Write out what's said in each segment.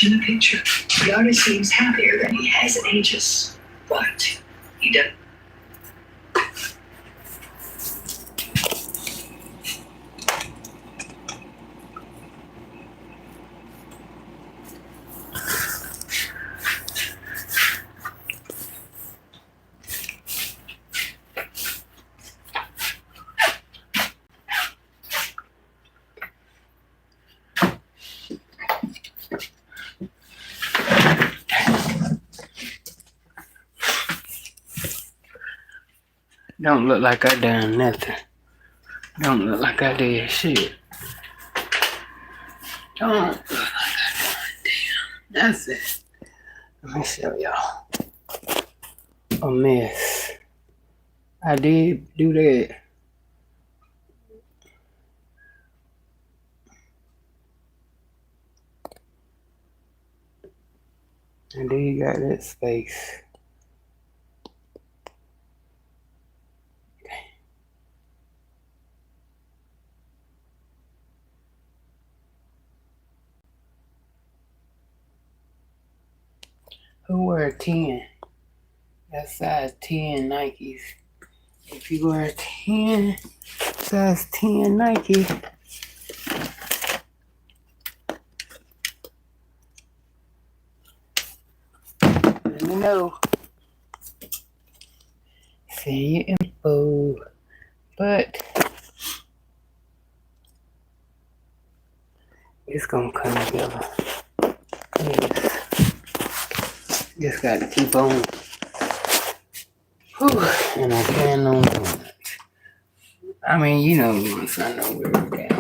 in the picture. The artist seems happier than he has in ages, but he doesn't. Don't look like I done nothing. Don't look like I did shit. Don't look like I done nothing. Let me show y'all. A mess. I did do that. And then you got that space. Who wear 10? That's size 10 Nikes. If you wear 10, size 10 Nike, let me know. Send your info. But it's gonna come together. Yes. Just gotta keep on. Whew. And I plan on doing it. I mean, you know, once I know where we're at.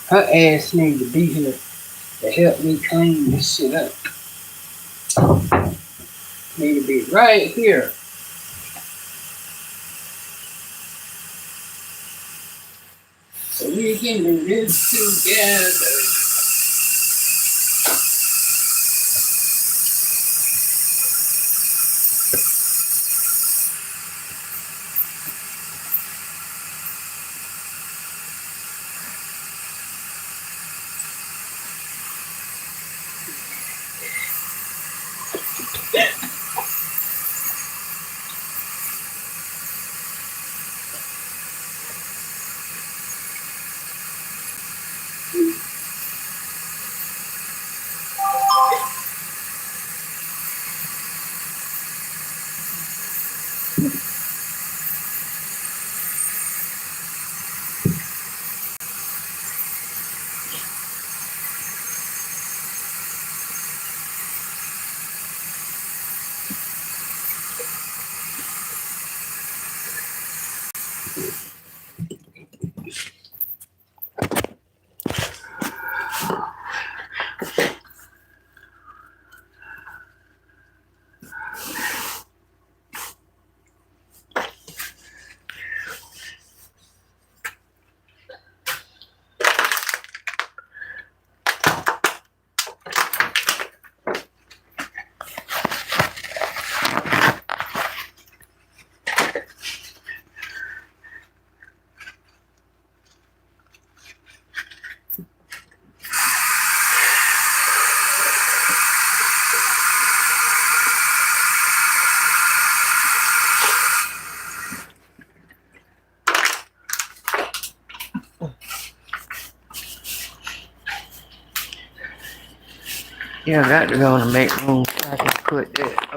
Her ass need to be here to help me clean this shit up. Need to be right here. So we can do this together. Yeah, I got to go and make room so I can put that,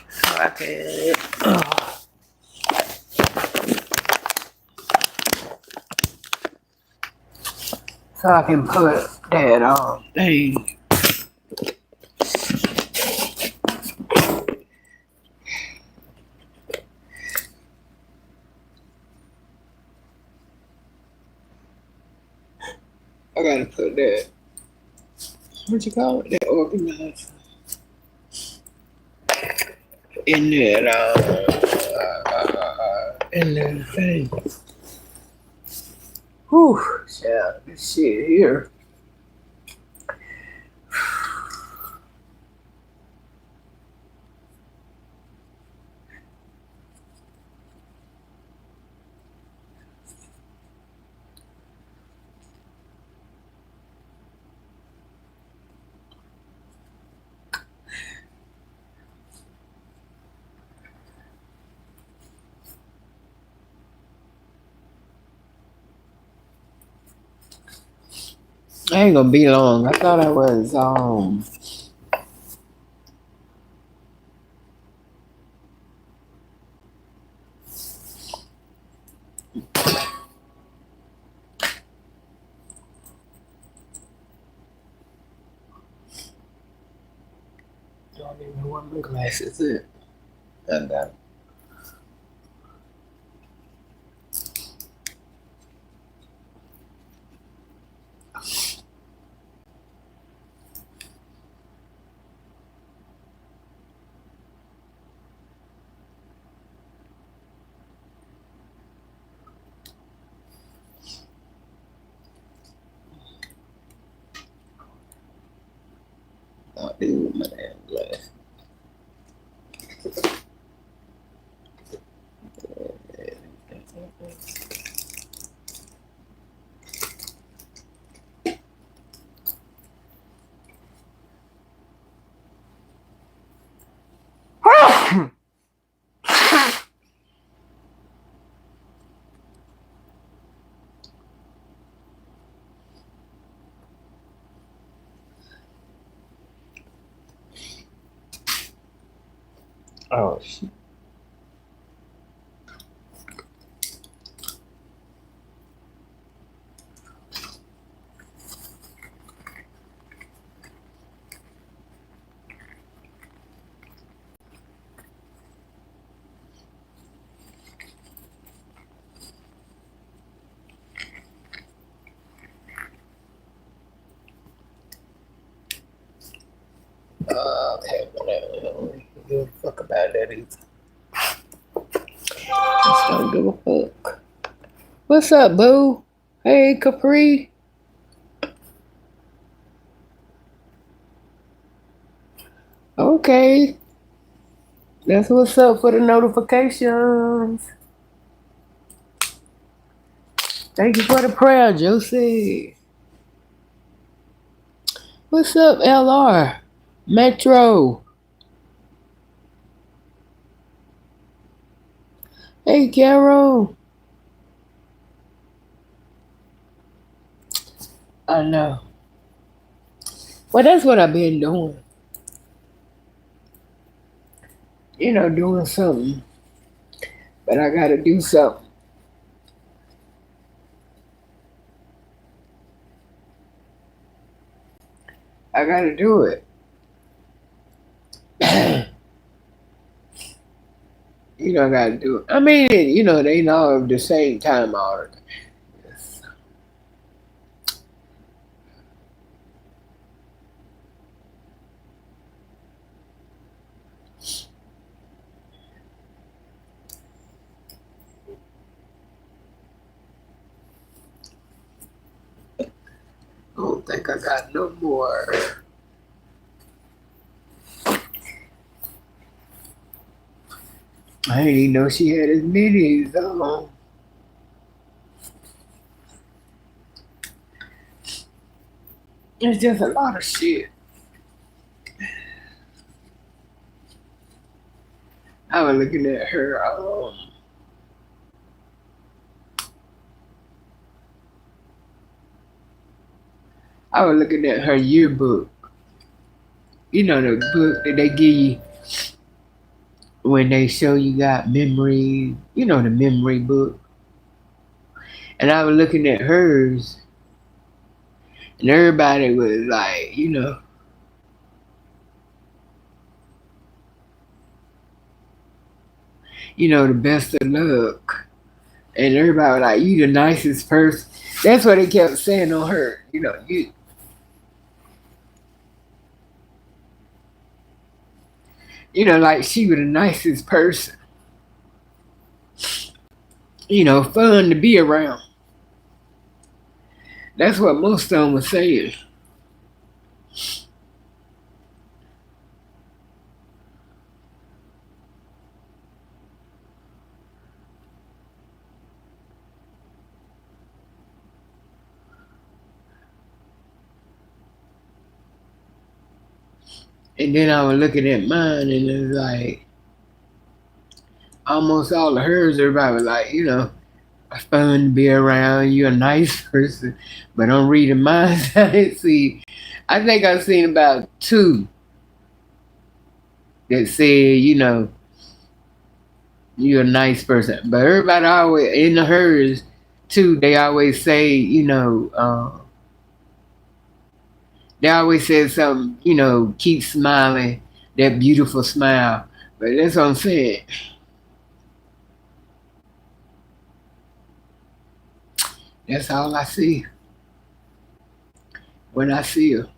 so I can, so I can put that, thing. I gotta put that, what you call it, that organizer in that, in that thing. Whew, yeah, this shit here. I ain't gonna be long. I thought I was don't even know what my glasses is. I got it. Oh, dude, my damn glasses. Oh shit. Okay, whatever. Don't give a fuck about that either. Just don't give a fuck. What's up, boo? Hey, Capri. Okay. That's what's up for the notifications. Thank you for the prayer, Josie. What's up, LR? Metro. Hey, Carol. I know. Well, that's what I've been doing. You know, doing something. But I gotta do something. I gotta do it. You know, I gotta do it. I mean, you know, they ain't all at the same time all the time. Yes. I don't think I got no more. I didn't even know she had as many as it's just a lot of shit. I was looking at her. I was looking at her yearbook. You know the book that they give you when they show you got memory. You know the memory book. And I was looking at hers, and everybody was like, the best of luck. And everybody was like, you the nicest person. That's what they kept saying on her. Like she was the nicest person. Fun to be around. That's what most of them were saying. And then I was looking at mine, and it was like, almost all of hers, everybody was like, fun to be around. You're a nice person. But I'm reading mine. I see. I think I've seen about two that said, you're a nice person. But everybody always in the hers too. They always say, they always say something. Keep smiling, that beautiful smile. But that's what I'm saying. That's all I see when I see her.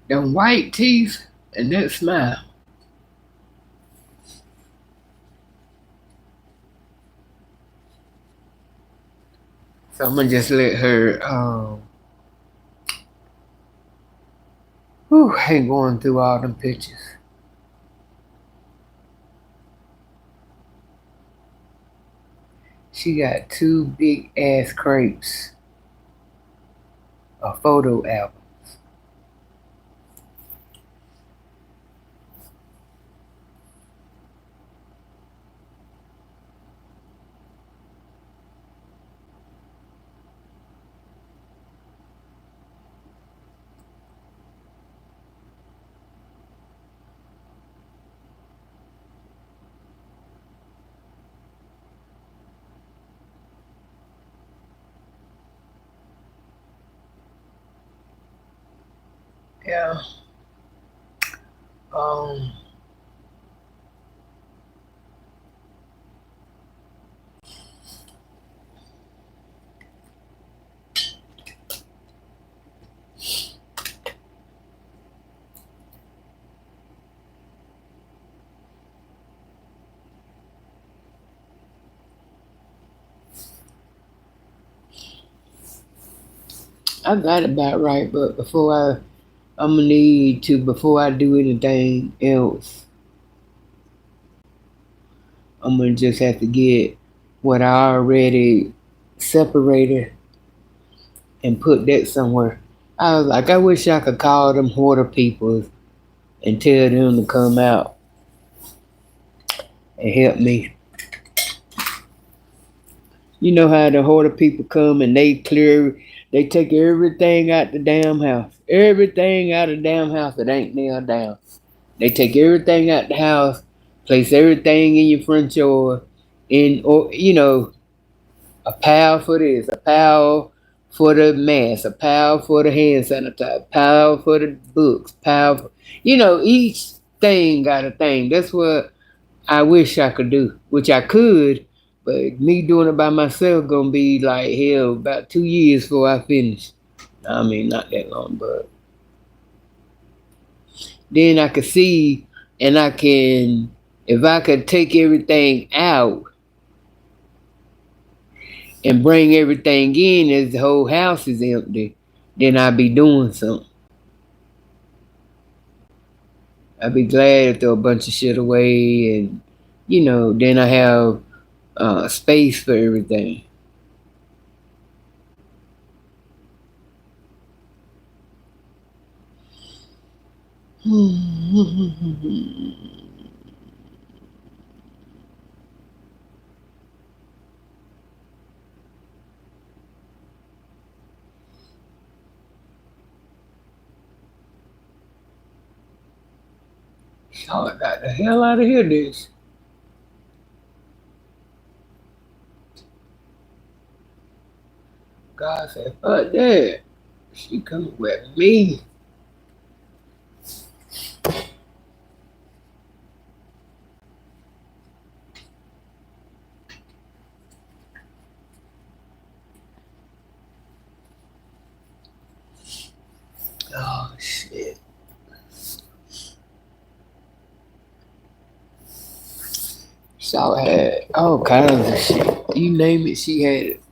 Them white teeth and that smile. So I'm gonna just let her. Ain't going through all them pictures. She got two big ass crepes, a photo album. Yeah. Um. I got it about right, but I'm gonna need to before I do anything else. I'm gonna just have to get what I already separated and put that somewhere. I was like, I wish I could call them hoarder people and tell them to come out and help me. You know how the hoarder people come and they take everything out the damn house. Everything out of the damn house that ain't nailed down. They take everything out the house, place everything in your front yard, or a pile for this, a pile for the mask, a pile for the hand sanitizer, a pile for the books, each thing got a thing. That's what I wish I could do, which I could, but me doing it by myself gonna be like hell about 2 years before I finish. I mean, not that long, but then I could see and I can, if I could take everything out and bring everything in as the whole house is empty, then I'd be doing something. I'd be glad to throw a bunch of shit away and, then I have space for everything. So I got the hell out of here, this. God said, fuck that. She coming with me. Oh, shit. So I had all kinds of shit. You name it, she had it.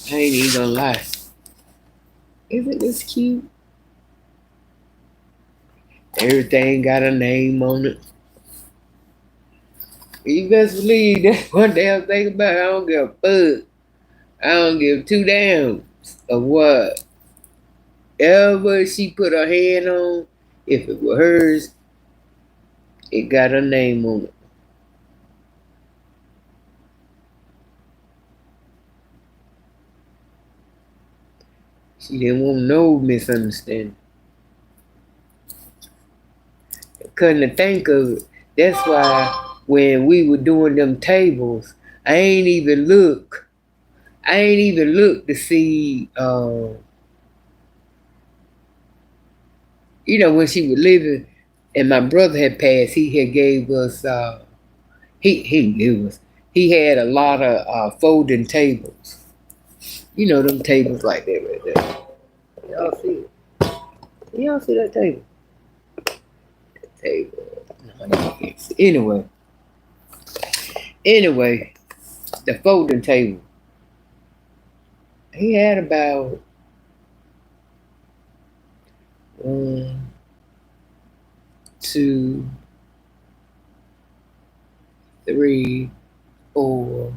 I ain't even gonna lie. Isn't this cute? Everything got a name on it. You best believe that's one damn thing about it. I don't give a fuck. I don't give two damns of what. Ever she put her hand on, if it were hers, it got her name on it. She didn't want no misunderstanding. Couldn't think of it. That's why when we were doing them tables, I ain't even look. I ain't even look to see, when she was living and my brother had passed, he had gave us, he knew us. He had a lot of folding tables. Them tables like that right there. Y'all see it? Y'all see that table? Table. No, you can't see. Anyway, the folding table. He had about 1, 2, 3, 4.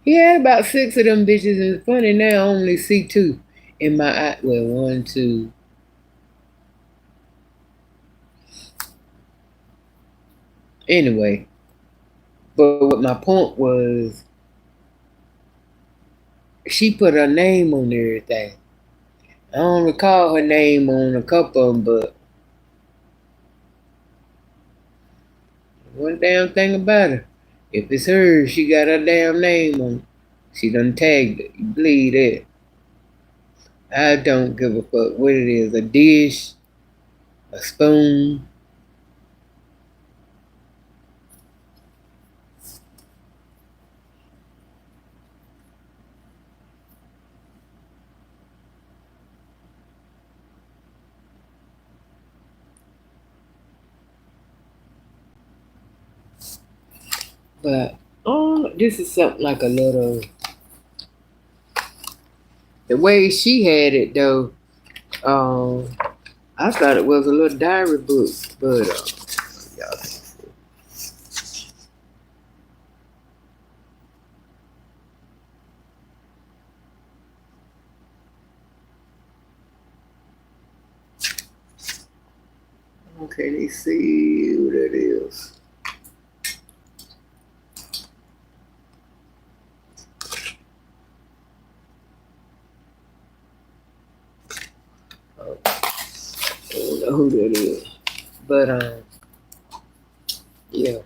He had about 6 of them bitches, and it's funny now I only see 2 in my eye. Well, 1, 2. Anyway, but what my point was, she put her name on everything. I don't recall her name on a couple of them, but one damn thing about her. If it's hers, she got her damn name on it. She done tagged it. You believe that? I don't give a fuck what it is. A dish, a spoon. But this is something like a little. The way she had it though, I thought it was a little diary book, but y'all can see. Okay, let's see what it is. I don't know who that is, but yeah.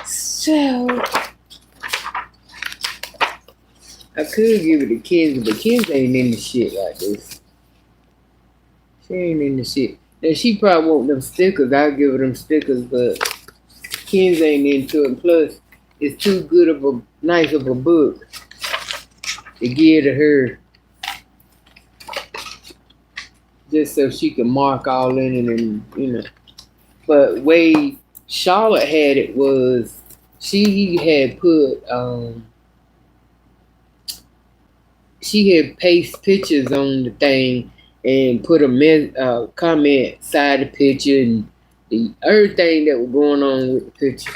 So I could give it to Kenzie, but Kenzie ain't in the shit like this. She ain't in the shit. Now she probably want them stickers. I'll give her them stickers, but Kenzie ain't into it. Plus, it's too good of a nice of a book to give to her just so she can mark all in it and. But way Charlotte had it was she had put she had paste pictures on the thing and put a comment side the picture and everything that was going on with the picture.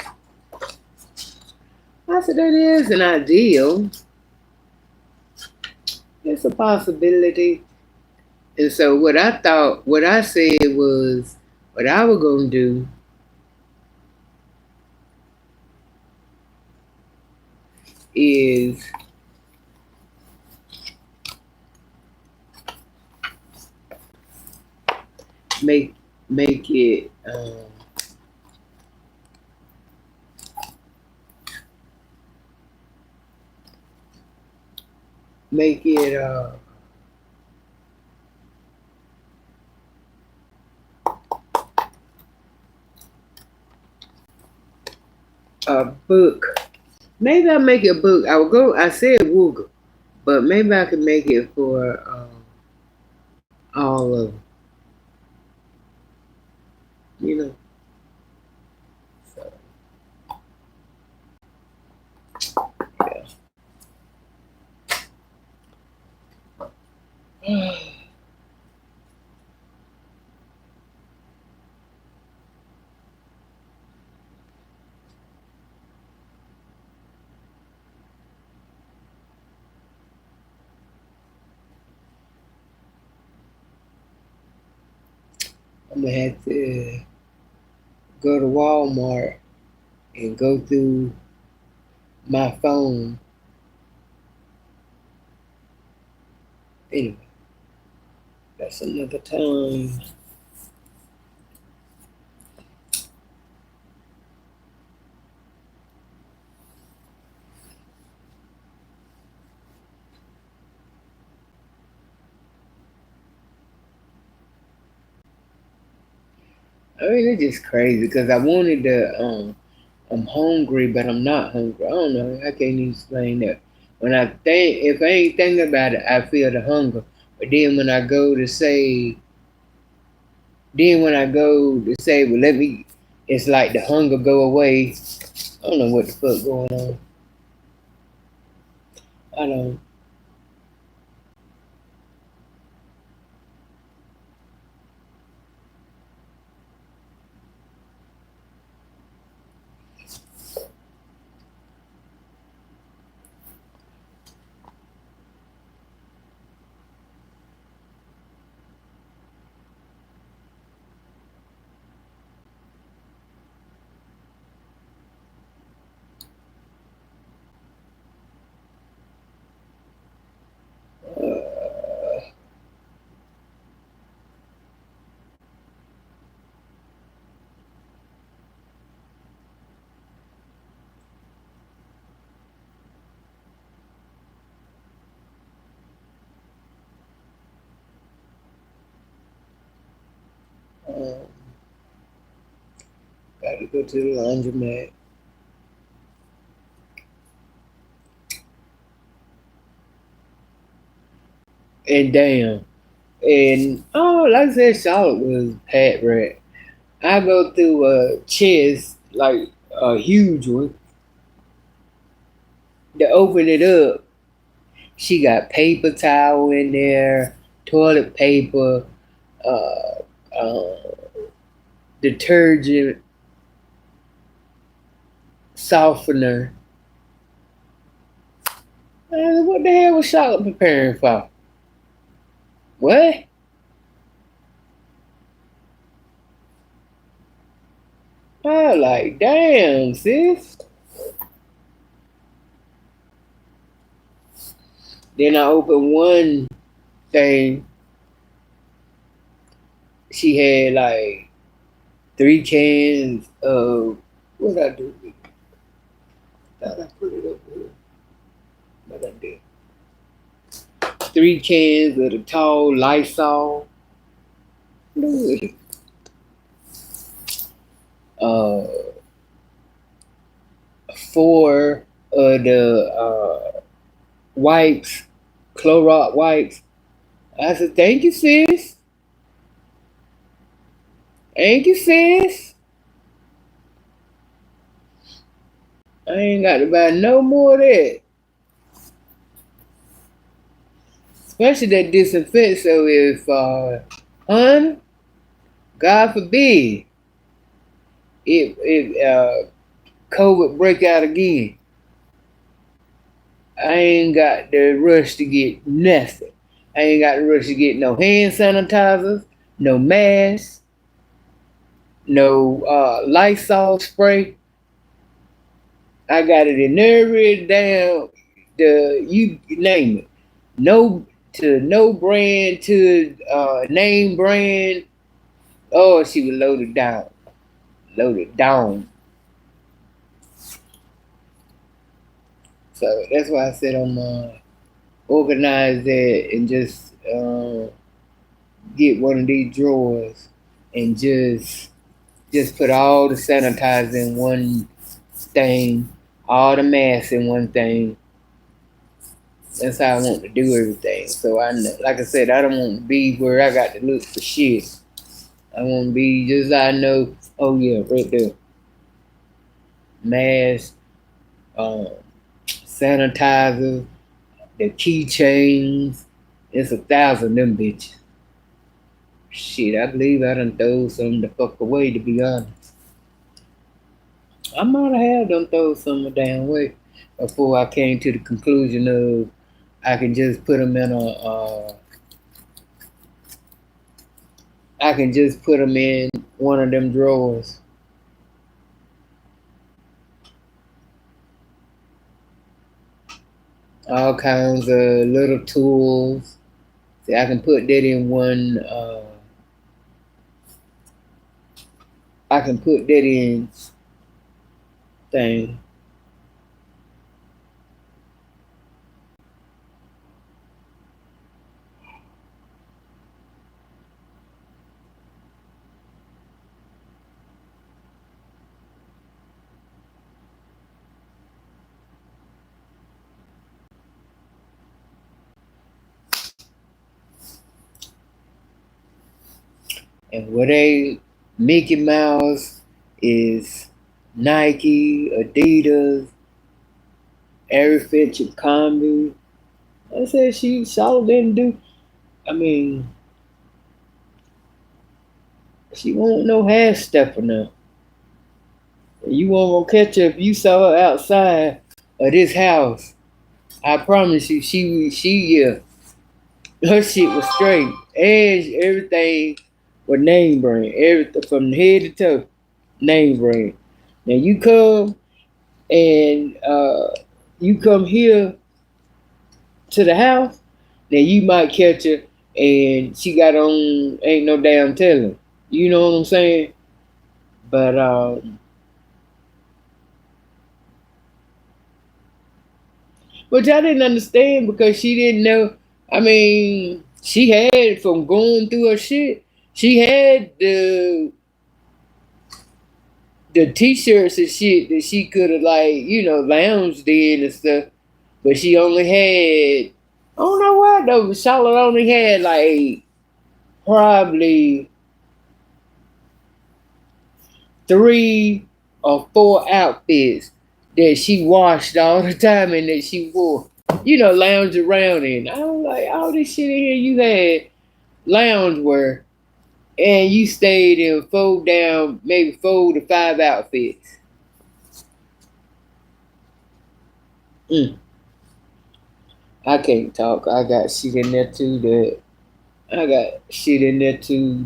I said that is an ideal. It's a possibility. And so what I said was what I was gonna do is make it make it a book. Maybe I'll make it a book. I said Wooga, but maybe I can make it for all of them. You know. So, yeah. I'm gonna have to go to Walmart and go through my phone. Anyway, that's another time. I mean, it's just crazy because I wanted to. I'm hungry, but I'm not hungry. I don't know. I can't even explain that. When I think, if I ain't thinking about it, I feel the hunger. But then when I go to say, well, let me. It's like the hunger go away. I don't know what the fuck going on. I don't. Uh, um, got to go to the laundromat. And damn. And oh, like I said, Charlotte was pat rat. I go through a chest, like a huge one. To open it up, she got paper towel in there, toilet paper, uh, uh, detergent, softener. What the hell was Charlotte preparing for? What? I like, damn, sis. Then I opened one thing. She had like 3 cans of what I do? Thought I put it up here, but I did. 3 cans of the tall Lysol. Uh, 4 of the wipes, Clorox wipes. I said, thank you, sis. Thank you, sis. I ain't got to buy no more of that. Especially that disinfectant. So if, God forbid, if COVID break out again, I ain't got the rush to get nothing. I ain't got the rush to get no hand sanitizers, no masks, no Lysol spray. I got it in every damn you name it. No brand to name brand. Oh, she was loaded down. Loaded down. So that's why I said I'm organize that and just get one of these drawers and just put all the sanitizer in one thing, all the masks in one thing. That's how I want to do everything. So I know, like I said, I don't want to be where I got to look for shit. I want to be just I know. Oh yeah, right there. Mask, um, sanitizer, the keychains. It's 1,000 of them bitches. Shit, I believe I done throw some the fuck away, to be honest. I might have done throw some the damn way before I came to the conclusion of I can just put them in I can just put them in one of them drawers. all kinds of little tools. See, I can put that in one. I can put that in thing. And what they Mickey Mouse is Nike, Adidas, every Fitch and Combi. I said she solid didn't do. I mean, she won't no half step now. You won't catch her if you saw her outside of this house. I promise you, yeah, her shit was straight. Edge, everything was name brand. Everything from head to toe, name brand. Now and you come here to the house, then you might catch her and she got on ain't no damn telling. You know what I'm saying? But which I didn't understand because she didn't know. I mean, she had from going through her shit. She had the t-shirts and shit that she could have like lounged in and stuff, but she only had I don't know why though. Charlotte only had like probably 3 or 4 outfits that she washed all the time and that she wore, lounge around in. I was like, all this shit in here you had lounge wear and you stayed in maybe 4 to 5 outfits. Mm. I can't talk. I got shit in there too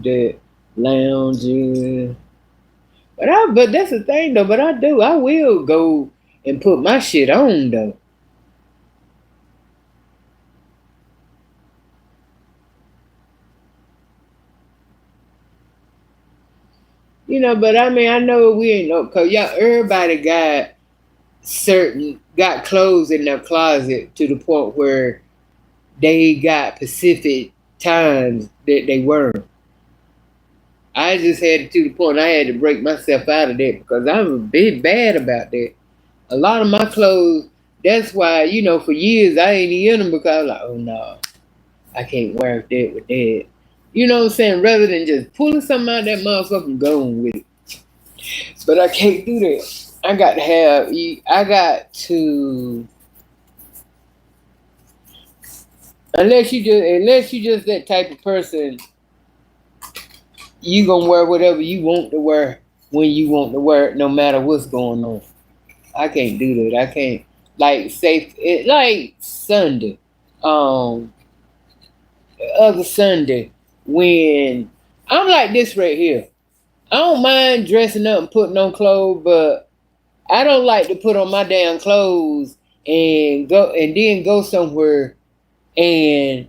that lounging. But that's the thing though. But I will go and put my shit on though. But I mean, I know we ain't no, cause y'all, everybody got clothes in their closet to the point where they got specific times that they wear 'em. I just had it to the point I had to break myself out of that because I'm a bit bad about that. A lot of my clothes, that's why, for years I ain't in them because I was like, oh no, I can't wear that with that. You know what I'm saying? Rather than just pulling something out of that motherfucker and going with it. But I can't do that. I got to, unless you just that type of person, you gonna wear whatever you want to wear when you want to wear it, no matter what's going on. I can't do that. I can't like Sunday, um, other Sunday when I'm like this right here. I don't mind dressing up and putting on clothes, but I don't like to put on my damn clothes and then go somewhere and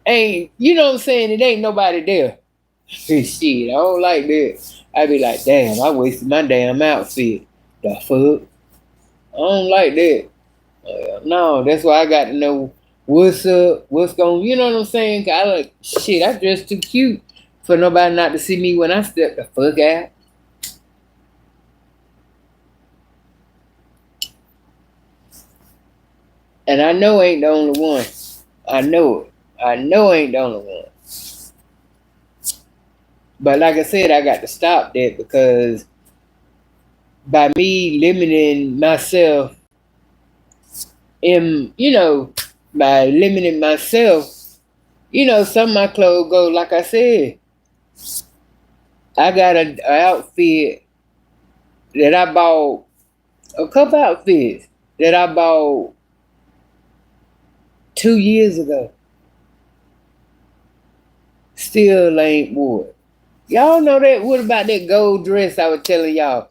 ain't what I'm saying? It ain't nobody there. Shit, I don't like that. I be like, damn, I wasted my damn outfit. The fuck? I don't like that. No, that's why I got to know what's up, what's going. You know what I'm saying? 'Cause I like shit. I dress too cute for nobody not to see me when I step the fuck out. And I know I ain't the only one. I know it. I know I ain't the only one. But like I said, I got to stop that because by me limiting myself in, by limiting myself, some of my clothes go, like I said, I got a outfit that I bought, a couple outfits that I bought 2 years ago. Still ain't wore it. Y'all know that, what about that gold dress I was telling y'all?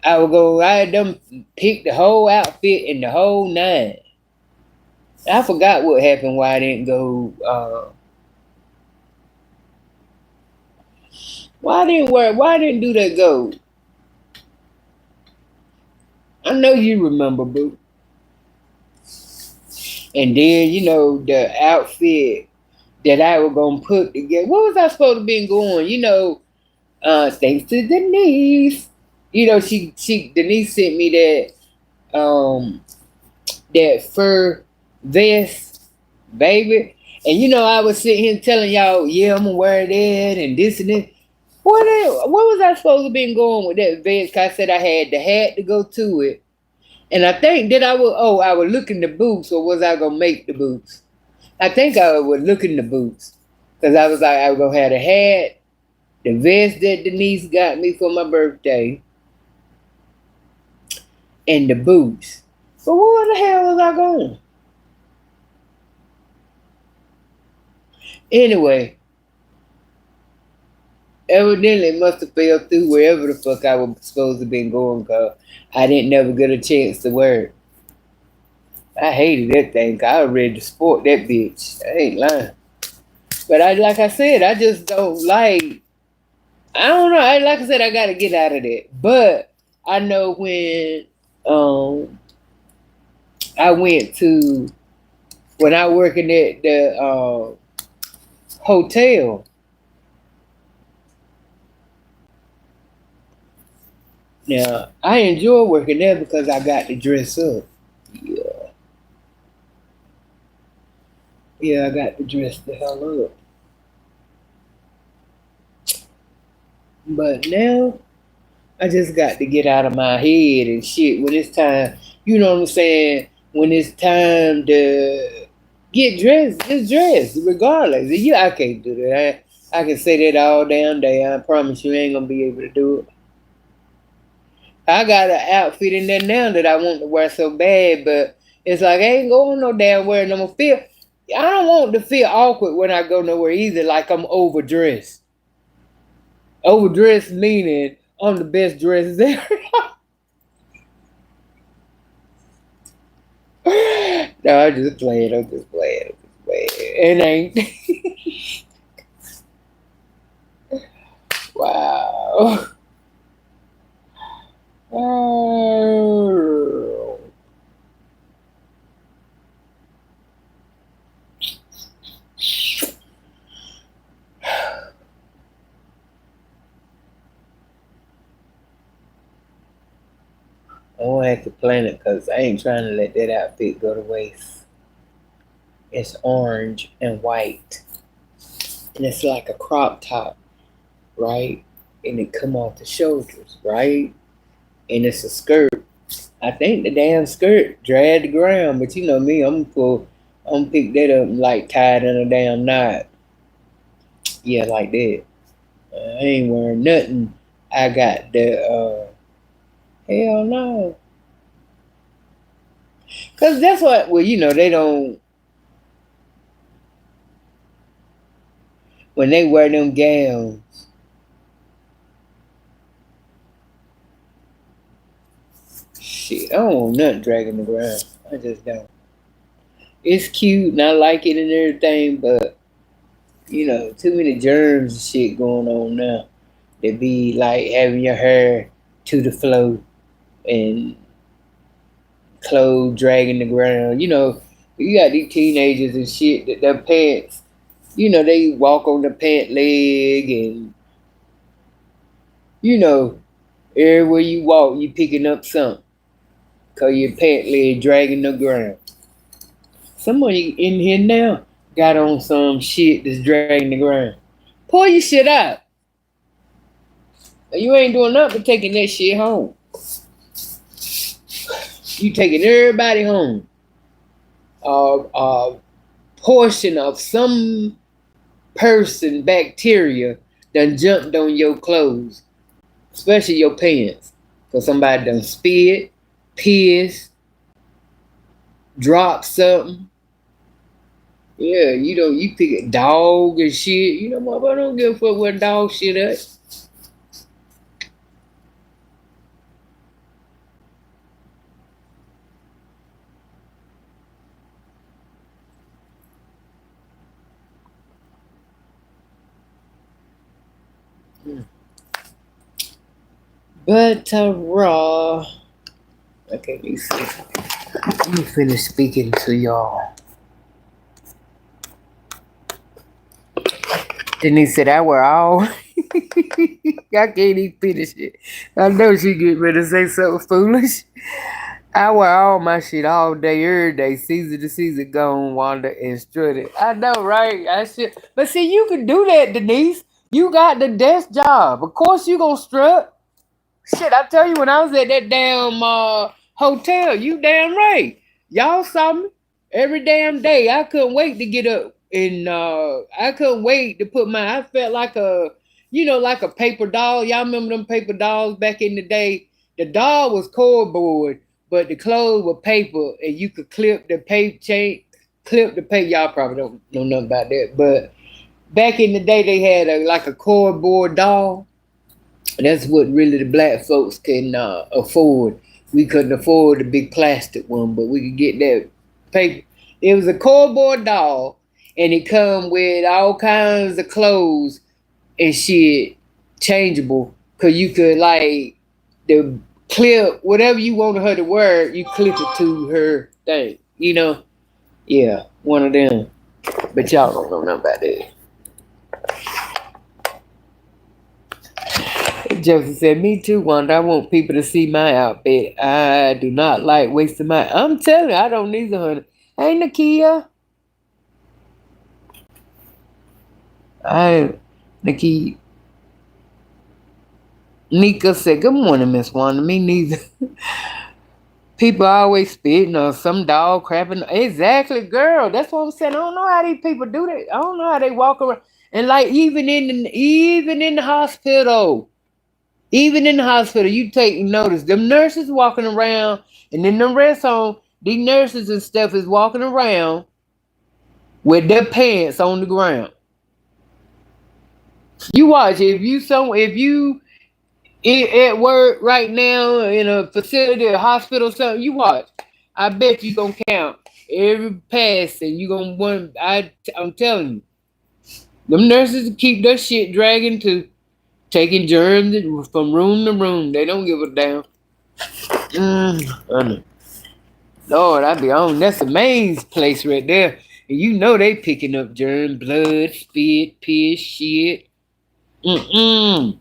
I had them pick the whole outfit and the whole nine. I forgot what happened why I didn't go. Why I didn't wear? Why I didn't do that gold? I know you remember, boo. And then the outfit that I was gonna put together. What was I supposed to be going? Thanks to Denise. She Denise sent me that fur vest, baby. And I was sitting here telling y'all, yeah, I'm gonna wear that and this and this. What was I supposed to be going with that vest? 'Cause I said I had the hat to go to it. And I think that I was looking the boots, or was I gonna make the boots? I think I was looking the boots. Cause I was like, I was gonna have the hat, the vest that Denise got me for my birthday, and the boots. But where the hell was I going? Anyway, evidently it must have fell through wherever the fuck I was supposed to be going, cause I didn't never get a chance to wear it. I hated that thing, cause I was ready to sport that bitch. I ain't lying. But like I said, I just don't like. I don't know. Like I said, I gotta get out of that. But I know when I went to when I working at the hotel. Now I enjoy working there because I got to dress up. Yeah, yeah, I got to dress the hell up. But now I just got to get out of my head and shit. When it's time, you know what I'm saying? When it's time to get dressed, just dress, regardless. Yeah, I can't do that. I can say that all damn day. I promise you ain't gonna be able to do it. I got an outfit in there now that I want to wear so bad, but it's like I ain't going no damn where no more. I don't want to feel awkward when I go nowhere either, like I'm overdressed. Overdressed meaning I'm the best dressed there. No, I'm just playing. I'm just playing. I'm just playing. It ain't. Wow. Oh. I won't have to plan it because I ain't trying to let that outfit go to waste. It's orange and white. And it's like a crop top, right? And it come off the shoulders, right? And it's a skirt. I think the damn skirt dragged the ground, but you know me, I'm pick that up and like tie it in a damn knot. Yeah, like that. I ain't wearing nothing. I got the hell no. Cause that's what they don't when they wear them gowns. Shit, I don't want nothing dragging the ground. I just don't. It's cute and I like it and everything, but too many germs and shit going on now. They be like having your hair to the floor and clothes dragging the ground. You got these teenagers and shit that their pants, they walk on the pant leg and everywhere you walk, you picking up something. Cause your pant leg dragging the ground. Somebody in here now got on some shit that's dragging the ground. Pull your shit out. You ain't doing nothing but taking that shit home. You taking everybody home. A portion of some person bacteria done jumped on your clothes, especially your pants. Cause somebody done spit, piss, dropped something. Yeah, you pick a dog and shit. I don't give a fuck what dog shit at. But raw. Okay, let me see. Let me finish speaking to y'all. Denise said, I were all. I can't even finish it. I know she get ready to say something foolish. I wear all my shit all day, every day, season to season, gone, wander, and strut it. I know, right? I should. But see, you can do that, Denise. You got the desk job. Of course you gonna strut. Shit, I tell you, when I was at that damn hotel, you damn right. Y'all saw me every damn day. I couldn't wait to get up and I couldn't wait to put my. I felt like like a paper doll. Y'all remember them paper dolls back in the day? The doll was cardboard, but the clothes were paper, and you could clip the paper chain, clip the paper. Y'all probably don't know nothing about that, but back in the day, they had like a cardboard doll. That's what really the black folks can afford. We couldn't afford the big plastic one, but we could get that paper. It was a cardboard doll, and it come with all kinds of clothes and shit, changeable. Cause you could like the clip whatever you wanted her to wear, you clip it to her thing. Yeah, one of them. But y'all don't know nothing about that. Joseph said, me too, Wanda. I want people to see my outfit. I do not like wasting my. I'm telling you, I don't need honey. Hey, Nakia. Nakia. Nika said, good morning, Miss Wanda. Me neither. People always spitting or some dog crapping. Exactly, girl. That's what I'm saying. I don't know how these people do that. I don't know how they walk around. And like even in the hospital. Even in the hospital, you take notice. Them nurses walking around, and in the rest home, these nurses and stuff is walking around with their pants on the ground. You watch if you at work right now in a facility, a hospital, something. You watch. I bet you gonna count every pass, and you gonna want. I'm telling you, them nurses keep their shit dragging to taking germs from room to room. They don't give a damn. Honey. Lord, I be on. That's the main place right there. And you know they picking up germs, blood, spit, piss, shit. Mm-mm.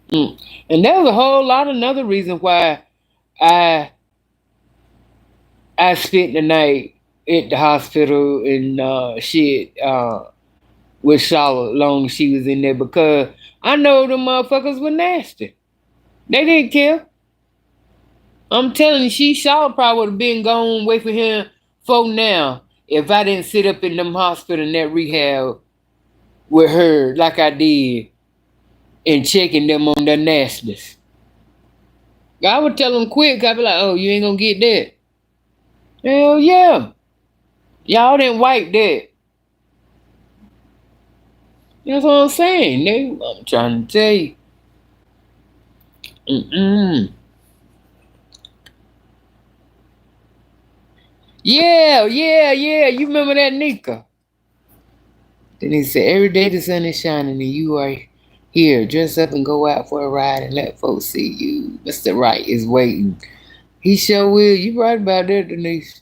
Mm. And there was a whole lot of another reason why I spent the night at the hospital and with Charlotte long as she was in there because I know the motherfuckers were nasty. They didn't care. I'm telling you, Charlotte probably would have been gone away from him for now if I didn't sit up in them hospital and that rehab with her like I did and checking them on their nastiness. I would tell them quick. I'd be like, oh, you ain't gonna get that. Hell yeah. Y'all didn't wipe that. That's what I'm saying. I'm trying to tell you. Yeah. You remember that, Nika? Then he said, every day the sun is shining and you are here. Dress up and go out for a ride and let folks see you. Mr. Right is waiting. He sure will. You right about that, Denise.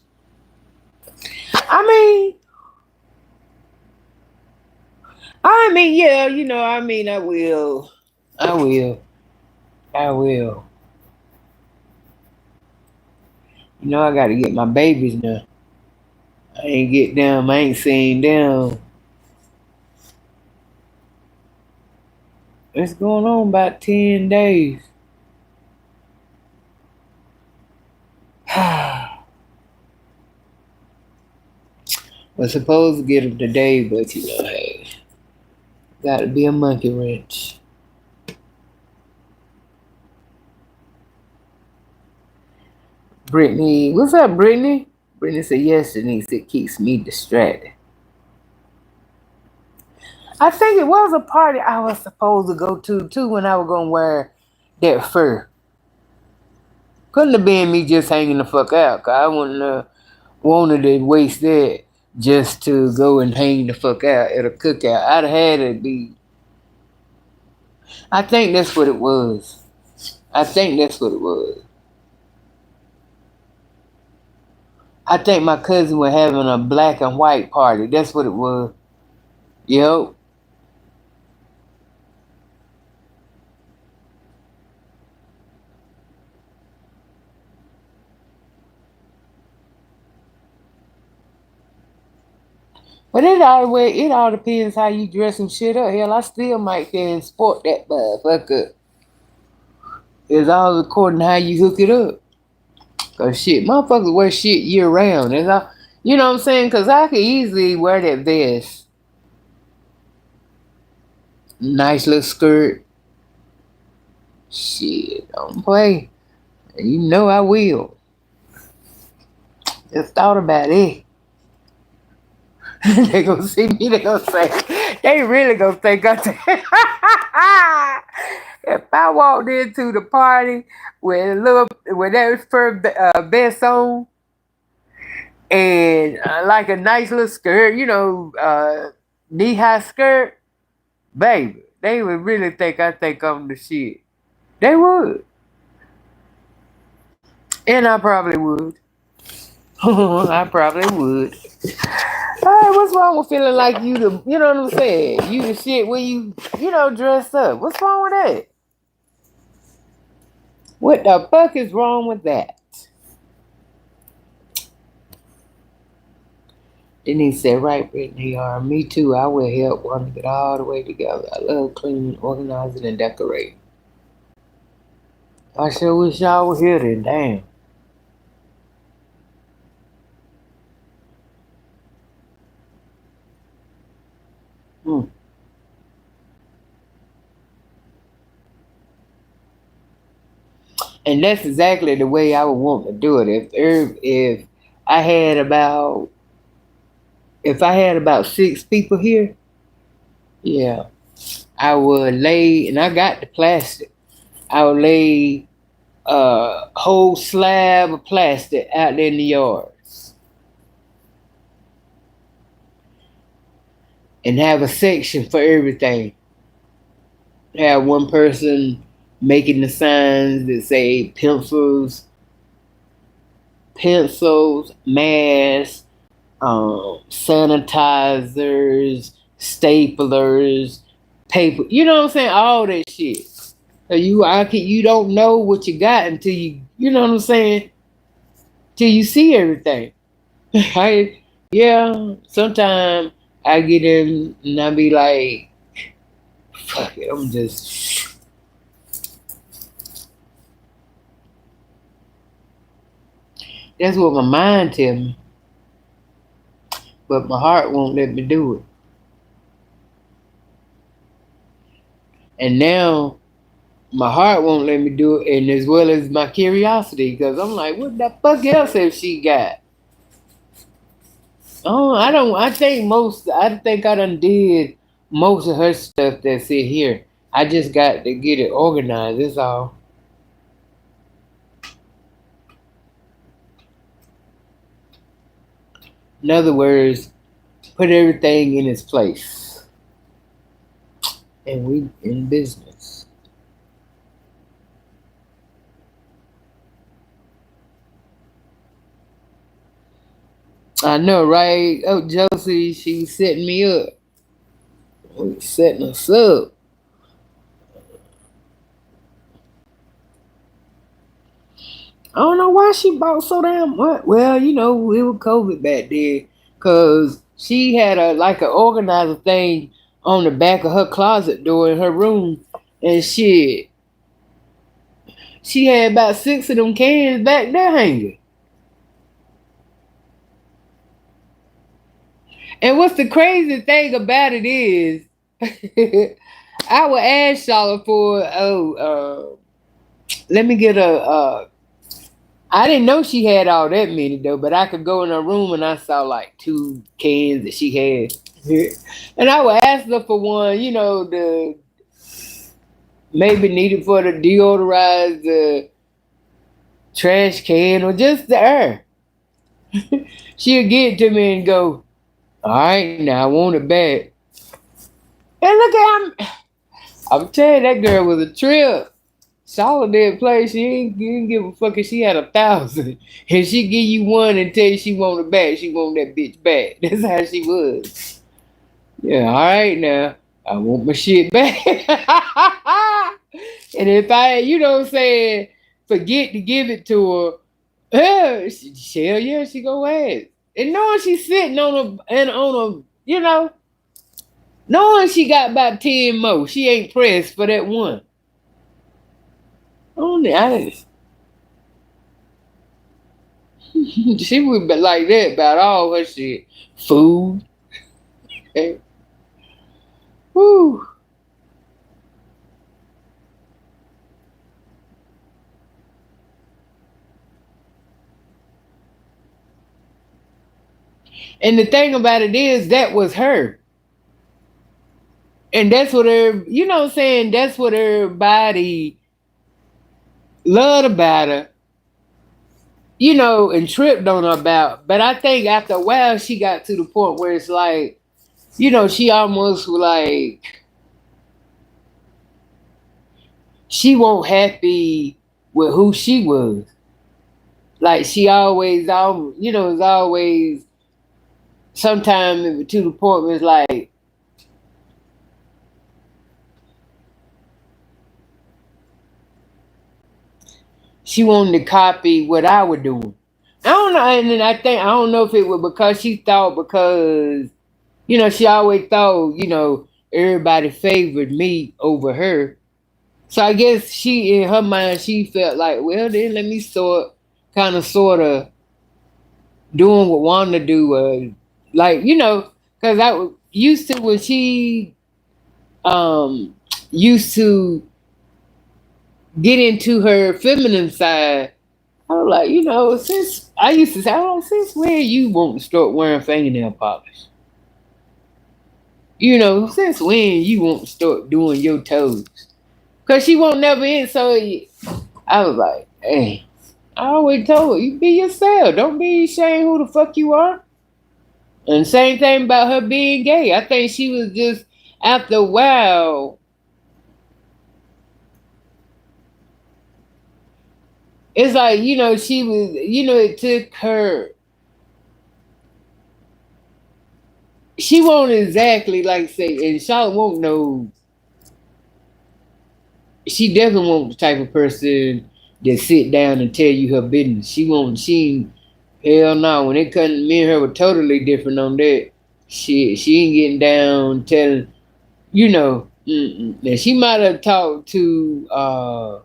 Yeah, I will. I will. I will. I got to get my babies now. I ain't get them. I ain't seen them. It's going on about 10 days. We're supposed to get them today, but hey, got to be a monkey wrench. Brittany, what's up, Brittany? Brittany said, yes, Denise, it keeps me distracted. I think it was a party I was supposed to go to, too, when I was going to wear that fur. Couldn't have been me just hanging the fuck out, because I wouldn't have wanted to waste that just to go and hang the fuck out at a cookout. I'd have had it be I think that's what it was. I think that's what it was. I think my cousin was having a black and white party. That's what it was. Yep. But it all depends how you dress some shit up. Hell, I still might can sport that motherfucker. It's all according to how you hook it up. Cause shit, motherfuckers wear shit year round. That's all, you know what I'm saying? Cause I could easily wear that vest. Nice little skirt. Shit, don't play. You know I will. Just thought about it. They gonna see me, they gonna say, they really gonna think I if I walked into the party with that first vest on and like a nice little skirt, knee high skirt, baby, they would really think I think I'm the shit. They would. And I probably would. I probably would. Hey, what's wrong with feeling like you know what I'm saying? You the shit when you dress up. What's wrong with that? What the fuck is wrong with that? Then he said, right, Brittany, me too. I will help one to get all the way together. I love cleaning, organizing, and decorating. I sure wish y'all were here then, damn. Hmm. And that's exactly the way I would want to do it. If I had about if I had about 6 people here, yeah, I would lay, and I got the plastic. I would lay a whole slab of plastic out there in the yard and have a section for everything. Have one person making the signs that say pencils, masks, sanitizers, staplers, paper. You know what I'm saying? All that shit. So you don't know what you got until you know what I'm saying? Till you see everything. Yeah. Sometimes I get in and I be like, fuck it, I'm just. That's what my mind tell me, but my heart won't let me do it. And now my heart won't let me do it, and as well as my curiosity, because I'm like, what the fuck else has she got? Oh, I don't. I think I done did most of her stuff that's in here. I just got to get it organized. That's all. In other words, put everything in its place, and we in business. I know, right? Oh, Josie, she was setting me up. We was setting us up. I don't know why she bought so damn much. Well, it was COVID back then, cause she had a like an organizer thing on the back of her closet door in her room, and shit, she had about 6 of them cans back there hanging. And what's the crazy thing about it is, I would ask Charlotte for, let me get I didn't know she had all that many though, but I could go in her room and I saw like 2 cans that she had. And I would ask her for one, the maybe needed for the deodorize the trash can or just the air. She'll get it to me and go, all right, now I want it back. And look at him. I'm telling you, that girl was a trip. Charlotte didn't play. Didn't give a fuck if she had 1,000. And she give you one and tell you she want it back. She want that bitch back. That's how she was. Yeah, all right now. I want my shit back. And if I, what I'm saying, forget to give it to her, hell yeah, she go ahead. And knowing she's sitting on a, knowing she got about 10 more, she ain't pressed for that one. Only she would be like that about all her shit. Food. Okay. Woo. And the thing about it is that was her. And that's what what I'm saying? That's what everybody loved about her, and tripped on her about. But I think after a while, she got to the point where it's like, she almost like, she wasn't happy with who she was. Like she always, is always, sometimes to the point where it's like, she wanted to copy what I was doing. I don't know, and then I don't know if it was because she thought she always thought, everybody favored me over her. So I guess she, in her mind, she felt like, well, then let me sort of doing what Wanda do, like, because I used to when she used to get into her feminine side. I was like, since I used to say, since when you want to start wearing fingernail polish? Since when you want to start doing your toes? Because she won't never in. So I was like, hey, I always told her, you be yourself. Don't be ashamed who the fuck you are. And same thing about her being gay. I think she was just, after a while, it's like, she was, it took her. She won't exactly like say, and Charlotte won't know. She definitely won't the type of person that sit down and tell you her business. She won't. Hell no. When it comes, me and her were totally different on that. She ain't getting down telling, Now she might have talked to, her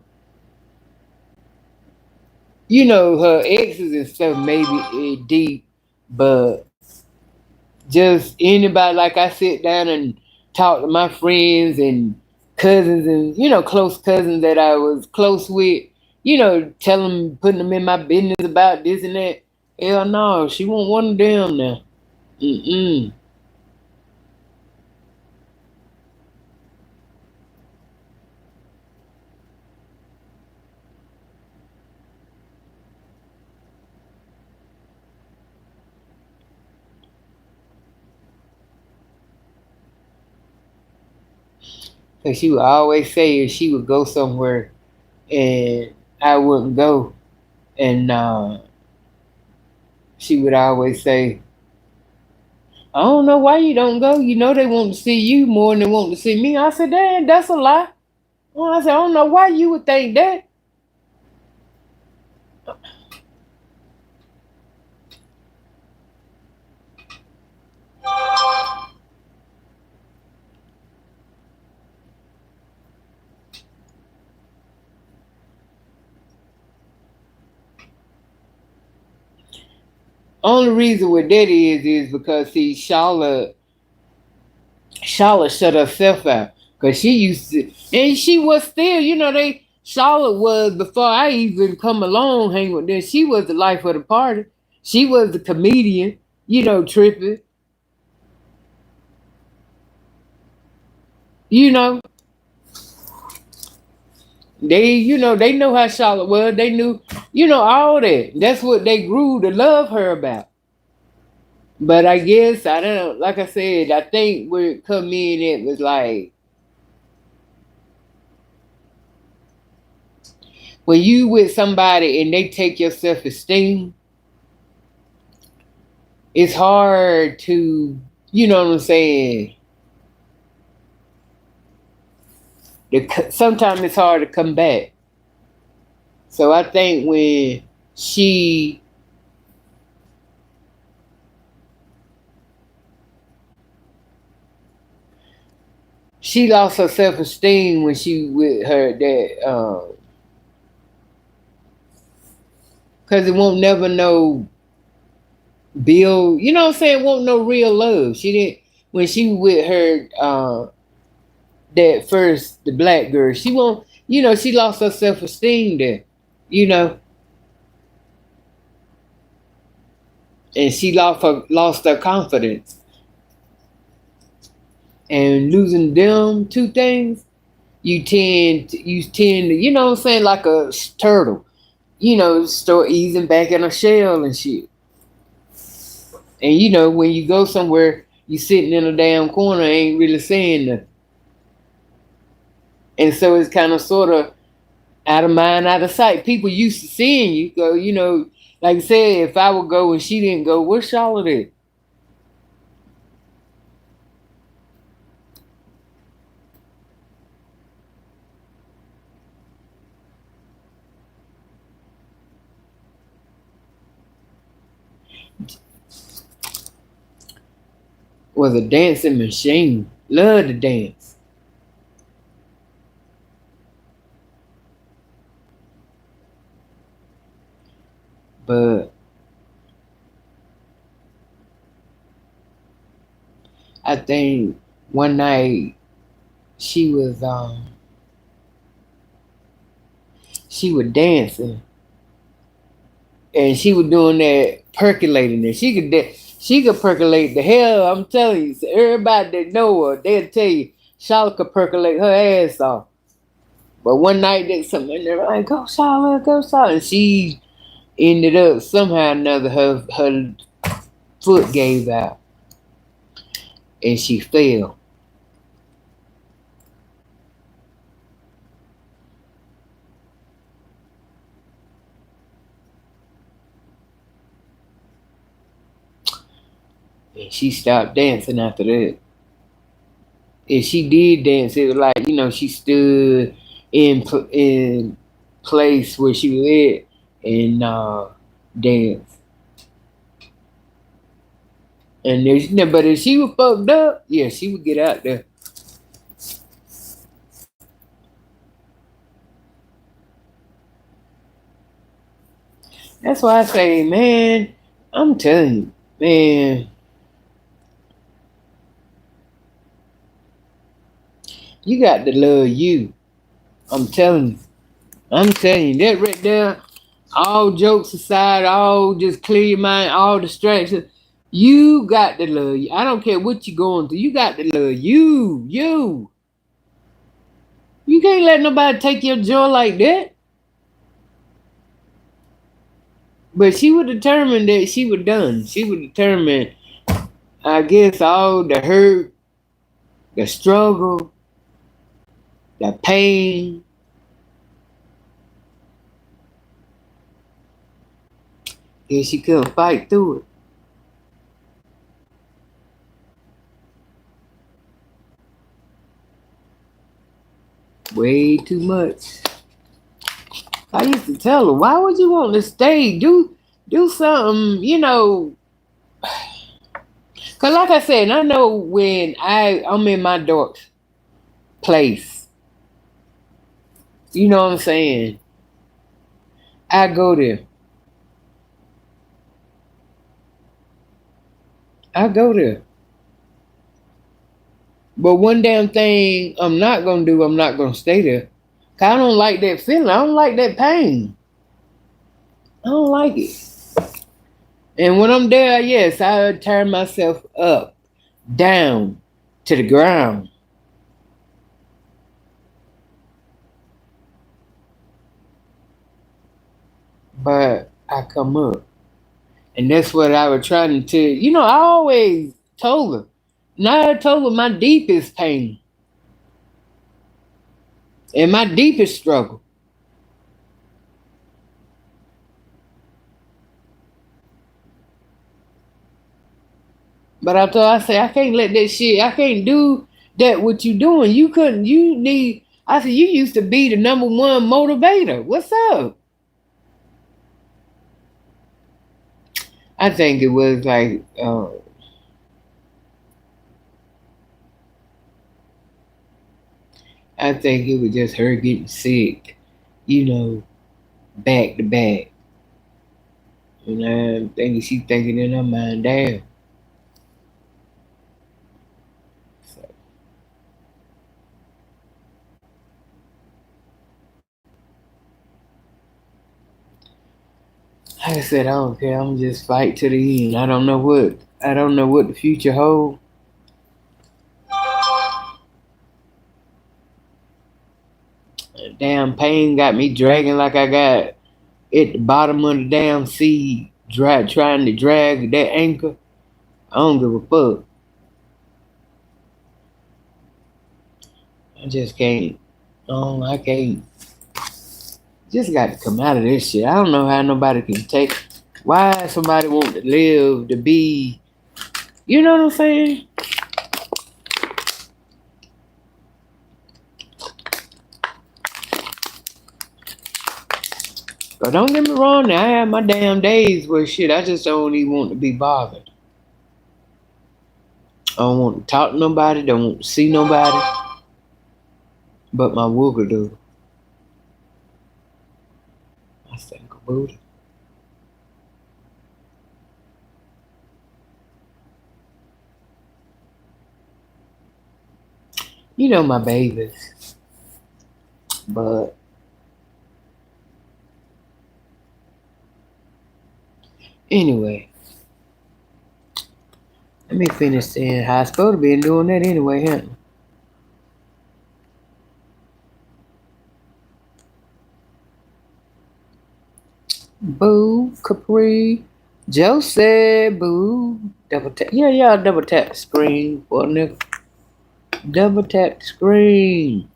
exes and stuff, maybe deep, but just anybody, like I sit down and talk to my friends and cousins and close cousins that I was close with, tell them, putting them in my business about this and that. Hell no, she won't one of them now. Mm-mm. Cause she would always say if she would go somewhere and I wouldn't go, and she would always say, I don't know why you don't go. They want to see you more than they want to see me. I said, damn, that's a lie. Well, I said, I don't know why you would think that. Only reason what that is because see, Charlotte shut herself out because she used to, and she was still, Charlotte was, before I even come along hang with them. She was the life of the party. She was the comedian, tripping, you know. They know how Charlotte was. They knew, all that. That's what they grew to love her about. But I guess I don't know. Like I said, I think where it come in, it was like when you with somebody and they take your self-esteem, it's hard to, you know what I'm saying? Sometimes it's hard to come back. So I think when she lost her self-esteem when she with her dad, because it won't never know build, you know what I'm saying, won't no real love. She didn't, when she with her that first, the black girl, she won't, you know, she lost her self-esteem there, you know, and she lost her confidence. And losing them two things, you tend to, you know what I'm saying, like a turtle, you know, start easing back in a shell and shit. And you know, when you go somewhere, you sitting in a damn corner, ain't really saying nothing. And so it's kind of sort of out of mind, out of sight. People used to seeing you go, you know, like I said, if I would go and she didn't go, where's Charlotte at? Was a dancing machine. Love to dance. But I think one night she was dancing and she was doing that percolating it. She could percolate the hell. I'm telling you, so everybody that know her, they'll tell you Charlotte could percolate her ass off. But one night there's something in there like, go Charlotte, go Charlotte. And she ended up somehow or another her foot gave out and she fell. And she stopped dancing after that. If she did dance, it was like, you know, she stood in place where she was at and danced. And but if she was fucked up, yeah, she would get out there. That's why I say, man, I'm telling you, man, you got to love you. I'm telling you. I'm telling you, that right there, all jokes aside, all just clear your mind, all distractions. You got to love you. I don't care what you're going through. You got to love you. You. You can't let nobody take your joy like that. But she was determined that she was done. She was determined, I guess, all the hurt, the struggle, the pain. And she couldn't fight through it. Way too much. I used to tell her, why would you want to stay? Do something, you know. Cause like I said, I know when I'm in my dark place, you know what I'm saying? I go there. I go there. But one damn thing I'm not gonna do, I'm not gonna stay there. Cause I don't like that feeling. I don't like that pain. I don't like it. And when I'm there, yes, I tear myself up, down to the ground. But I come up. And that's what I was trying to, you know, I always told her. Now I told her my deepest pain and my deepest struggle. But I say I can't let that shit. I can't do that. What you doing? You couldn't. You need. I said you used to be the number one motivator. What's up? I think it was like. I think it was just her getting sick. You know, back to back. And I'm thinking she thinking in her mind, damn. So, like I said, I don't care. I'm just fight to the end. I don't know what. I don't know what the future holds. Damn pain got me dragging like I got at the bottom of the damn sea, trying to drag that anchor. I don't give a fuck. I just can't. I can't. Just got to come out of this shit. I don't know how nobody can take. Why somebody want to live to be? You know what I'm saying? But don't get me wrong. Now I have my damn days where shit. I just don't even want to be bothered. I don't want to talk to nobody. Don't want to see nobody. But my wooger do. I think about it. You know my babies. But anyway, let me finish saying how I supposed to be doing that anyway, huh? Boo, Capri, Joseph, boo. Double tap. Yeah, y'all double tap the screen, boy, nigga. Double tap the screen.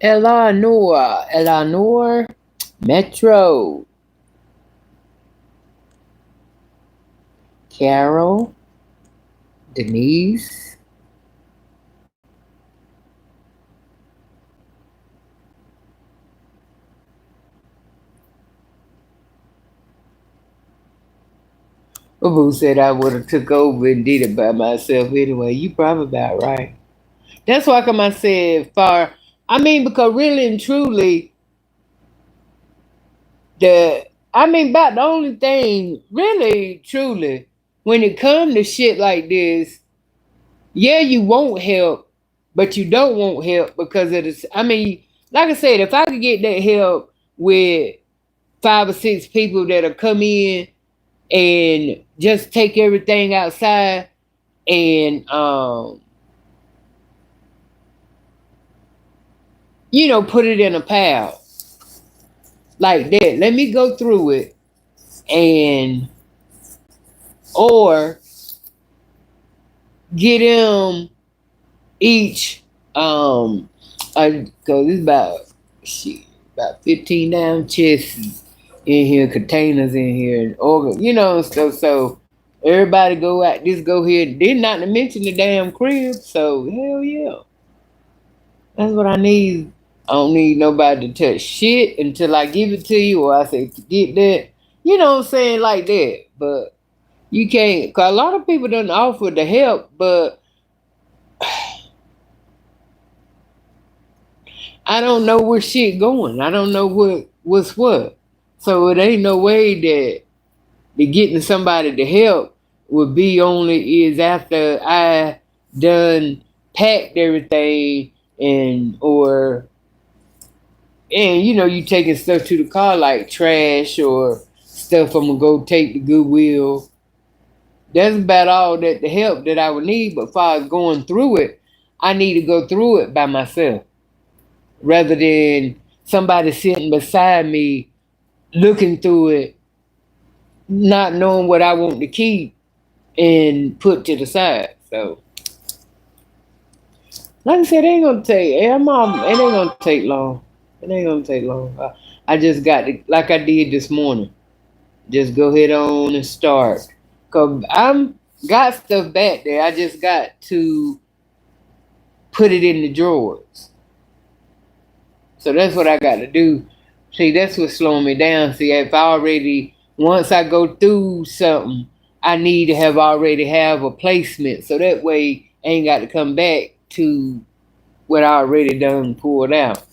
Eleanor, Metro, Carol, Denise, Boo said I would have took over and did it by myself anyway. You probably about right. That's why come I said far. I mean, because really and truly, about the only thing, really, truly, when it comes to shit like this, yeah, you won't help, but you don't want help because it is. I mean, like I said, if I could get that help with 5 or 6 people that'll come in and just take everything outside and put it in a pile like that. Let me go through it and or get them each because it's about 15 down chests in here, containers in here, and organ, and stuff. So everybody go out, just go here. Then not to mention the damn crib. So hell yeah, that's what I need. I don't need nobody to touch shit until I give it to you, or I say get that. You know what I'm saying, like that. But you can't. Cause a lot of people don't offer the help, but I don't know where shit going. I don't know what's what. So it ain't no way that the getting somebody to help would be only is after I done packed everything and you taking stuff to the car like trash or stuff I'm gonna go take to Goodwill. That's about all that the help that I would need. But as far as going through it, I need to go through it by myself rather than somebody sitting beside me looking through it, not knowing what I want to keep and put to the side. So, like I said, it ain't gonna take. It ain't gonna take long. It ain't gonna take long. I just got it like I did this morning. Just go ahead on and start. Cause I'm got stuff back there. I just got to put it in the drawers. So that's what I got to do. See, that's what's slowing me down. See, if I already once I go through something, I need to have already have a placement. So that way I ain't got to come back to what I already done pulled out.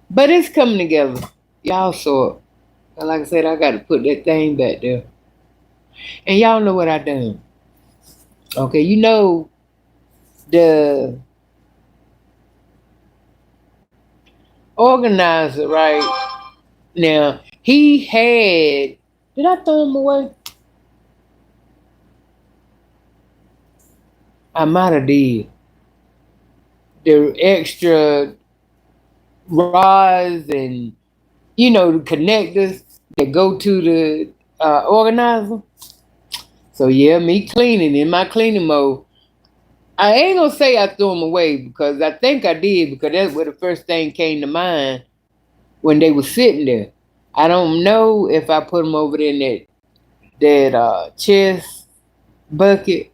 But it's coming together. Y'all saw it. And like I said, I got to put that thing back there. And y'all know what I done. Okay, you know the organizer, right? Now, he had, did I throw him away? I might have did. The extra rods and, the connectors that go to the organizer. So, yeah, me cleaning in my cleaning mode. I ain't gonna say I threw them away because I think I did because that's where the first thing came to mind when they were sitting there. I don't know if I put them over there in that chest bucket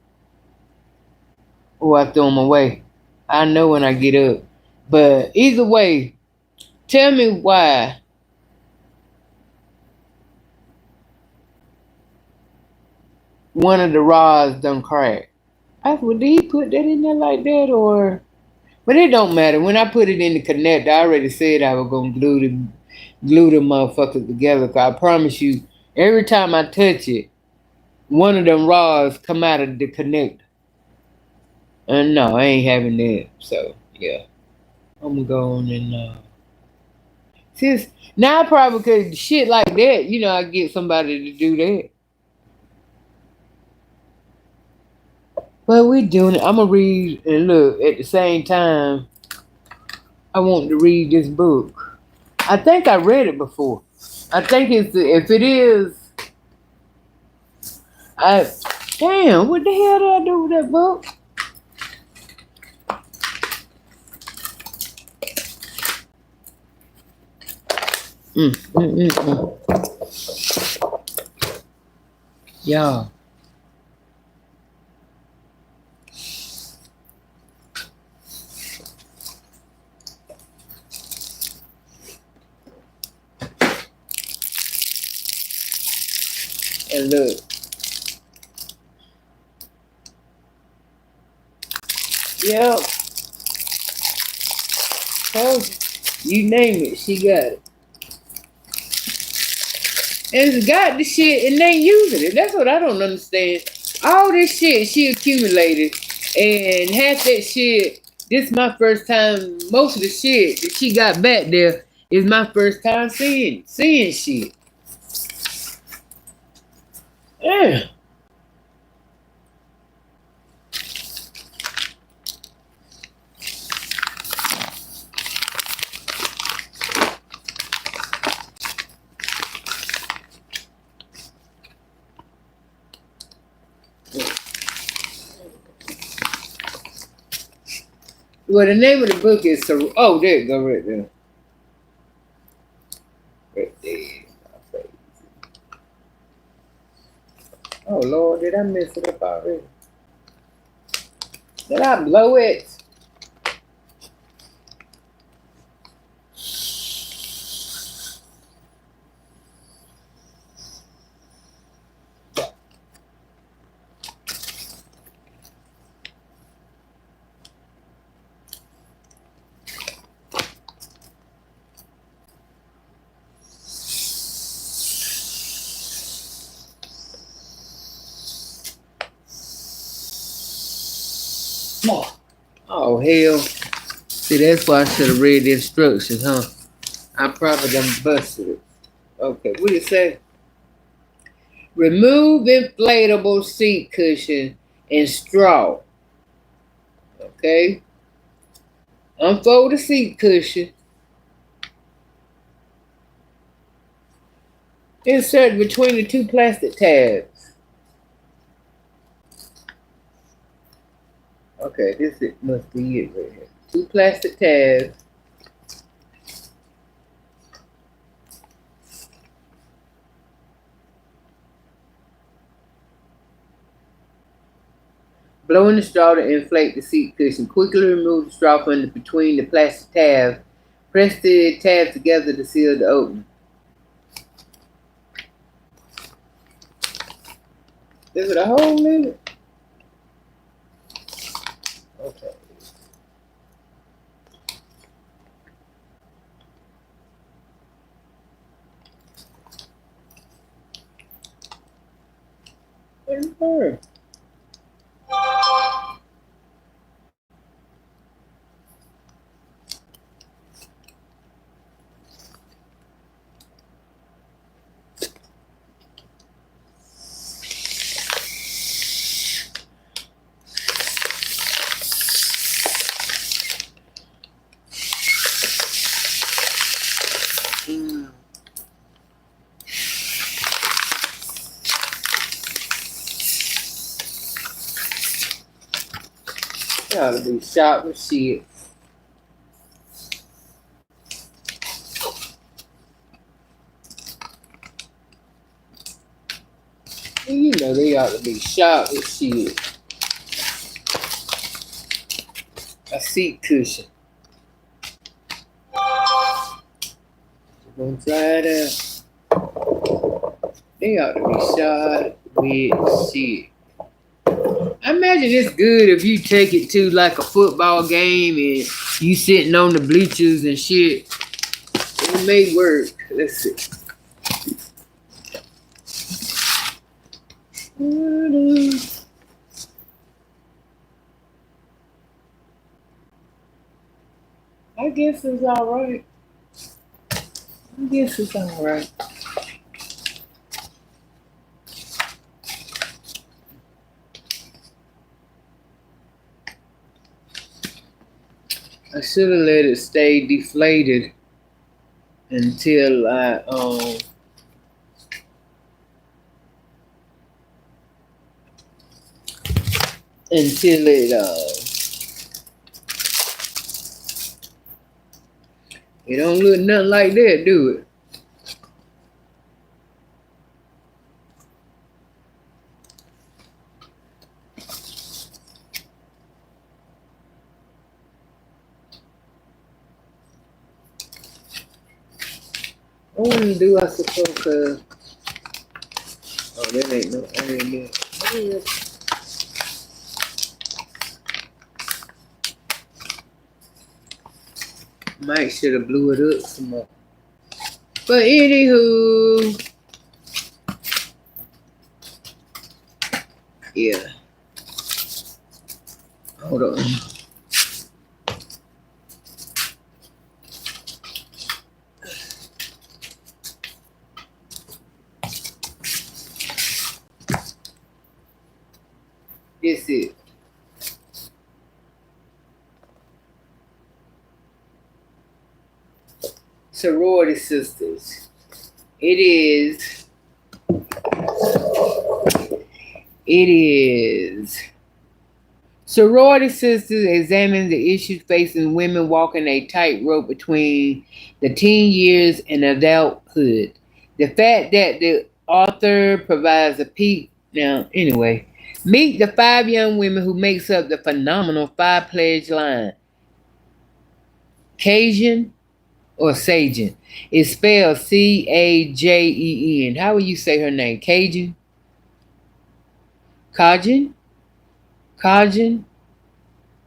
or I throw them away. I know when I get up. But either way, tell me why one of the rods done crack. I said, well, did he put that in there like that or? But it don't matter. When I put it in the connect, I already said I was gonna glue the motherfuckers together. Cause I promise you, every time I touch it, one of them rods come out of the connector. And no, I ain't having that. So yeah, I'm gonna go on and since now I probably could shit like that. I get somebody to do that. But we doing it. I'm gonna read and look at the same time. I want to read this book. I think I read it before. I think if it is, I damn. What the hell did I do with that book? Mm, mm, mm, mm. Yeah. And look. Yeah. Told you. You name it, she got it. And it's got the shit and they using it. That's what I don't understand. All this shit she accumulated and half that shit, this my first time, most of the shit that she got back there is my first time seeing shit. Yeah. Well, the name of the book is, oh, there you go, right there. Right there. Oh, Lord, did I mess it up already? Did I blow it? Oh, hell. See, that's why I should have read the instructions, huh? I probably done busted it. Okay, what did it say? Remove inflatable seat cushion and straw. Okay. Unfold the seat cushion. Insert between the two plastic tabs. Okay, must be it right here. Two plastic tabs. Blow in the straw to inflate the seat cushion. Quickly remove the straw from between the plastic tabs. Press the tabs together to seal the opening. Is it a hole in it? Okay. Where's the bird? You ought to be shot with shit. You know they ought to be shot with shit. A seat cushion. We're gonna try it out. They ought to be shot with shit. I imagine it's good if you take it to like a football game and you sitting on the bleachers and shit. It may work. Let's see. I guess it's alright. I guess it's alright. I should have let it stay deflated until until it don't look nothing like that, do it? I wouldn't do, I suppose, cause that ain't no iron. Might should have blew it up some more. But anywho, yeah. Hold on. This is sorority sisters. It is sorority sisters examine the issues facing women walking a tightrope between the teen years and adulthood. The fact that the author provides a peek. Now, anyway, meet the 5 young women who makes up the phenomenal 5 pledge line. Cajun or Sajin. It's spelled Cajeen. How will you say her name? Cajun? Cajun? Cajun?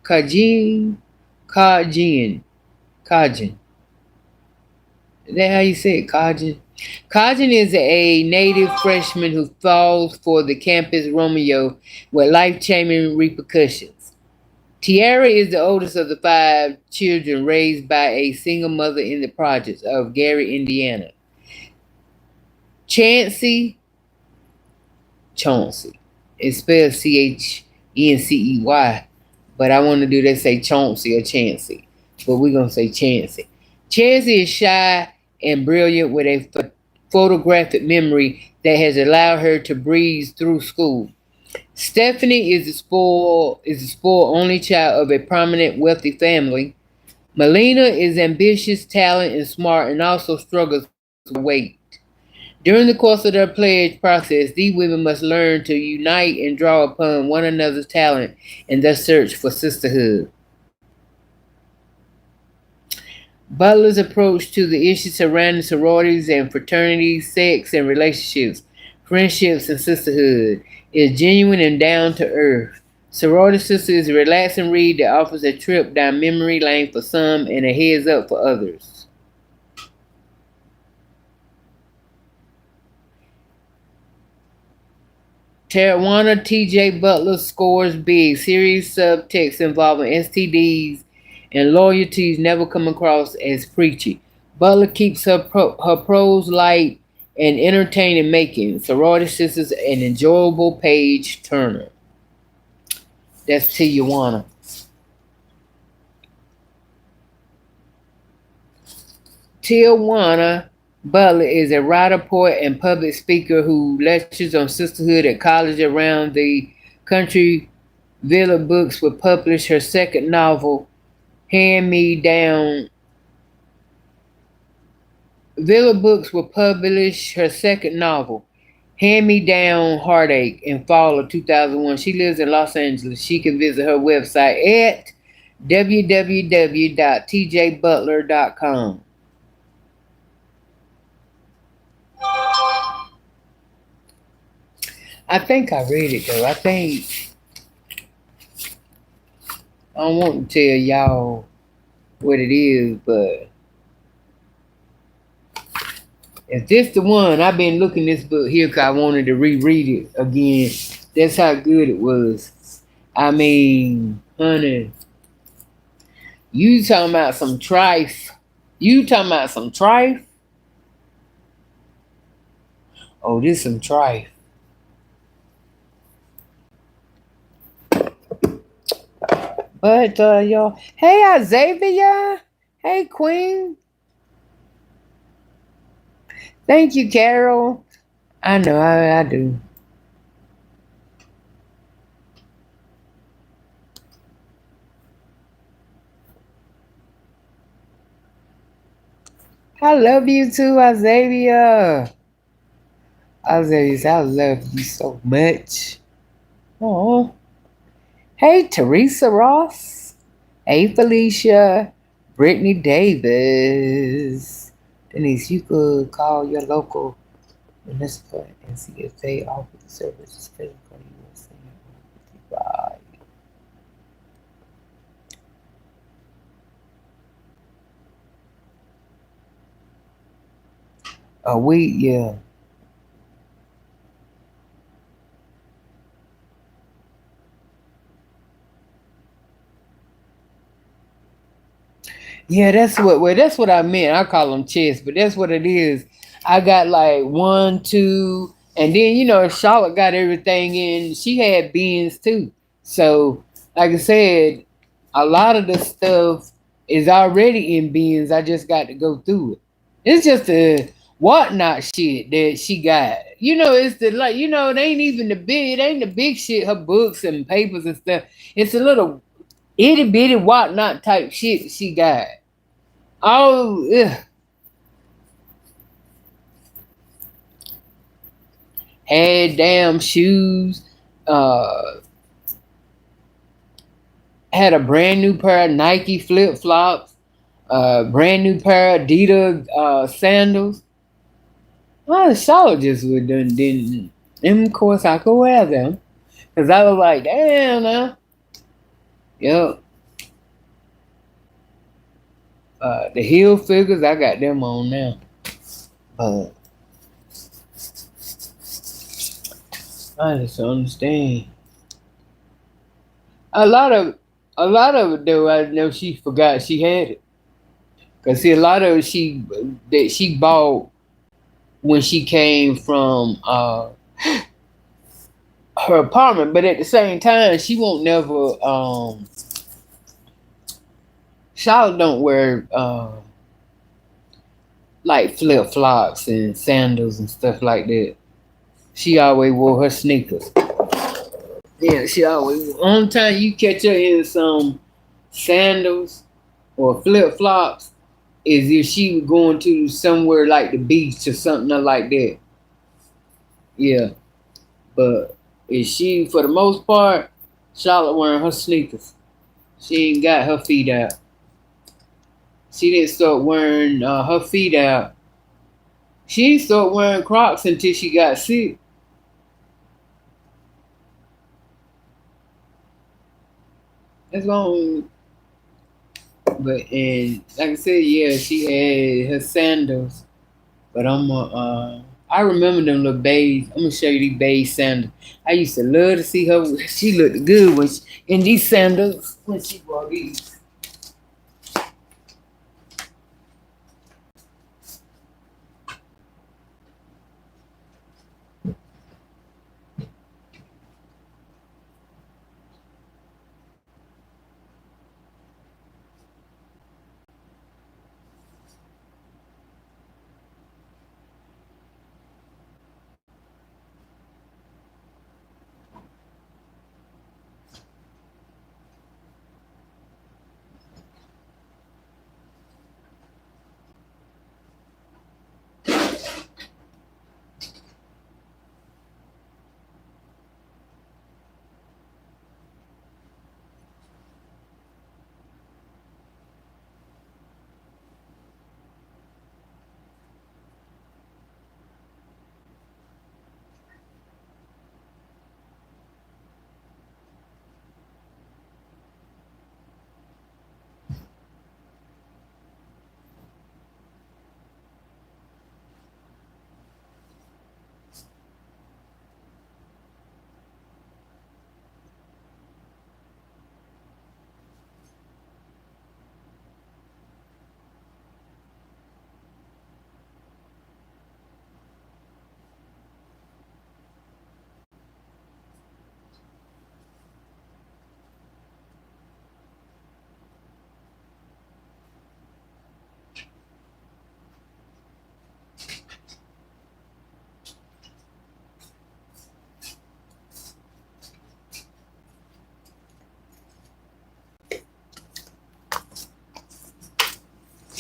Cajun? Cajun? Cajun. Is that how you say it? Cajun? Cajun is a native freshman who falls for the campus Romeo with life-changing repercussions. Tiara is the oldest of the 5 children raised by a single mother in the projects of Gary, Indiana. Chauncey it's spelled Chencey, but I want to do they say Chauncey or Chancey, but we're going to say Chancey. Chancey is shy and brilliant with a photographic memory that has allowed her to breeze through school. Stephanie is the spoiled only child of a prominent, wealthy family. Melina is ambitious, talented, and smart, and also struggles with weight. During the course of their pledge process, these women must learn to unite and draw upon one another's talent in their search for sisterhood. Butler's approach to the issues surrounding sororities and fraternities, sex and relationships, friendships and sisterhood is genuine and down to earth. Sorority Sister is a relaxing read that offers a trip down memory lane for some and a heads up for others. Tawana T.J. Butler scores big. Serious subtext involving STDs and loyalties never come across as preachy. Butler keeps her prose light and entertaining, making Sorority Sisters an enjoyable page turner. That's Tijuana. Tijuana Butler is a writer, poet, and public speaker who lectures on sisterhood at colleges around the country. Villa Books will publish her second novel, Hand Me Down. Villa Books will publish her second novel, Hand Me Down Heartache, in fall of 2001. She lives in Los Angeles. She can visit her website at www.tjbutler.com. I think I read it though. I don't want to tell y'all what it is, but if this the one, I've been looking this book here because I wanted to reread it again. That's how good it was. I mean, honey, you talking about some trife. You talking about some trife? Oh, this some trife. But y'all, hey Xavier, hey Queen, thank you, Carol. I know I do. I love you too, Xavier. Xavier, I love you so much. Oh, hey Teresa Ross. Hey Felicia. Brittany Davis. Denise, you could call your local municipal and see if they offer the services physically. A week, yeah. Yeah, that's what I meant. I call them chests, but that's what it is. I got like one, two, and then Charlotte got everything in. She had bins too. So, like I said, a lot of the stuff is already in bins. I just got to go through it. It's just the whatnot shit that she got. It's the it ain't even it ain't the big shit, her books and papers and stuff. It's a little itty bitty whatnot type shit she got. Oh, ugh. Had damn shoes. Had a brand new pair of Nike flip flops. Brand new pair of Adidas sandals. Well, Charlotte just would didn't. And of course, I could wear them because I was like, damn, now. Yep. The heel figures, I got them on now. I just don't understand. A lot of it though, I know she forgot she had it. Cause see, a lot of it that she bought when she came from her apartment, but at the same time, she won't never. Charlotte don't wear like flip flops and sandals and stuff like that. She always wore her sneakers. Yeah, she always. Only time you catch her in some sandals or flip flops is if she was going to somewhere like the beach or something like that. Yeah, but is she, for the most part, Charlotte wearing her sneakers. She ain't got her feet out. She didn't start wearing her feet out. She didn't start wearing Crocs until she got sick. That's long. But and like I said, yeah, she had her sandals. But I remember them little beige. I'm gonna show you these beige sandals. I used to love to see her. She looked good when in these sandals when she wore these.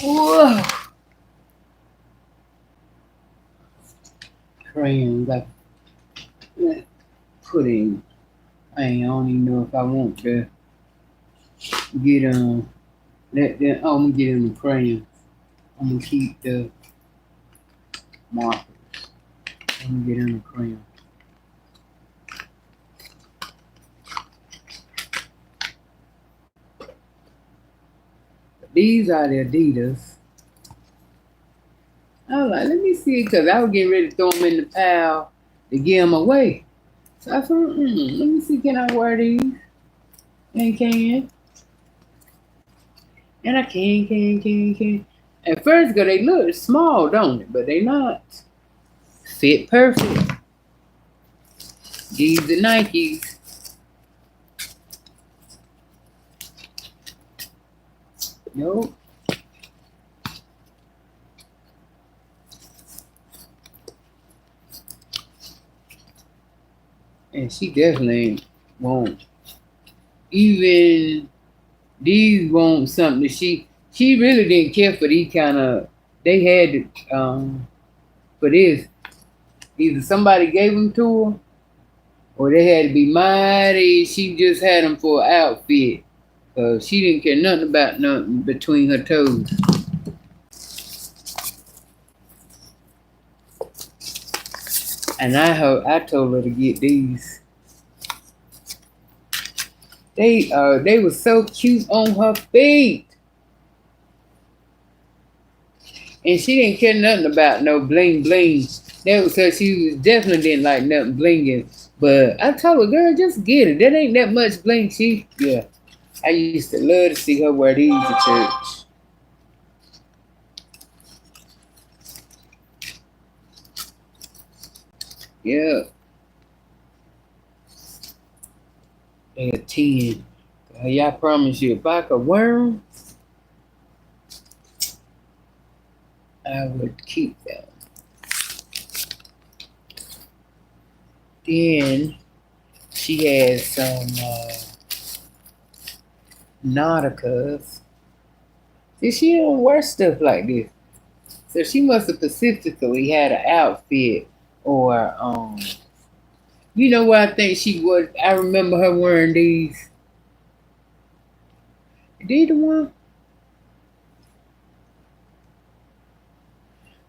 Whoa. Crayons I put in. I don't even know if I want to get let them. Oh, I'm gonna get them the crayons. I'm gonna keep the markers. I'm gonna get them the crayons. These are the Adidas. I was like, let me see, because I was getting ready to throw them in the pile to give them away. So I said, let me see, can I wear these? And can. And I can. At first, they look small, don't it? But they not. Fit perfect. These are Nikes. Nope. And she definitely won't. Even these won't something that she really didn't care for these kind of. They had for this. Either somebody gave them to her, or they had to be mighty. She just had them for an outfit. She didn't care nothing about nothing between her toes. And I told her to get these. They were so cute on her feet. And she didn't care nothing about no bling bling. That was her. She was definitely didn't like nothing blinging. But I told her, girl, just get it. That ain't that much bling. Yeah. I used to love to see her wear these to church. Yeah. They a 10. I promise you, if I could wear them, I would keep them. Then she has some Nauticas. See, she don't wear stuff like this. So she must have specifically had an outfit Or you know what I think she was? I remember her wearing these. These the one?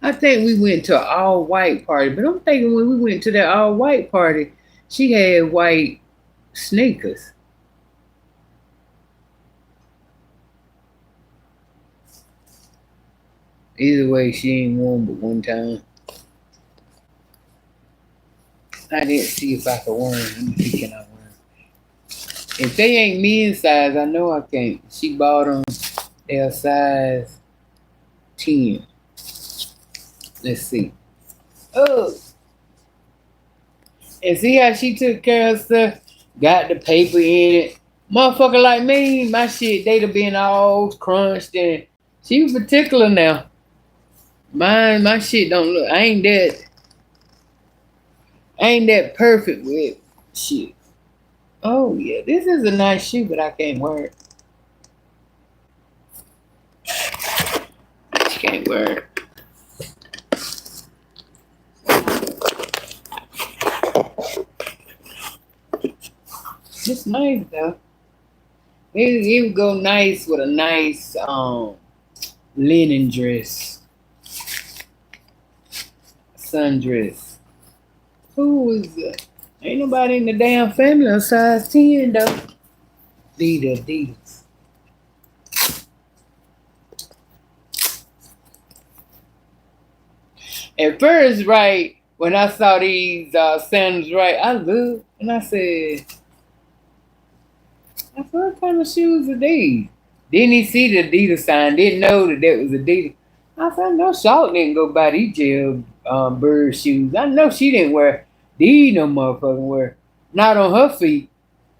I think we went to an all white party, but I'm thinking when we went to that all white party, she had white sneakers. Either way, she ain't worn but one time. I didn't see if I could wear them. Let me see, can I wear them? If they ain't men's size, I know I can't. She bought them. They're size 10. Let's see. Oh, and see how she took care of stuff? Got the paper in it. Motherfucker like me, my shit, they'd have been all crunched and she was particular now. My shit don't look. I ain't that perfect with shit. Oh yeah, this is a nice shoe, but I can't wear it. She can't wear it. It's nice though. It would go nice with a nice linen dress, sundress. Who was that? Ain't nobody in the damn family on size 10 though. Adidas. At first, right, when I saw these sandals, right, I looked and I said, what kind of shoes are these? Didn't he see the Adidas sign? Didn't know that was Adidas. I said, no, Charlotte didn't go buy these jail bird shoes. I know she didn't wear these no motherfucking wear. Not on her feet.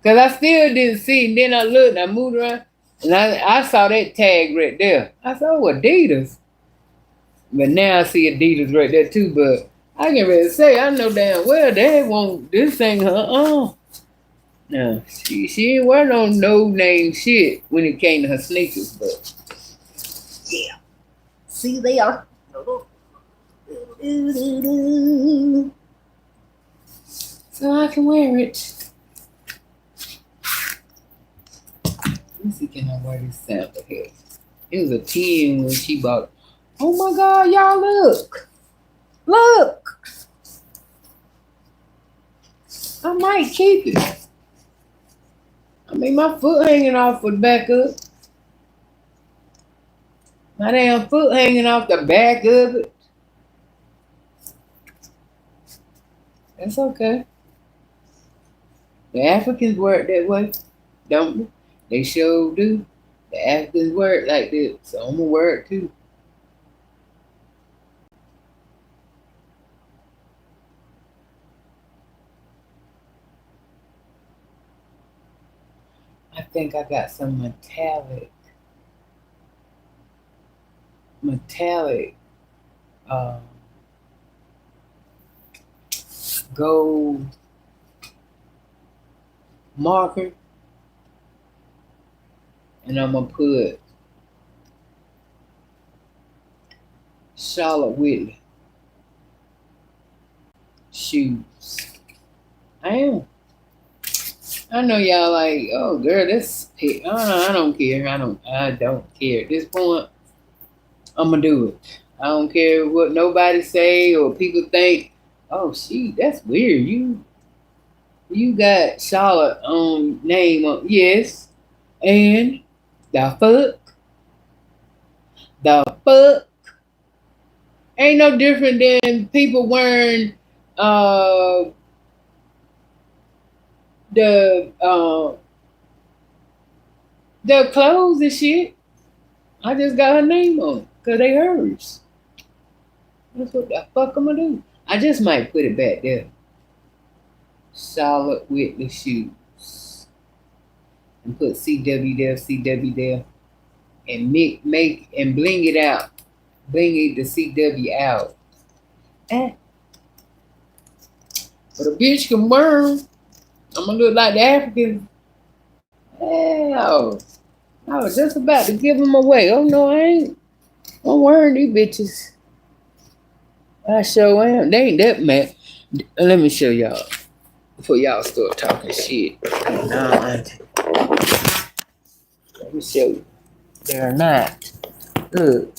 Because I still didn't see. And then I looked and I moved around. And I saw that tag right there. I said, oh, Adidas. But now I see Adidas right there too. But I can really say, I know damn well they won't, this ain't her. No, she ain't wear no name shit when it came to her sneakers, but yeah. See, they are. So I can wear it. Let me see, can I wear this sample here? It was a 10 when she bought it. Oh my God, y'all look. Look. I might keep it. I mean, my foot hanging off the back up. My damn foot hanging off the back of it. That's okay. The Africans work that way, don't they? They sure do. The Africans work like this, so I'm gonna work too. I think I got some metallic uh, gold marker, and I'm gonna put Charlotte Whitley shoes. I am. I know y'all like, oh girl, this I don't care. I don't care. At this point, I'm gonna do it. I don't care what nobody say or people think. Oh, that's weird. You got Charlotte name on, yes, and the fuck ain't no different than people wearing uh the the clothes and shit. I just got her name on it because they hers. That's what the fuck I'm gonna do. I just might put it back there. Charlotte Whitley shoes. And put CW there. And make and bling it out. Bling it the CW out. But a bitch can burn. I'm gonna look like the Africans. Hell. I was just about to give them away. Oh no, I ain't. I'm wearing these bitches. I sure am. They ain't that mad. Let me show y'all before y'all start talking shit. No, auntie. Let me show you. They're not. Look.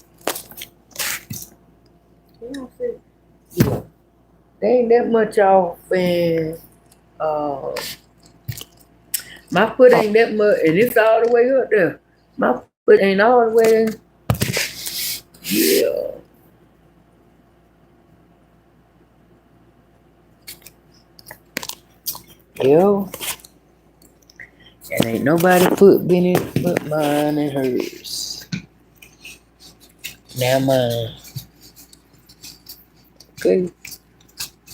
Yeah. They ain't that much off, and my foot ain't that much, and it's all the way up there. My foot ain't all the way there. Yeah. Yo. And ain't nobody foot been it but mine and hers. Now mine. Okay.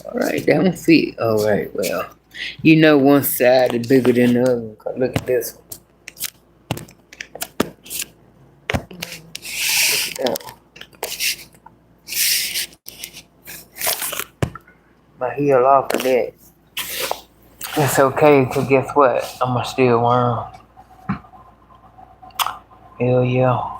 Alright, that one fit. Alright, well. You know one side is bigger than the other. Cause look at this one. Look at that one. My heel off of that. It's okay, cause guess what? I'ma still wear 'em. Hell yeah.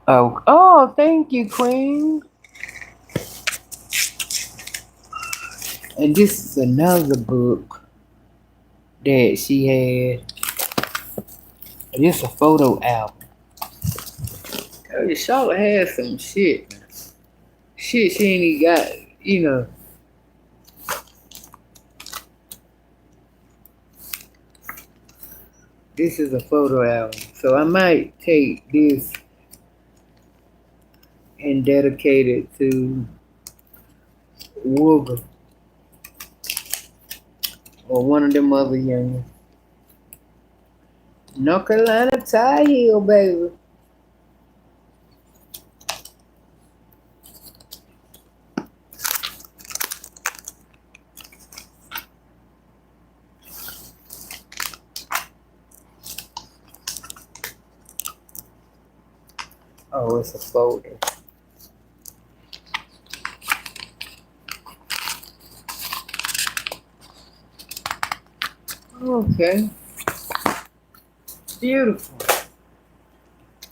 Oh, thank you, Queen. And this is another book that she had. This is a photo album. Charlotte has some shit. Shit she ain't even got, you know. This is a photo album. So I might take this and dedicate it to Wooga or one of them other young North Carolina Tie Heel, baby. Oh, it's a folder. Okay. Beautiful.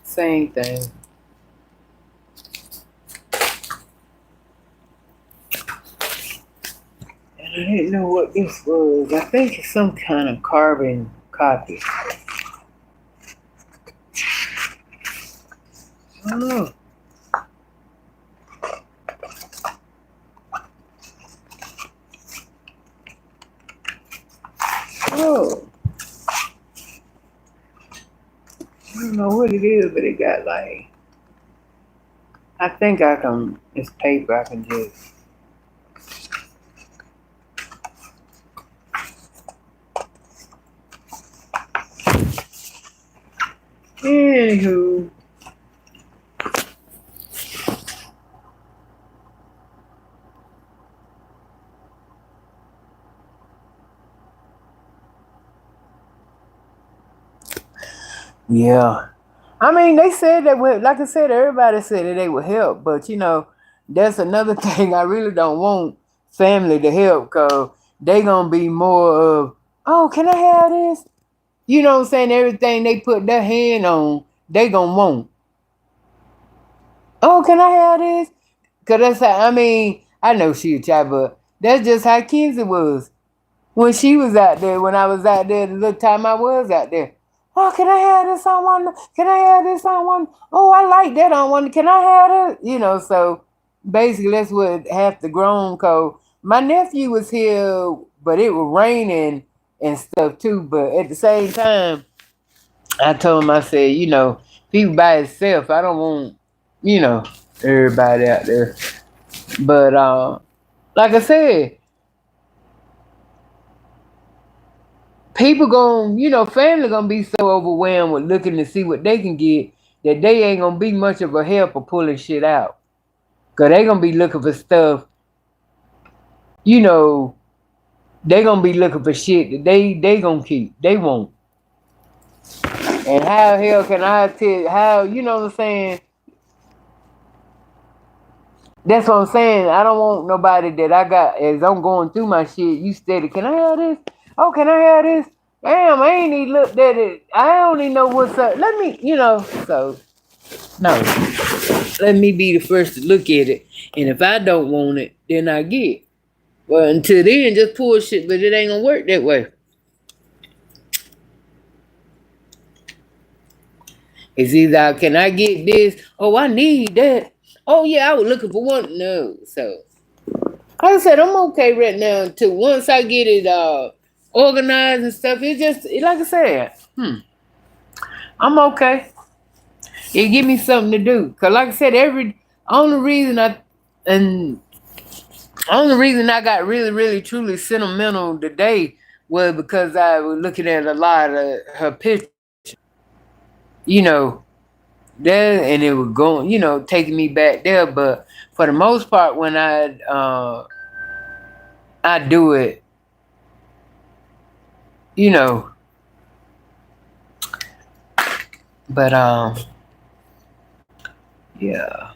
Same thing. And I didn't know what this was. I think it's some kind of carbon copy. I don't know. Oh. I don't know what it is, but it got like, I think I can, it's paper, I can just. Anywho. Yeah. I mean, they said that, like I said, everybody said that they would help, but you know, that's another thing. I really don't want family to help because they gonna be more of, oh, can I have this? You know what I'm saying? Everything they put their hand on, they gonna want. Oh, can I have this? Because that's how, I mean, I know she a child, but that's just how Kinsey was. When she was out there, when I was out there, the little time I was out there. Oh, can I have this on one? Can I have this on one? Oh, I like that on one. Can I have it? You know, so basically that's what half the grown code. My nephew was here, but it was raining and stuff too. But at the same time, I told him, I said, you know, people by itself, I don't want, you know, everybody out there. But like I said, people gonna, you know, family gonna be so overwhelmed with looking to see what they can get that they ain't gonna be much of a help of pulling shit out. Cause they gonna be looking for stuff, you know, they gonna be looking for shit that they gonna keep. They won't. And how hell can I tell how, you know what I'm saying? That's what I'm saying. I don't want nobody that I got as I'm going through my shit. You steady, can I have this? Oh, can I have this? Damn, I ain't even looked at it. I don't even know what's up. Let me, so no. Let me be the first to look at it. And if I don't want it, then I get it. Well, until then, just pull shit, but it ain't gonna work that way. It's either can I get this? Oh, I need that. Oh yeah, I was looking for one. No, so like I said, I'm okay right now until once I get it organized and stuff. It just like I said, I'm okay. It give me something to do. Cause like I said, only reason I and only reason I got really, really, truly sentimental today was because I was looking at a lot of her pictures. You know, there, and it was going, taking me back there. But for the most part, when I do it, you know. But yeah,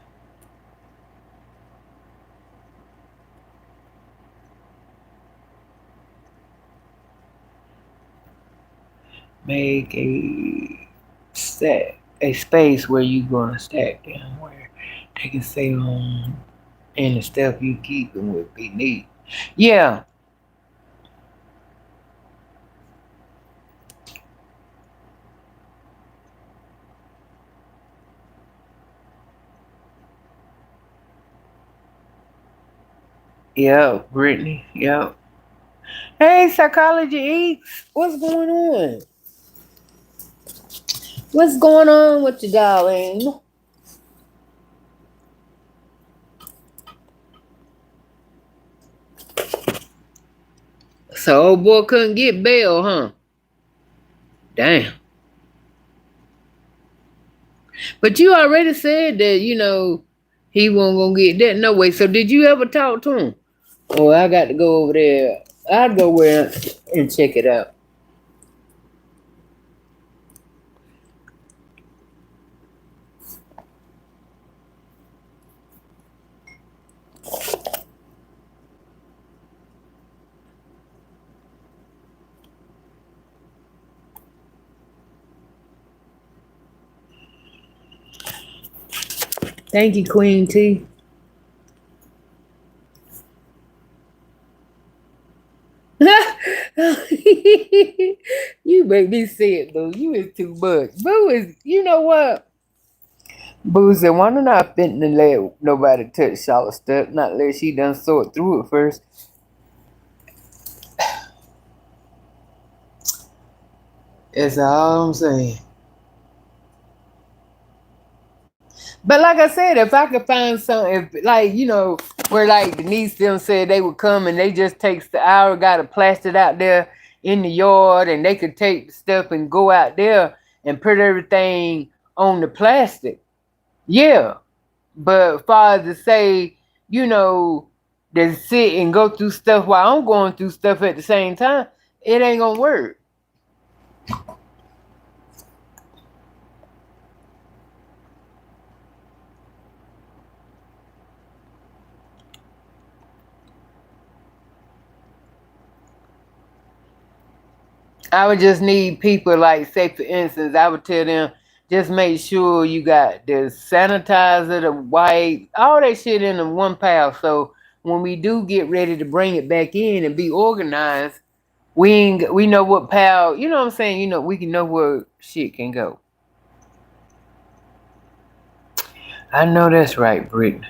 make a space where you gonna stack them where they can stay on, and the stuff you keeping would be neat. Yeah, yeah, Brittany, yeah. Hey, Psychology Eats, what's going on? What's going on with you, darling? So old boy couldn't get bail, huh? Damn. But you already said that, he wasn't gonna get that no way. So did you ever talk to him? Oh, I got to go over there. I'll go over and check it out. Thank you, Queen T. You make me say it, though. You is too much. Boo is, you know what? Boo said, why don't I finna let nobody touch Charlotte stuff? Not unless she done sort through it first. That's all I'm saying. But like I said, if I could find something, if like where like Denise them said they would come and they just takes the hour, got it plastered out there in the yard, and they could take the stuff and go out there and put everything on the plastic. Yeah, but far as to say, you know, to sit and go through stuff while I'm going through stuff at the same time, it ain't gonna work. I would just need people like, say for instance, I would tell them just make sure you got the sanitizer, the wipe, all that shit in the one pile. So when we do get ready to bring it back in and be organized, we know what pile. You know what I'm saying? We can know where shit can go. I know that's right, Brittany.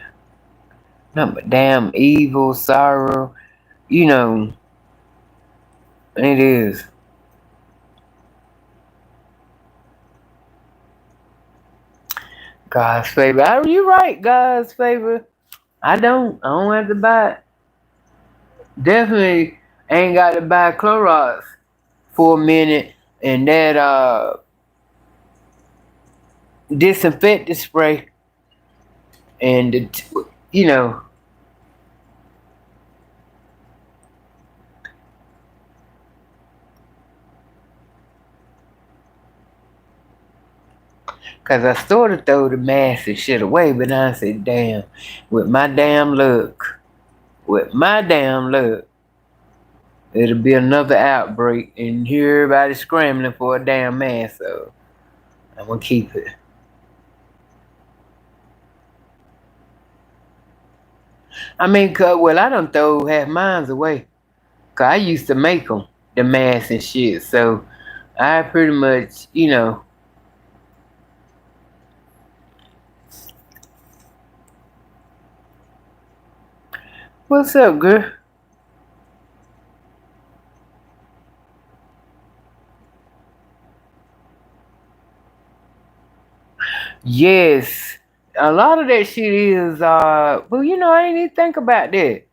Nothing but damn evil, sorrow. You know it is. God's favor. You right, God's favor. I don't have to buy it. Definitely ain't got to buy Clorox for a minute, and that disinfectant spray, and you know Cause I sort of throw the mask and shit away, but now I said, damn, with my damn luck, it'll be another outbreak and hear everybody scrambling for a damn mask, so I'm gonna keep it. I mean, well, I done throw half mines away. Cause I used to make them, the masks and shit, so I pretty much, What's up, girl? Yes. A lot of that shit is well, I ain't even think about that.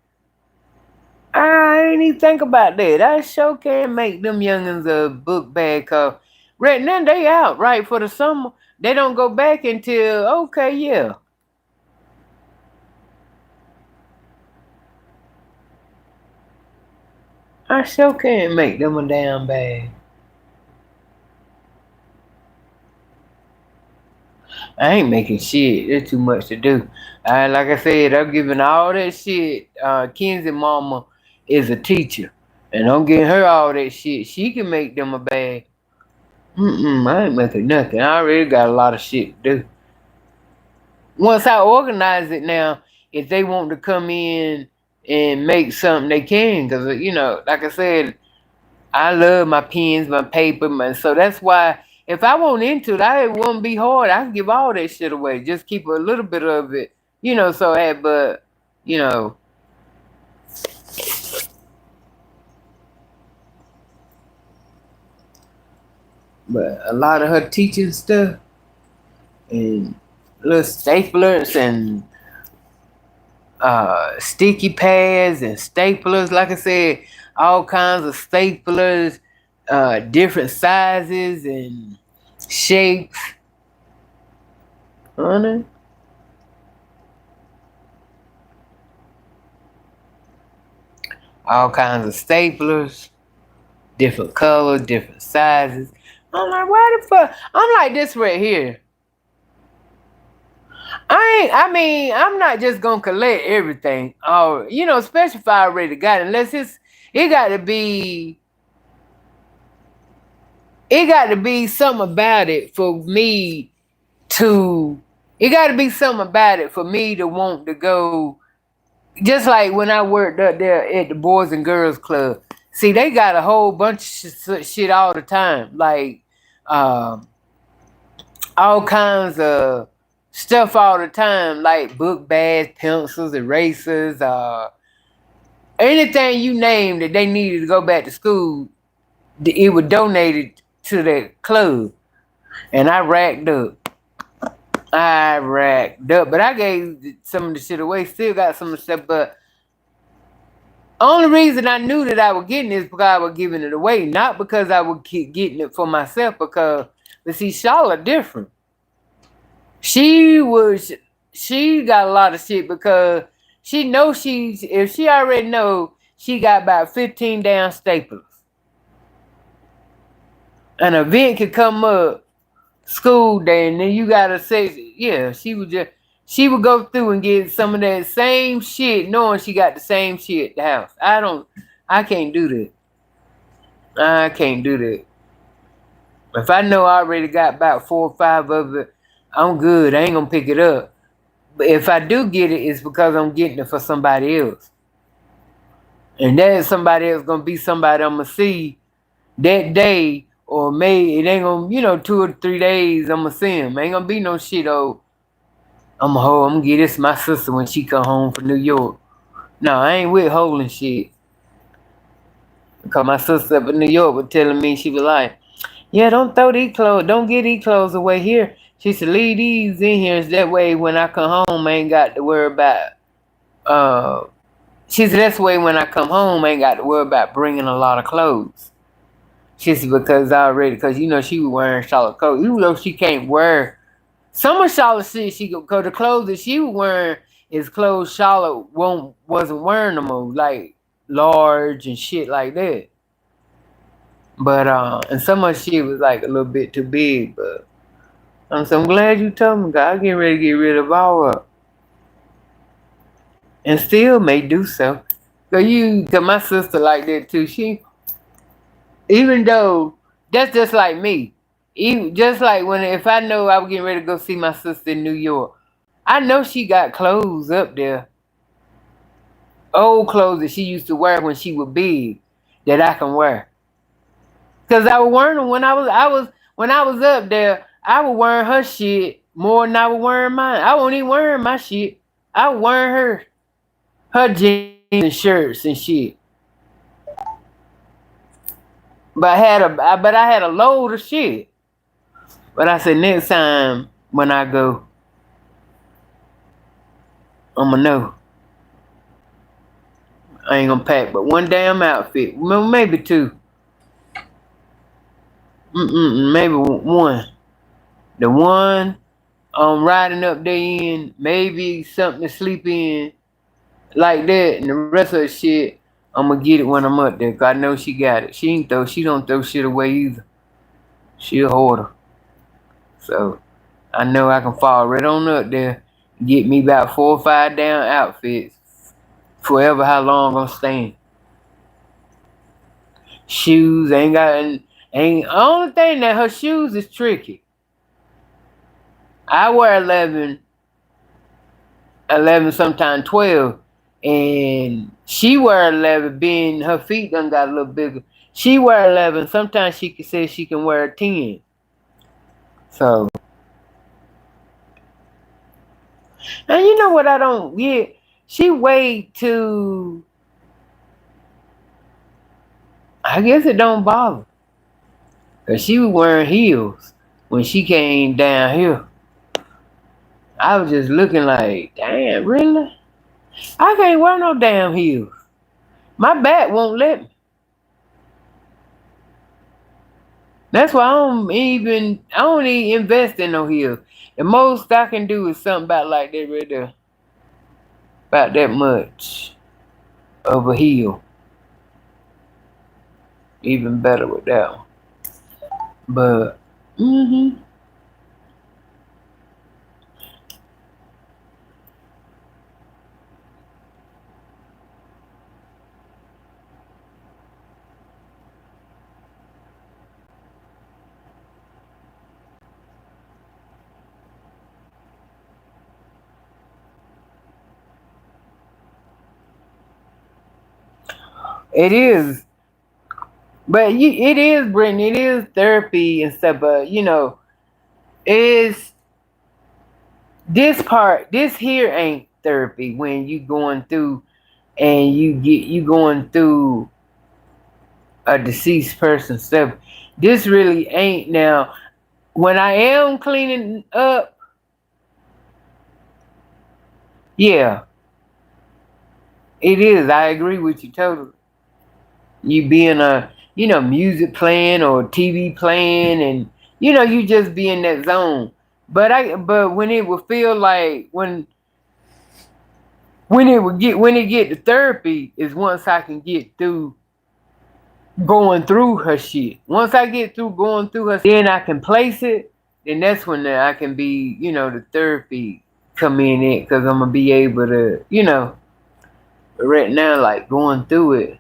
I ain't even think about that. I sure can make them youngins a book bag, cause right now they out, right, for the summer. They don't go back until okay, yeah. I sure can make them a damn bag. I ain't making shit. There's too much to do. Like I said, I'm giving all that shit. Kenzie mama is a teacher. And I'm getting her all that shit. She can make them a bag. I ain't making nothing. I already got a lot of shit to do. Once I organize it now, if they want to come in and make something, they can. Because, like I said, I love my pens, my paper, so that's why if I want into it, it won't be hard. I can give all that shit away. Just keep a little bit of it, but you know, but a lot of her teaching stuff and little staplers and sticky pads and staplers, like I said, all kinds of staplers, different sizes and shapes. Honey. All kinds of staplers, different colors, different sizes. I'm like, why the fuck? I'm like this right here. I'm not just gonna collect everything. Or, especially if I already got it. Unless it got to be something about it for me to, it got to be something about it for me to want to go. Just like when I worked up there at the Boys and Girls Club. See, they got a whole bunch of shit all the time. Like, all kinds of stuff all the time. Like book bags, pencils, erasers, anything you name that they needed to go back to school, it was donated to the club. And I racked up. But I gave some of the shit away. Still got some of the stuff, but only reason I knew that I was getting it is because I was giving it away, not because I would keep getting it for myself. But see, Charlotte different. She got a lot of shit because she knows if she already know she got about 15 damn staplers. An event could come up, school day, and then you gotta say, yeah, she would go through and get some of that same shit, knowing she got the same shit at the house. I can't do that. I can't do that. If I know I already got about 4 or 5 of it, I'm good. I ain't gonna pick it up. But if I do get it, it's because I'm getting it for somebody else. And that somebody else gonna be somebody I'm gonna see that day, or maybe it ain't gonna, 2 or 3 days I'm gonna see him. Ain't gonna be no shit, I'm gonna get this to my sister when she come home from New York. No, I ain't with holding shit. Because my sister up in New York was telling me, she was like, yeah, don't get these clothes away here. She said, leave these in here. That way when I come home, I ain't got to worry about, she said, that's the way when I come home, I ain't got to worry about bringing a lot of clothes. She said, because she was wearing Charlotte clothes. Even though she can't wear some of Charlotte shit, because the clothes that she was wearing is clothes Charlotte wasn't wearing no more, like large and shit like that. But and some of shit was like a little bit too big, but I'm so glad you told me, 'cause I get ready to get rid of all of it. And still may do so. Cause my sister like that too. Even though that's just like me. Even just like if I know I was getting ready to go see my sister in New York, I know she got clothes up there, old clothes that she used to wear when she was big, that I can wear. Cause I was wearing them when I was up there. I was wearing her shit more than I was wearing mine. I wasn't even wearing my shit. I was wearing her jeans and shirts and shit. But I had a load of shit. But I said next time when I go, I'ma know. I ain't gonna pack but one damn outfit. Well, maybe two. Maybe one. The one I'm riding up there in, maybe something to sleep in like that, and the rest of the shit, I'm gonna get it when I'm up there. 'Cause I know she got it. She don't throw shit away either. She a hoarder. So I know I can fall right on up there, get me about 4 or 5 damn outfits, forever how long I'm staying. Shoes ain't only thing that her shoes is tricky. I wear 11 sometimes 12, and she wear 11 being her feet done got a little bigger. She wear 11. Sometimes she can say she can wear 10. So, and you know what I don't get? She way too. I guess it don't bother. Cause she was wearing heels when she came down here. I was just looking like, damn, really? I can't wear no damn heels. My back won't let me. That's why I don't even invest in no heels. The most I can do is something about like that right there. About that much of a heel. Even better with that one. But it is. But it is, Brittany. It is therapy and stuff. But is this here ain't therapy when you going through and you going through a deceased person stuff. This really ain't. Now when I am cleaning up, yeah, it is. I agree with you totally. You being music playing or TV playing, and you just be in that zone. But when it would feel like when it get to therapy is once I can get through going through her shit. Once I get through going through her, then I can place it. Then that's when I can be, the therapy come in it, because I'm gonna be able to, But right now, like going through it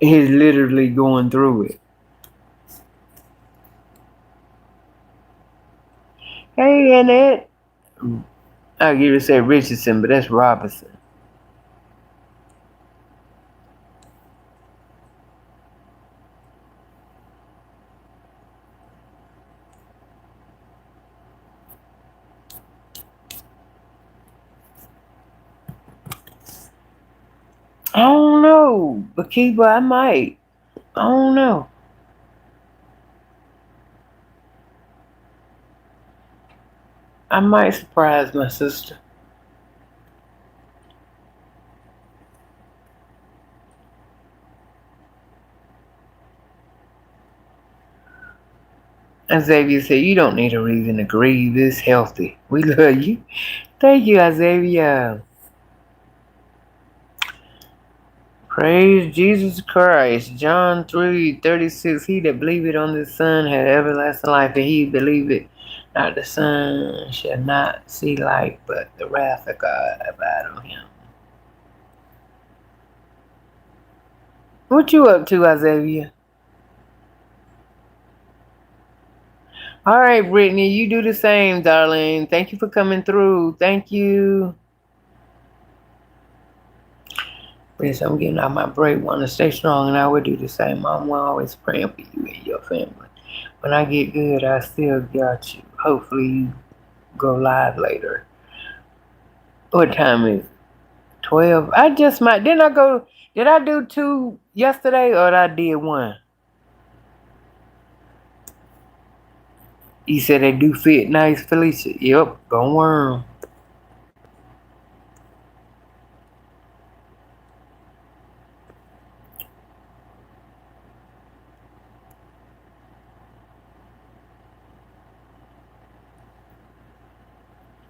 is literally going through it. Hey, Annette. I give it say Richardson, but that's Robinson. I don't know, but Keeper, I might. I don't know. I might surprise my sister. And Xavier said, "You don't need a reason to grieve. It's healthy. We love you." Thank you, Xavier. Praise Jesus Christ. John 3:36. He that believeth on the Son hath everlasting life, and he believeth not the Son shall not see life, but the wrath of God abide on him. What you up to, Isaiah? All right, Brittany, you do the same, darling. Thank you for coming through. Thank you. Yes, I'm getting out my break. Want to stay strong, and I will do the same. I'm always praying for you and your family. When I get good, I still got you. Hopefully, you go live later. What time is it? 12. I just might. Didn't I go? Did I do 2 yesterday, or I did 1? You said they do fit nice, Felicia. Yep, don't worry.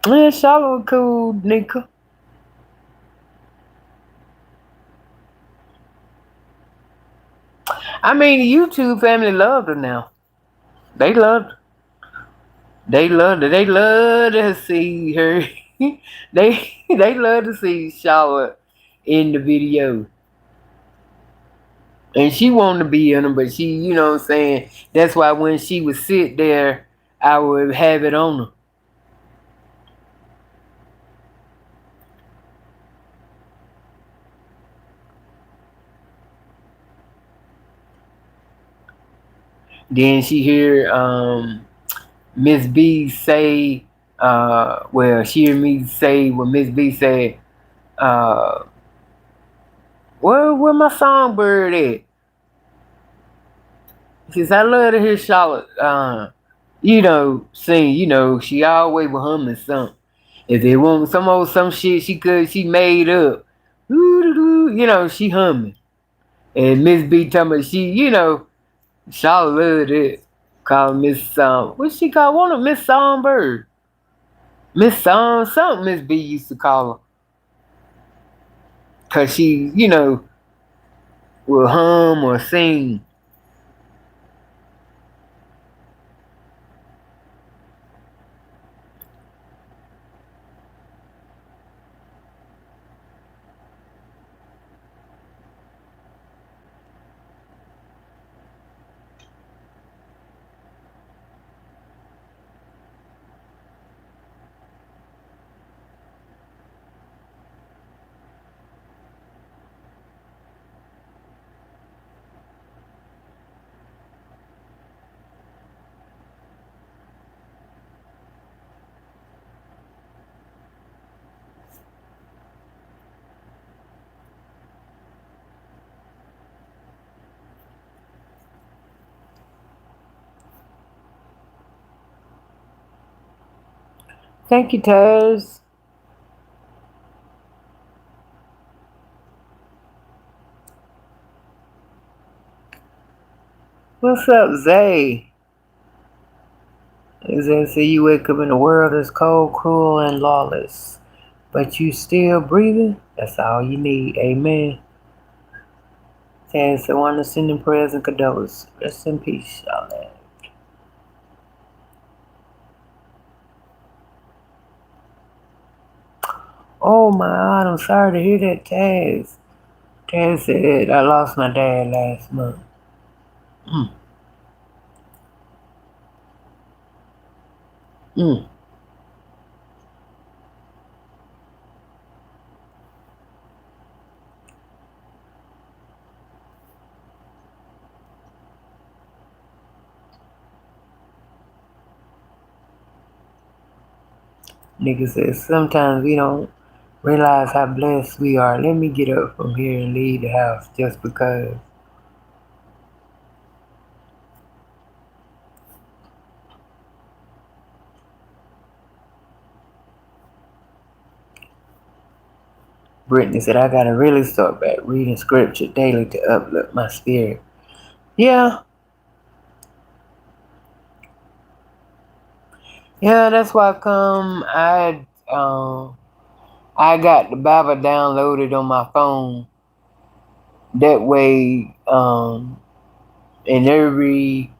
Yeah, Charlotte was cool, Nika. I mean, the YouTube family loved her now. They loved her. They loved her. They love to see her. they love to see Charlotte in the video. And she wanted to be in them, but she, you know what I'm saying? That's why when she would sit there, I would have it on her. Then she hear Miss B say, she hear me say what Miss B said, uh, where my songbird at? She says, I love to hear Charlotte, sing, she always was humming something. If they want some shit she made up, she humming. And Miss B talking about Charlotte loved it. Call Miss what she call one of Miss Songbird. Miss Song, something Miss B used to call her. Cause she, will hum or sing. Thank you, Taz. What's up, Zay? Zay say you wake up in a world that's cold, cruel, and lawless. But you still breathing? That's all you need. Amen. Taz, I want to send in prayers and condolences. Rest in peace, y'all. Oh my God, I'm sorry to hear that, Taz. Taz said I lost my dad last month. Mm. Mm. Nigga says sometimes we don't realize how blessed we are. Let me get up from here and leave the house just because. Brittany said I gotta really start back reading scripture daily to uplift my spirit. Yeah, that's why I got the Bible downloaded on my phone. That way, and every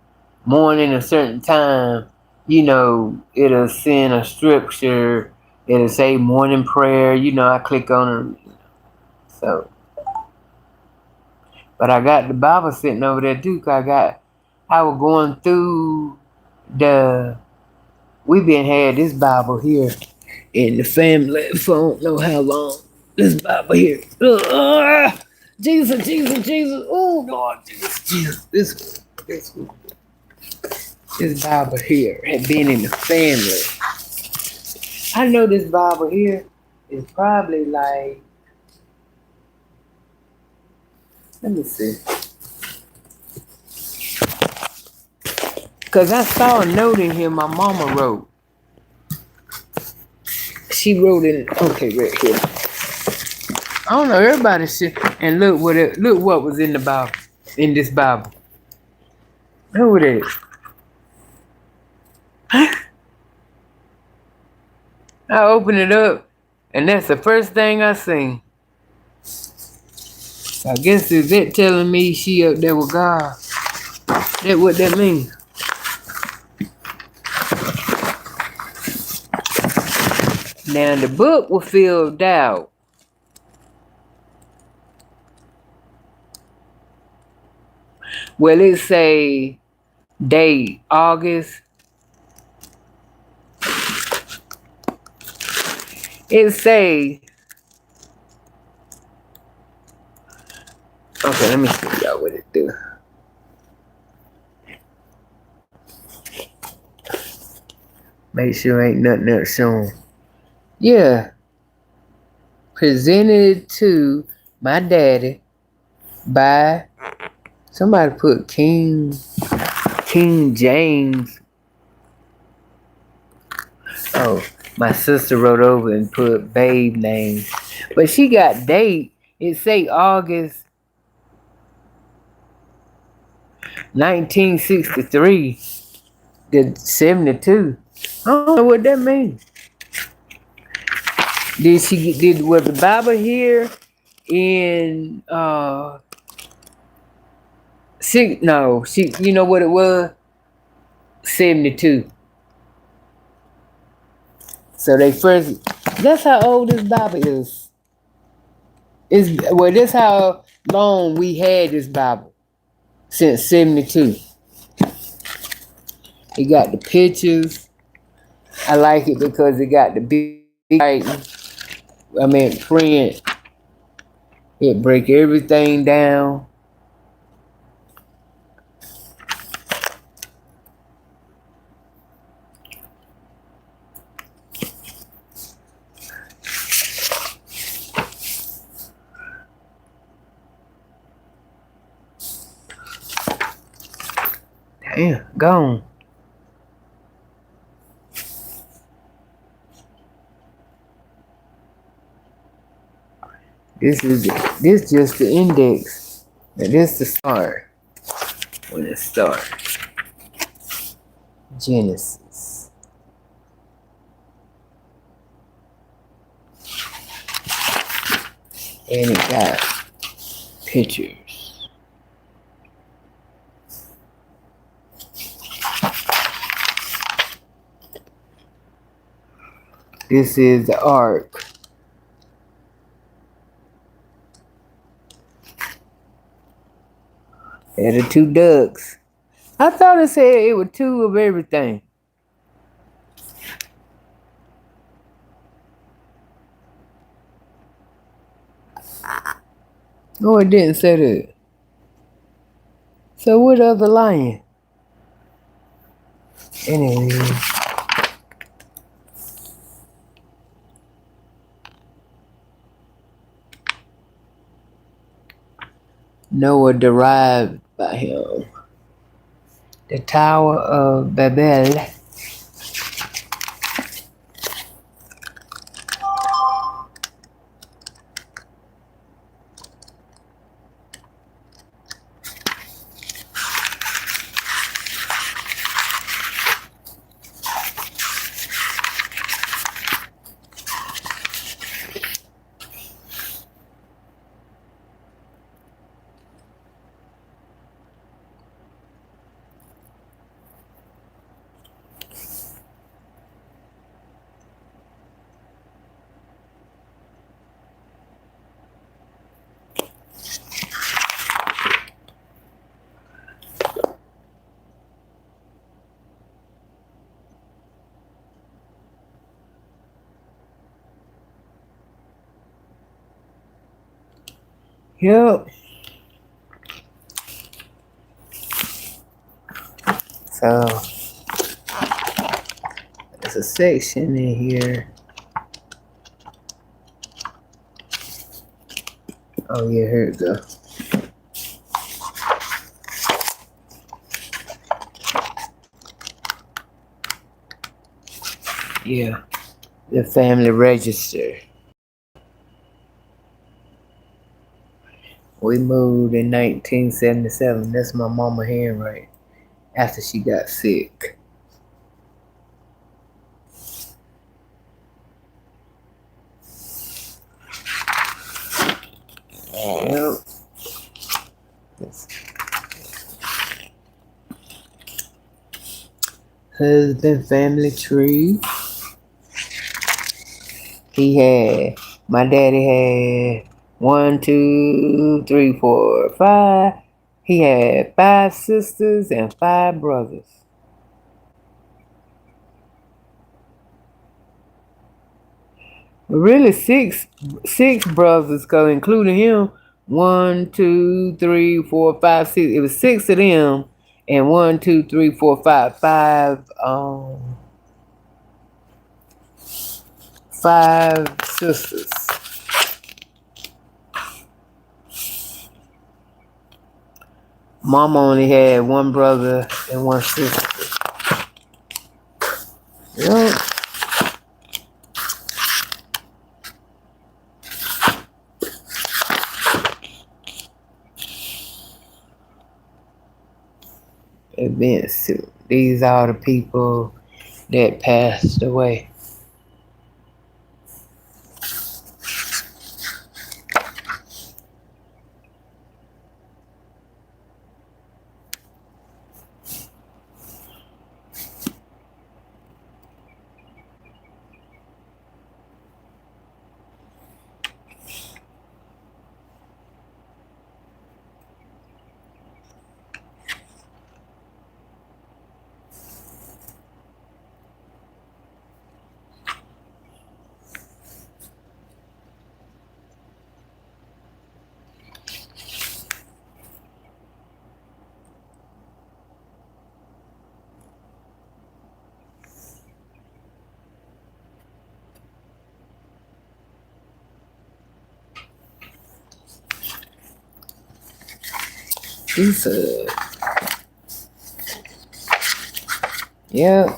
morning a certain time, it'll send a scripture. It'll say morning prayer. I click on it. So, but I got the Bible sitting over there too. 'Cause I was going through we been had this Bible here in the family for I don't know how long. This Bible here. Jesus, Jesus, Jesus. Oh Lord, Jesus. This Bible here had been in the family. I know this Bible here is probably like, let me see. Because I saw a note in here my mama wrote. She wrote it, okay, right here. I don't know, everybody should, and look what was in the Bible, in this Bible. Look what it is. I opened it up, and that's the first thing I seen. I guess is it telling me she up there with God? That what that means? Now the book was filled out. Well, it say date August. It say, okay, let me see y'all what it do. Make sure ain't nothing else shown. Yeah. Presented to my daddy by somebody put King James. Oh, my sister wrote over and put babe name. But she got date. It say August 1963 to 72. I don't know what that means. Was the Bible here in you know what it was? 72. So that's how old this Bible is. That's how long we had this Bible. Since 72. It got the pictures. I like it because it got the big writing. Print. It break everything down. Damn, gone. This just the index. And this the start. When it starts. Genesis. And it got pictures. This is the ark. And the two ducks. I thought it said it was two of everything. No, it didn't say that. So what other lion? Anyway. Noah derived by him. The Tower of Babel. Yep. So there's a section in here. Oh yeah, here it go. Yeah, the family register. We moved in 1977. That's my mama handwriting after she got sick. Yep. Husband family tree. My daddy had 1, 2, 3, 4, 5. He had 5 sisters and 5 brothers. Really, six brothers, cause including him. 1, 2, 3, 4, 5, 6. It was 6 of them, and 1, 2, 3, 4, 5. Five sisters. Mama only had 1 brother and 1 sister. Yep. Events. These are the people that passed away. Jesus. Yep.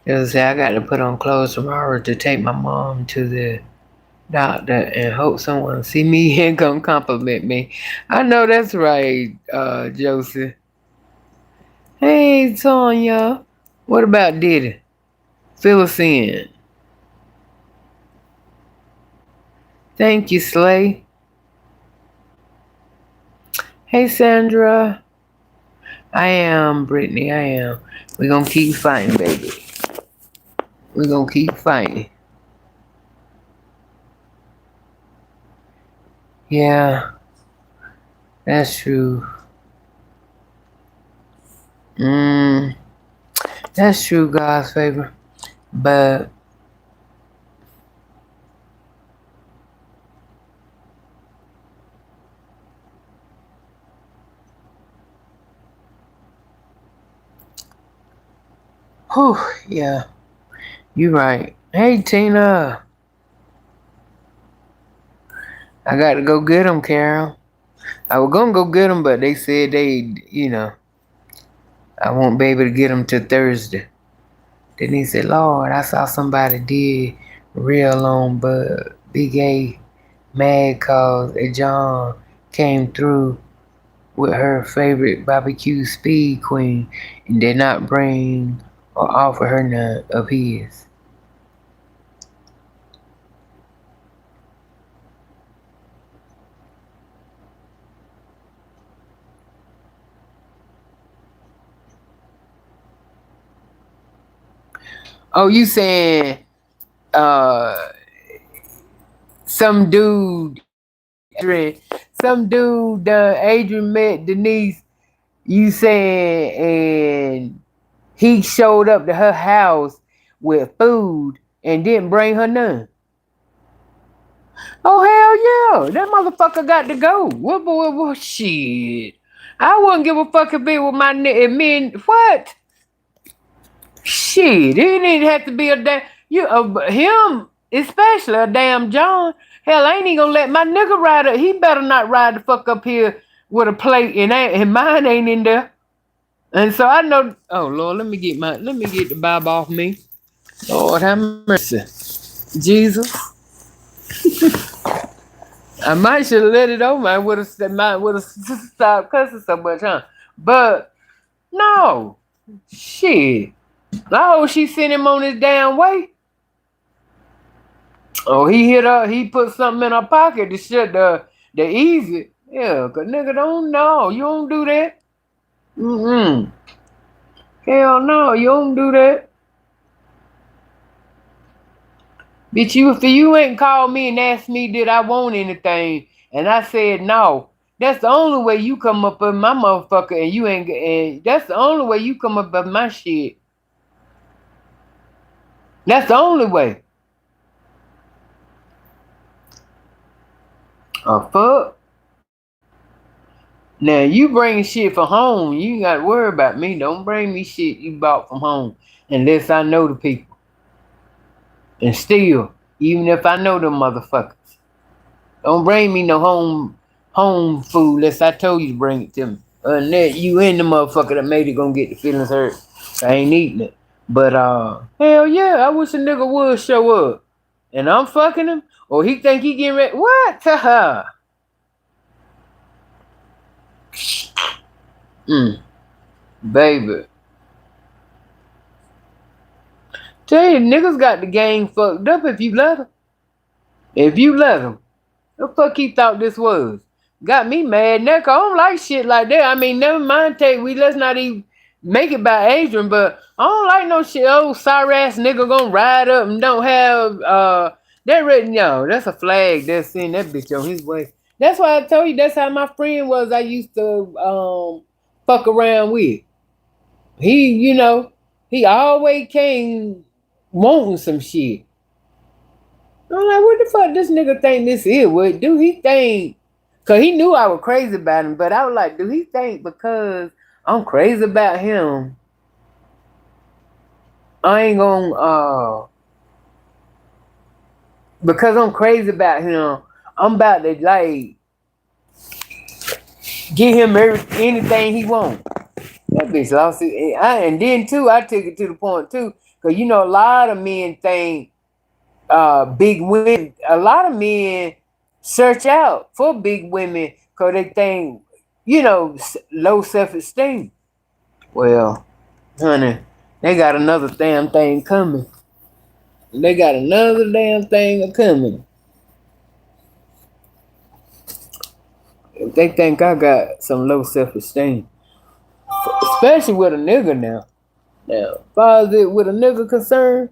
I got to put on clothes tomorrow to take my mom to the doctor and hope someone see me and come compliment me. I know that's right, Joseph. Hey, Tonya. What about Diddy? Fill us in. Thank you, Slay. Hey, Sandra. I am, Brittany. I am. We're going to keep fighting, baby. We're going to keep fighting. Yeah, that's true. That's true, God's favor. But Whew, yeah, you right. Hey, Tina. I got to go get them, Carol. I was going to go get them, but they said I won't be able to get them till Thursday. Then he said, Lord, I saw somebody did real long, but Big A mad cause a John came through with her favorite barbecue speed queen and did not bring or offer her none of his. Oh, you saying uh some dude Adrian, some dude Adrian met Denise, you saying, and he showed up to her house with food and didn't bring her none. Oh hell yeah, that motherfucker got to go. What shit? I wouldn't give a fuck if it with my men. What? Shit, it didn't have to be a damn him, especially a damn John. Hell, I ain't even gonna let my nigga ride up. He better not ride the fuck up here with a plate and mine ain't in there. And so I know. Oh Lord, let me get the Bible off me. Lord have mercy, Jesus. I might should have let it over. I would have stopped cussing so much, huh? But no, shit. I hope she sent him on his damn way. Oh, he hit her. He put something in her pocket to shut the easy. Yeah, cause nigga don't know. You don't do that. Hell no, you don't do that. Bitch, if you ain't called me and asked me did I want anything, and I said no, that's the only way you come up with my motherfucker, and you ain't. And that's the only way you come up with my shit. That's the only way. Fuck. Now you bring shit from home, you ain't got to worry about me. Don't bring me shit you bought from home unless I know the people. And still, even if I know them motherfuckers, don't bring me no home food unless I told you to bring it to me. Unless you and the motherfucker that made it gonna get the feelings hurt. I ain't eating it. But hell yeah, I wish a nigga would show up. And I'm fucking him, or he think he getting ready. What? Baby. Tell you, niggas got the game fucked up if you let him. If you let him. The fuck he thought this was? Got me mad now, cause I don't like shit like that. I mean, never mind let's not even make it by Adrian, but I don't like no shit. Oh, sorry ass nigga gonna ride up and don't have that written, yo. That's a flag that's in that bitch on his way. That's why I told you that's how my friend was I used to fuck around with. He always came wanting some shit. I'm like, what the fuck this nigga think this is? What do he think? Cause he knew I was crazy about him, but I was like, do he think because I'm crazy about him, I ain't gonna because I'm crazy about him, I'm about to like give him anything he wants. That bitch lost it. And then too, I took it to the point too, cause a lot of men think big women. A lot of men search out for big women because they think, low self-esteem. Well, honey, they got another damn thing coming. They got another damn thing coming. If they think I got some low self-esteem, especially with a nigga now. Now, as far as it with a nigga concerned,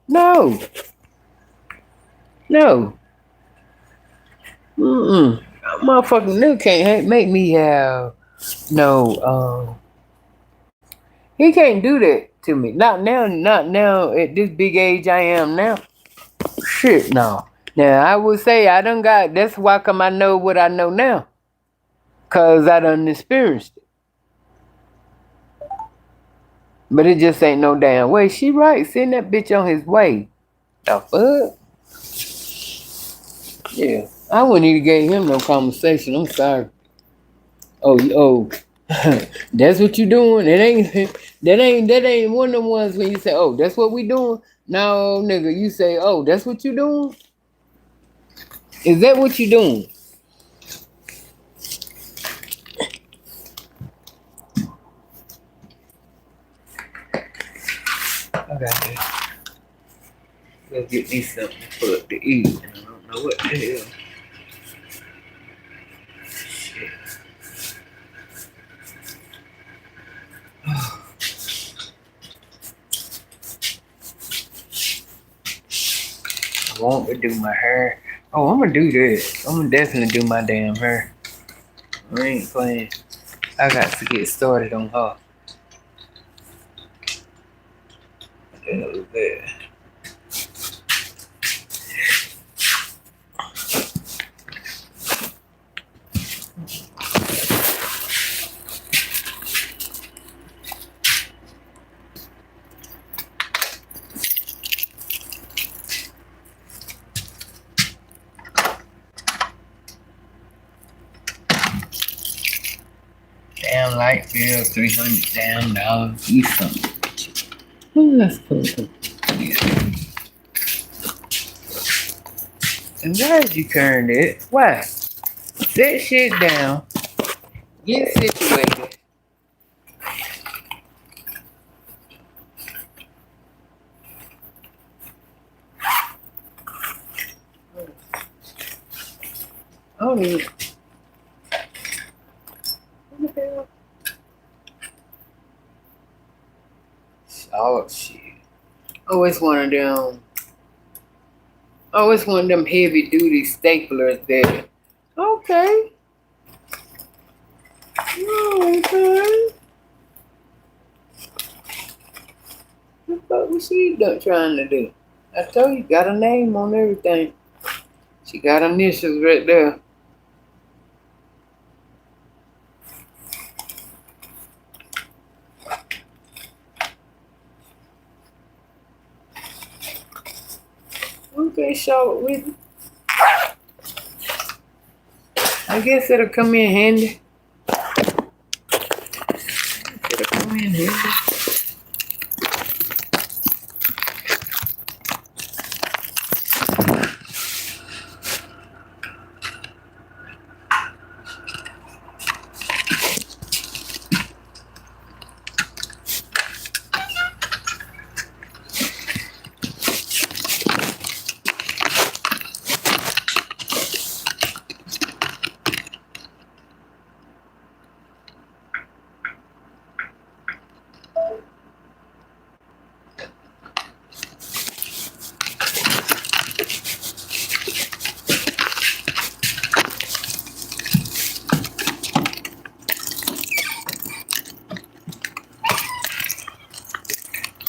no. No. Motherfucking nigga can't make me have no he can't do that to me. Not now at this big age I am now. Shit no. Now I would say I done got that's why come I know what I know now. Cause I done experienced it. But it just ain't no damn way. She right. Send that bitch on his way. The fuck? Yeah. I wouldn't even gave him no conversation. I'm sorry. Oh. That's what you doing? That ain't one of them ones when you say, oh, that's what we doing. No, nigga, you say, oh, that's what you doing? Is that what you doing? Okay. Go get me something to eat. I don't know what the hell. Shit. I want to do my hair. Oh, I'm gonna do this. I'm gonna definitely do my damn hair. I ain't playing. I got to get started on her. What the hell is that? Damn light bill, $300 damn dollars. Eat something. Ooh, that's cool. And why did you turn it? Why? Set shit down. Get situated. Oh, yeah. What the hell? Oh, shit. Oh, it's one of them. Oh, it's one of them heavy duty staplers there. Okay. Oh, okay. What the fuck was she trying to do? I told you, got a name on everything. She got initials right there. Okay, show it with me. I guess it'll come in handy. It'll come in handy.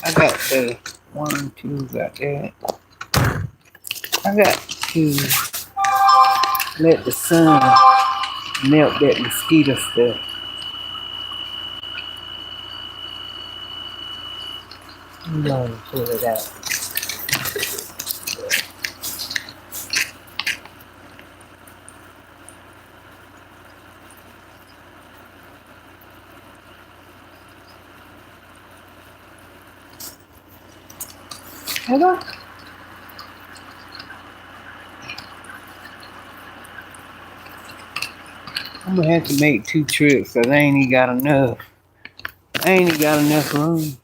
I got the 1, 2, got that. I got to let the sun melt that mosquito stuff. I'm gonna pull it out. Hello? I'm gonna have to make 2 trips because I ain't even got enough. I ain't even got enough room.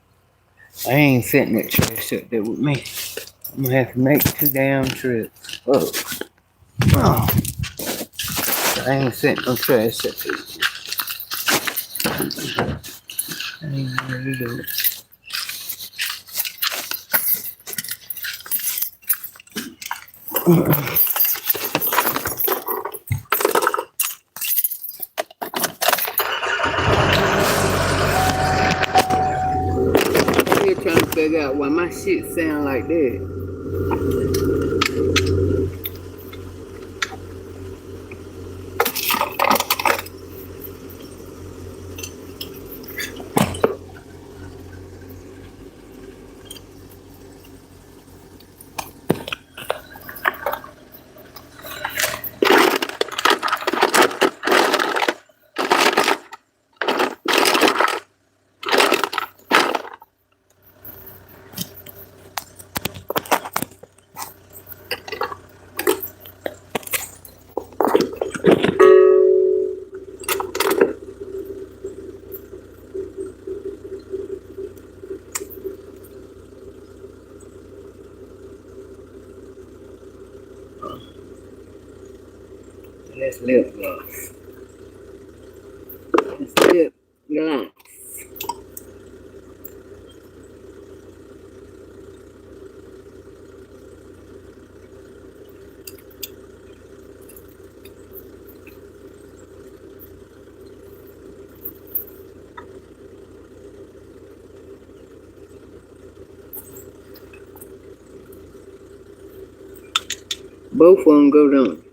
I ain't setting that trash up there with me. I'm gonna have to make 2 damn trips. Oh. I ain't setting no trash up there. I ain't ready to do it. I'm still trying to figure out why my shit sound like that. That's lip gloss. That's lip gloss. Both of them go down.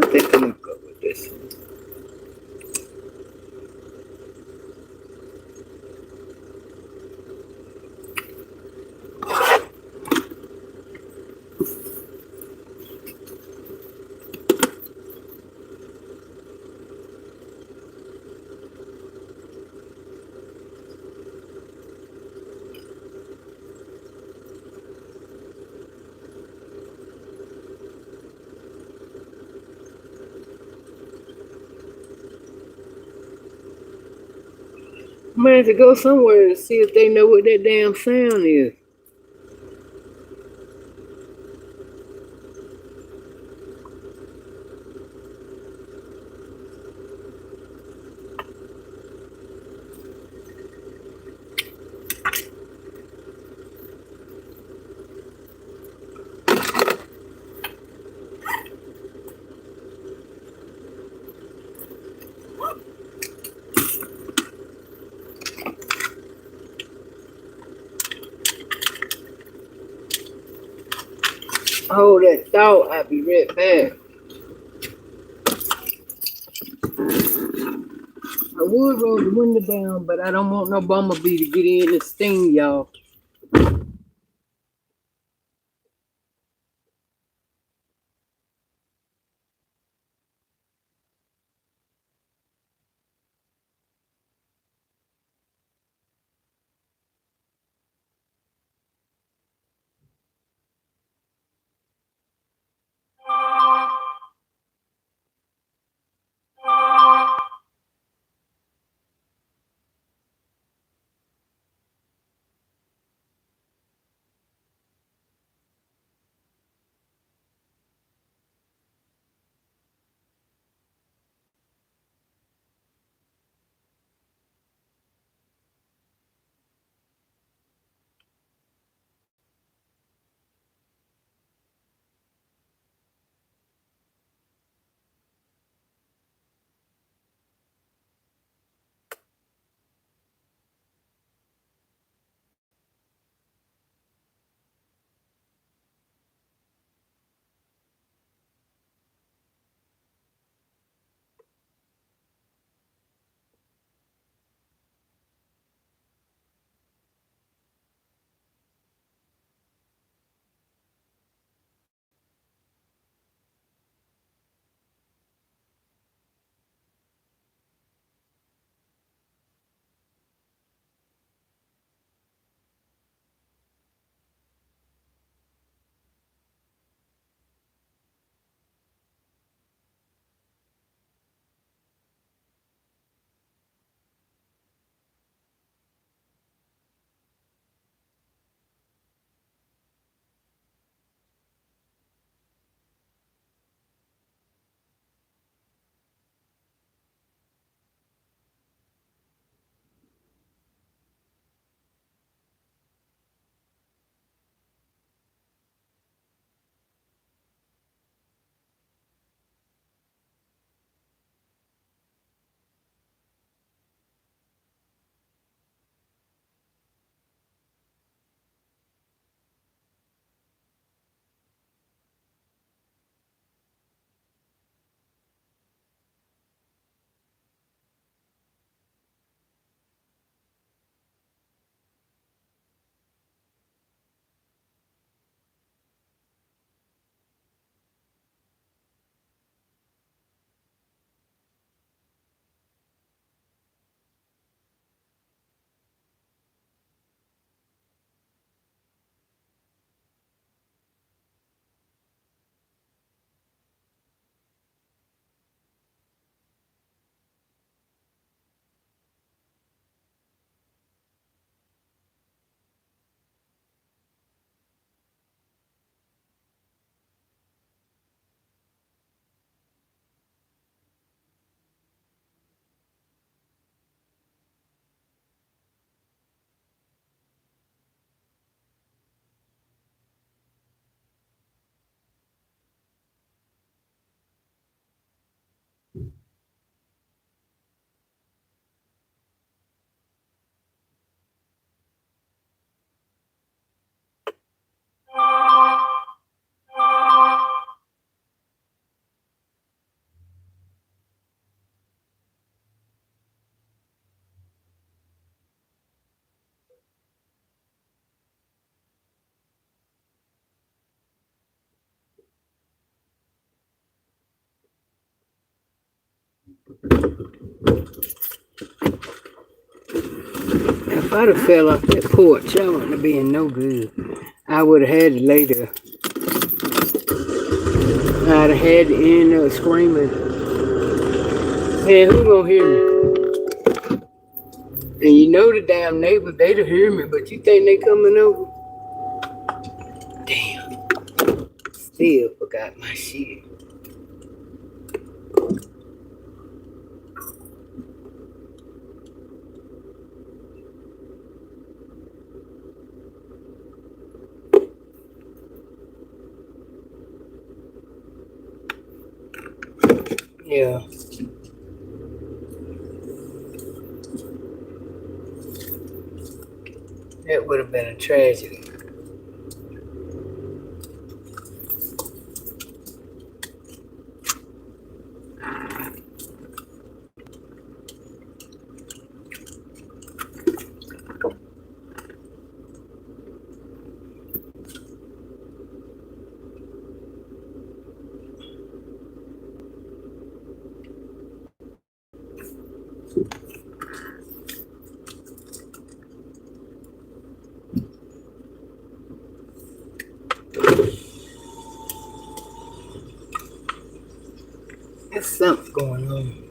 I think I'm gonna go with this one. I'm gonna have to go somewhere to see if they know what that damn sound is. Hold that thought, I'll be right back. I would roll the window down, but I don't want no bumblebee to get in and sting y'all. If I'd have fell off that porch, I wouldn't have been no good. I would have had to later. I'd have had to end up screaming. Man, who gonna hear me? And you know the damn neighbors, they'd hear me, but you think they coming over? Damn. Still forgot my shit. Yeah. That would have been a tragedy. There's something going on.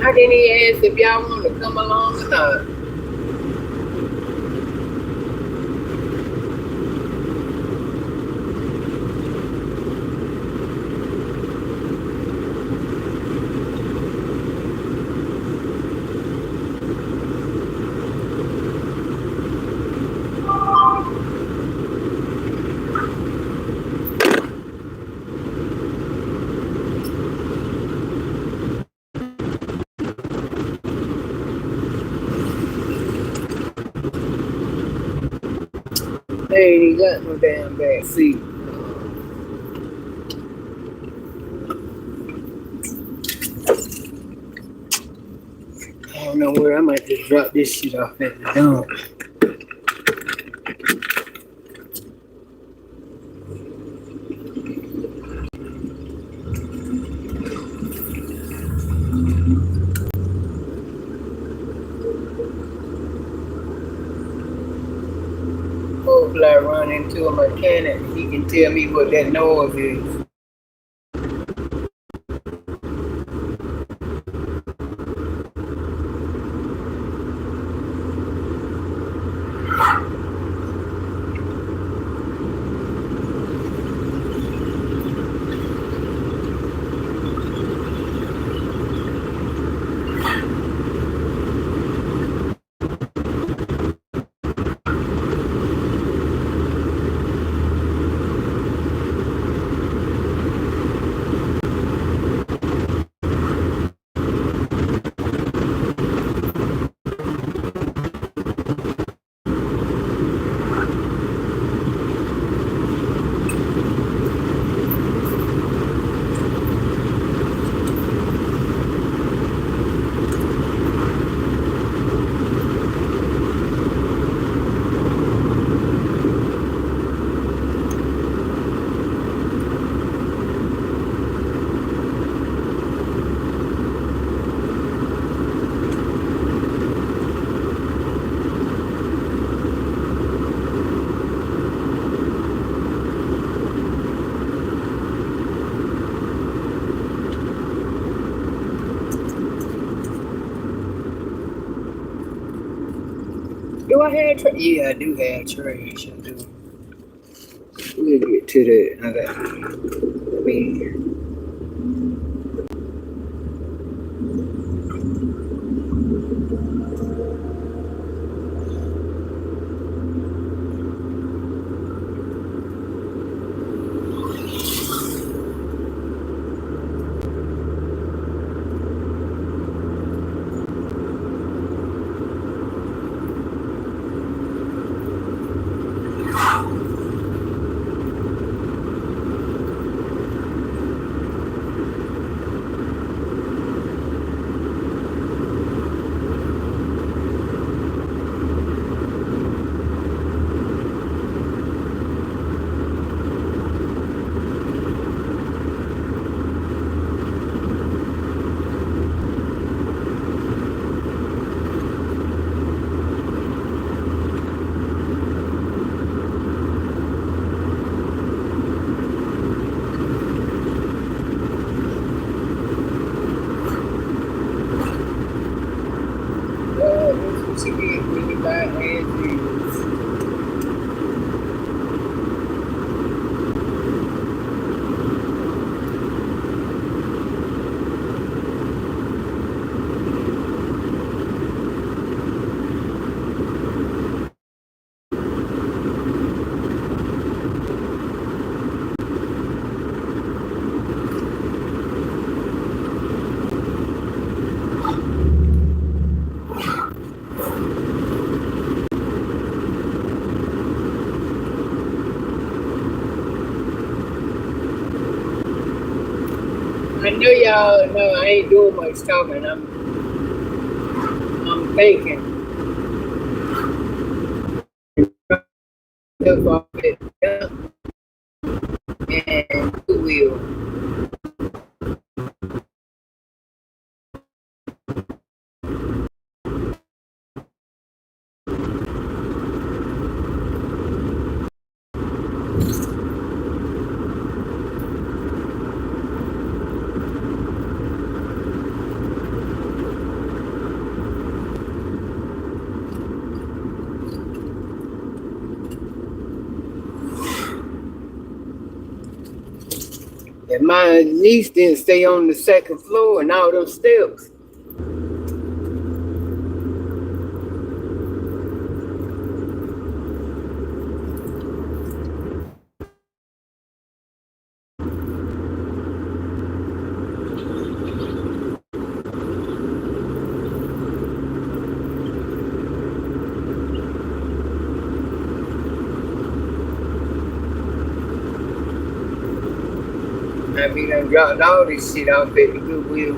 I didn't even ask if y'all want to come along or not. They ain't even got no damn back seat. I don't know where I might just drop this shit off at the dump. Hopefully I run into a mechanic. He can tell me what that noise is. Do I have trash? Yeah, I do have trash. I do. we'll get to that. I mean, that's what you get when you buy as is. I know y'all know I ain't doing much talking. I'm thinking stuff off it and who will. And my niece didn't stay on the second floor and all those steps. I mean, I dropped all this shit off at the Goodwill.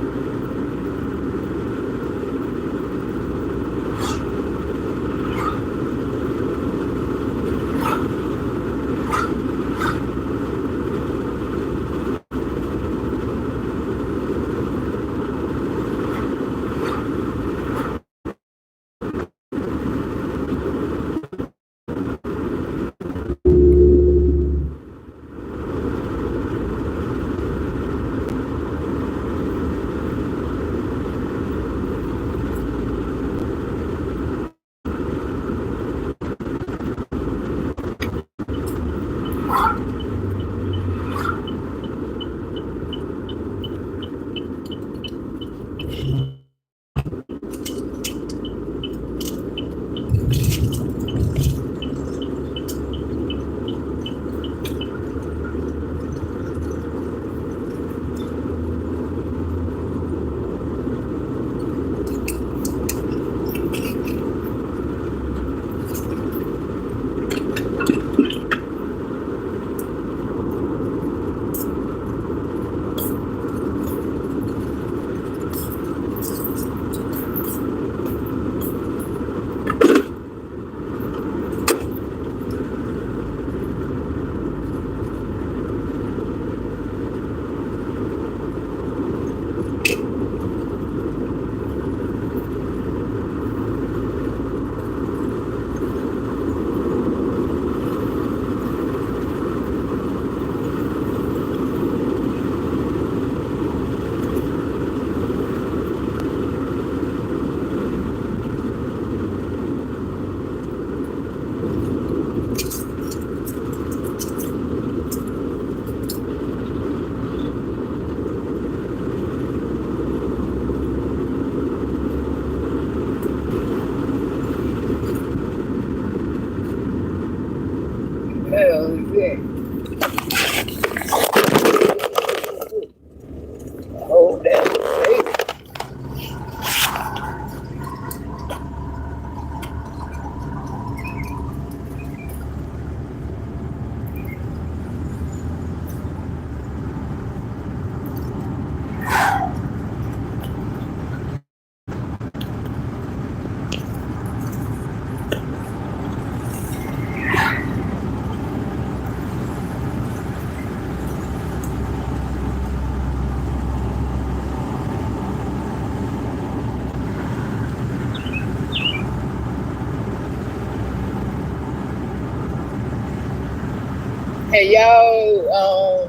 Hey y'all,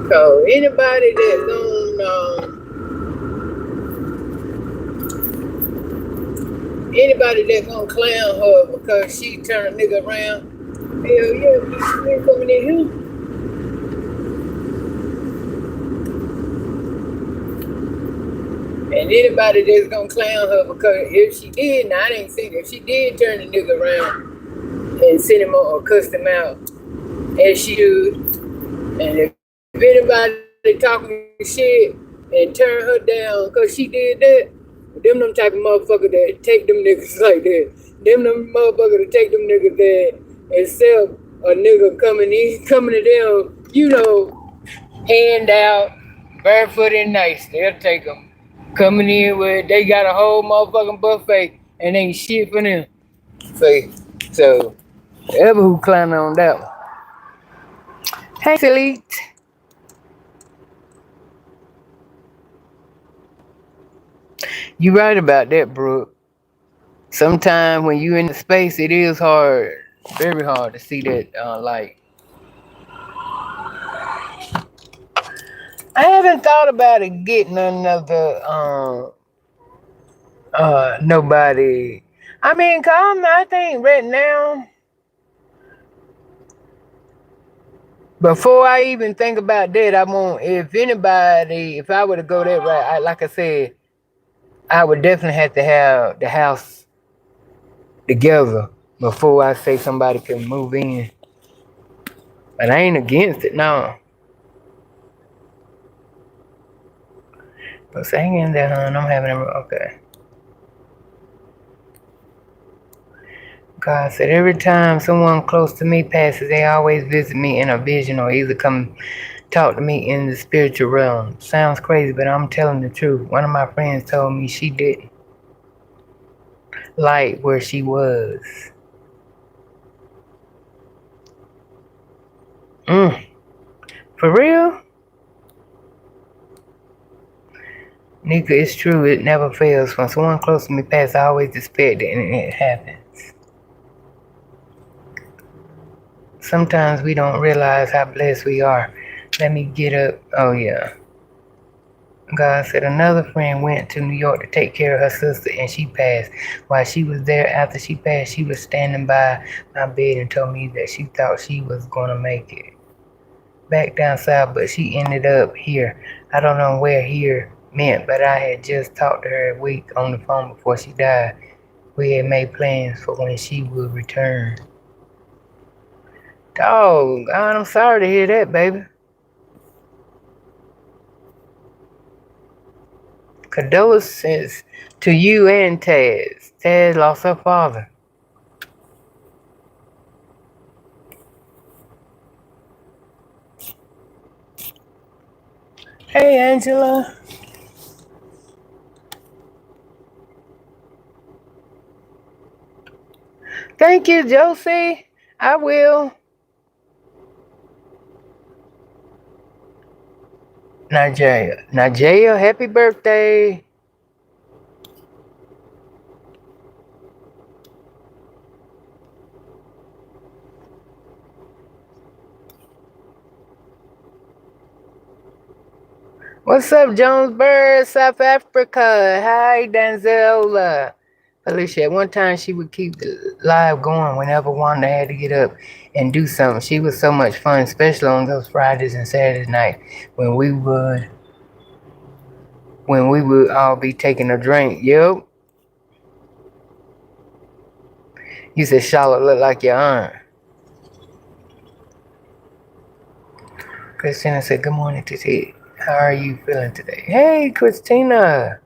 so anybody that's gonna clown her because she turned a nigga around, hell yeah, you ain't coming in here. And anybody that's gonna clown her because if she did, now I didn't see that. If she did turn the nigga around and send him or cuss him out, as she should, and if anybody talking shit and turn her down because she did that, them type of motherfuckers that take them niggas like that. Them motherfuckers that take them niggas that except a nigga coming to them, hand out, barefoot and nice. They'll take them. Coming in with, they got a whole motherfucking buffet and ain't shit for them. So ever who clown on that one. Hey, Elite. You right about that, Brooke. Sometimes when you in the space, it is hard, very hard to see that light. I haven't thought about it getting another nobody. I mean, I think right now, before I even think about that, I want if I were to go that right, like I said, I would definitely have to have the house together before I say somebody can move in. But I ain't against it, no. But hang in there, hon. I'm having a okay. God said, every time someone close to me passes, they always visit me in a vision or either come talk to me in the spiritual realm. Sounds crazy, but I'm telling the truth. One of my friends told me she didn't like where she was. For real? Nika, it's true. It never fails. When someone close to me passes, I always expect it, and it happens. Sometimes we don't realize how blessed we are. Let me get up. Oh, yeah. God said another friend went to New York to take care of her sister and she passed. While she was there after she passed, she was standing by my bed and told me that she thought she was going to make it back down south, but she ended up here. I don't know where here meant, but I had just talked to her a week on the phone before she died. We had made plans for when she would return. Dog, God, I'm sorry to hear that, baby. Condolences to you and Taz. Taz lost her father. Hey, Angela. Thank you, Josie. I will. Najaya, happy birthday. What's up, Jonesburg, South Africa? Hi, Danzella. Alicia, at one time she would keep the live going whenever Wanda had to get up and do something. She was so much fun, especially on those Fridays and Saturday night when we would all be taking a drink. Yep. You said Charlotte looked like your aunt. Christina said, good morning, Titi. How are you feeling today? Hey, Christina.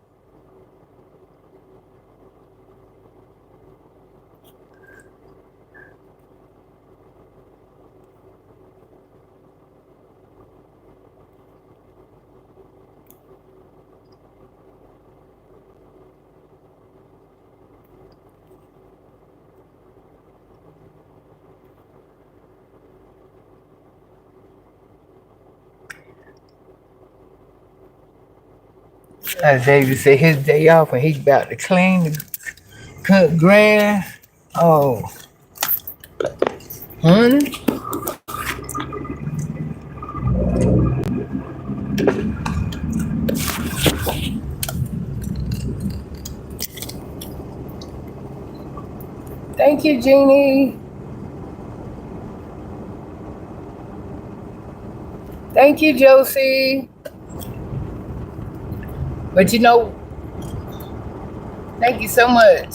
As David said, his day off and he's about to clean the cut grass. Oh, honey. Thank you, Jeannie. Thank you, Josie. But you know, thank you so much.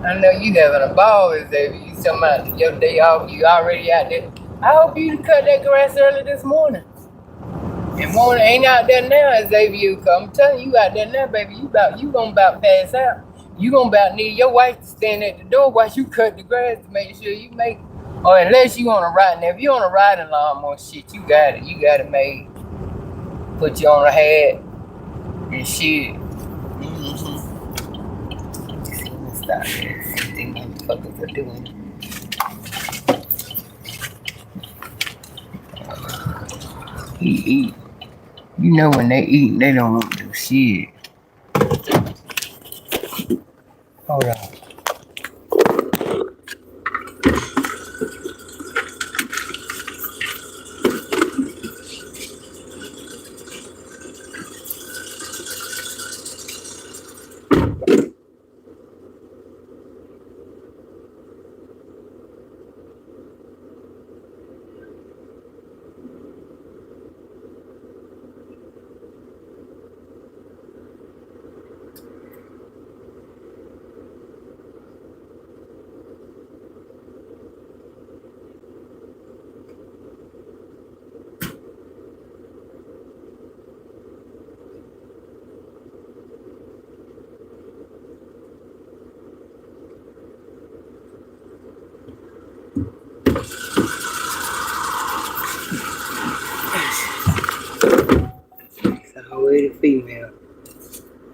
I know you having a ball this day. You talking about your day off, you already out there. I hope you cut that grass early this morning. And morning ain't out there now, Xavier. I'm telling you, out there now, baby. You gonna about pass out. You gonna about need your wife to stand at the door while you cut the grass to make sure you make. Or unless you on a ride. Now, if you on a riding lawnmower, shit, you got it. You got it made. Put you on a hat and shit. Stop there. Anything motherfuckers are doing. He eat. You know when they eat, they don't want to do shit. Hold on. It's a Hellllllp female.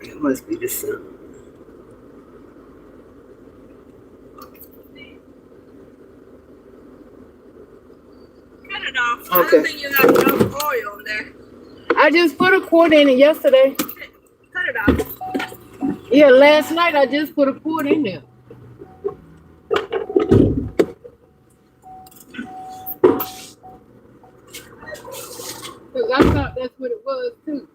It must be the sun. Cut it off. Okay. I don't think you have enough oil there. I just put a quart in it yesterday. Cut it off. Yeah, last night I just put a quart in there. Cause I thought that's what it was too.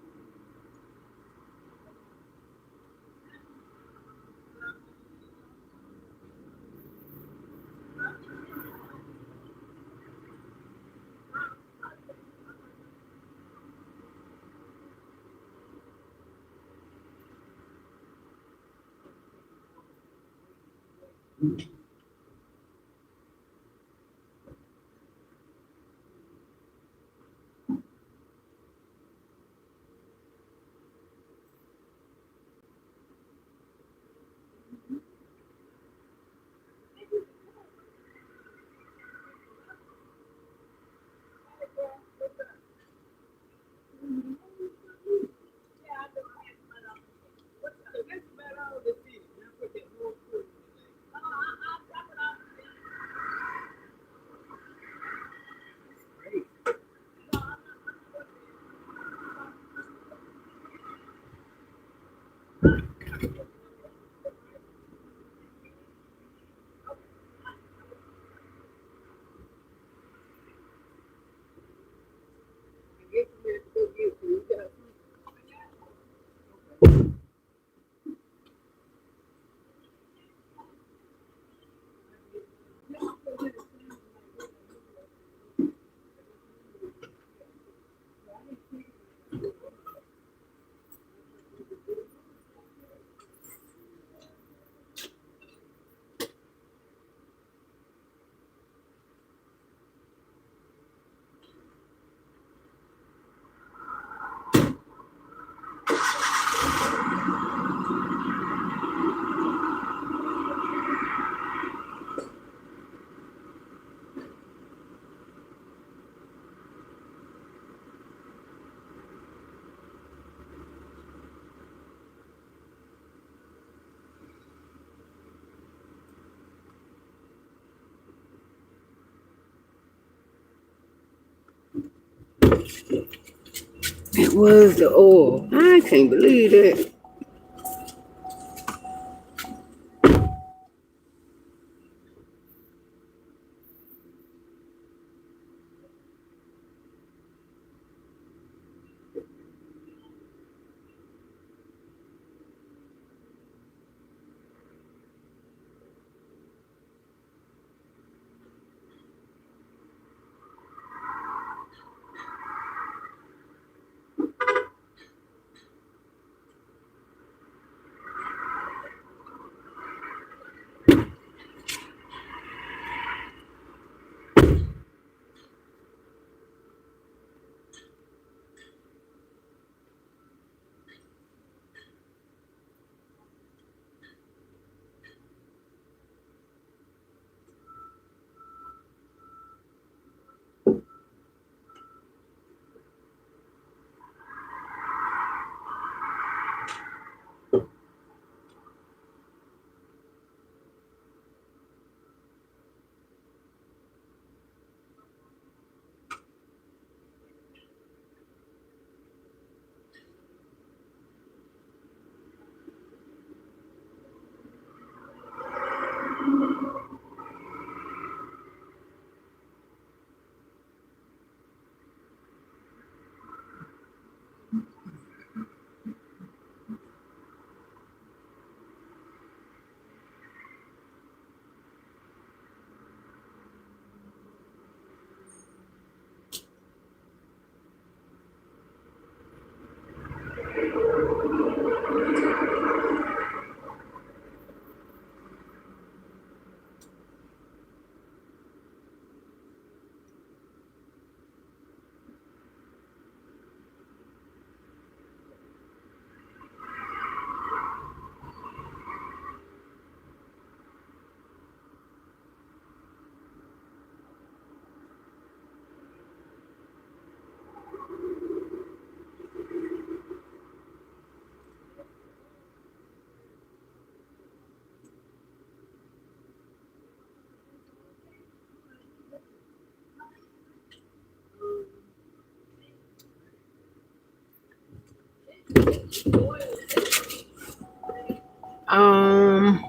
It was the oil. I can't believe that. Um,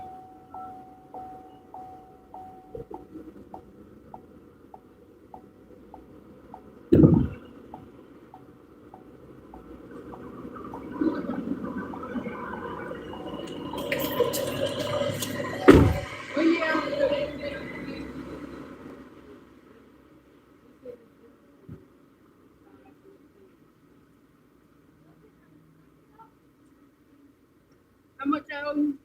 How much I owe you?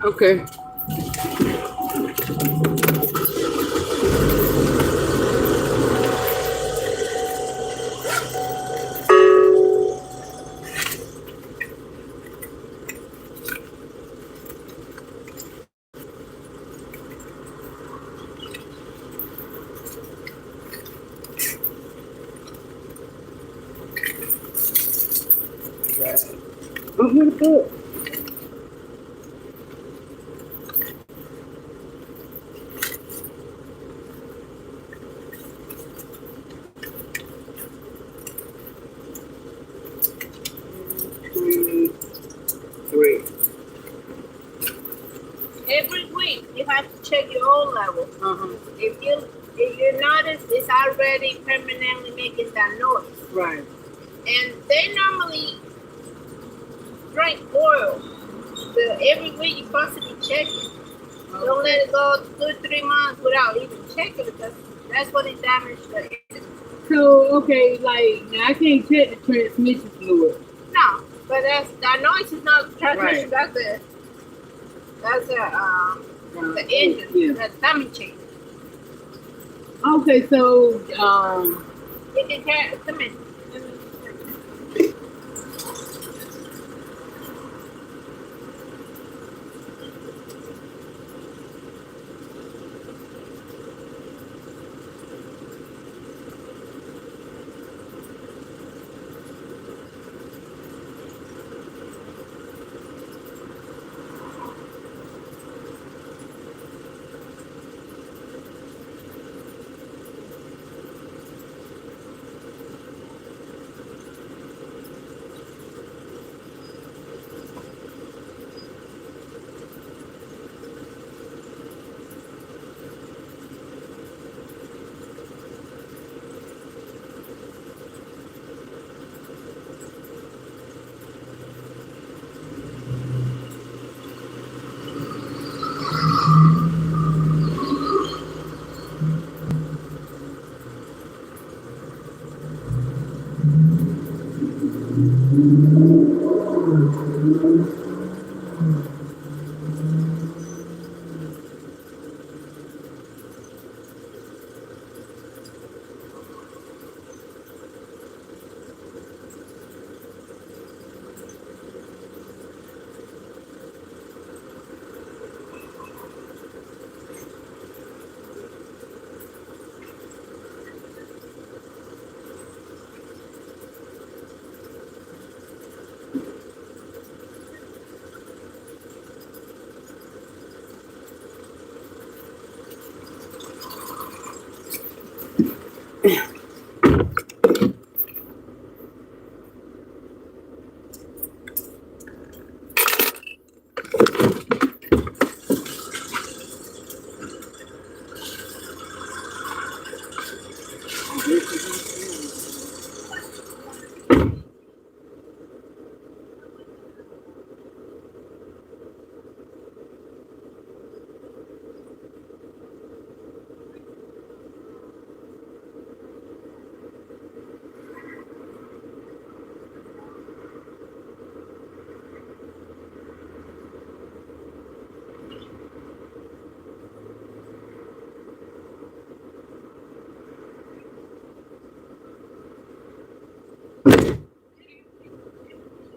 okay. I'm gonna put. Three. Every week you have to check your oil level. Uh-huh. If you notice it's already permanently making that noise. Right. And they normally drink oil. So every week you're supposed to be checking. Don't let it go 2-3 months without even checking because that's when it damaged the engine. So, okay, like, now I can't check the transmission fluid. No, but that noise is not the transmission. Right. That's the engine. Yeah. That's timing chain. Okay, so, You can carry come in.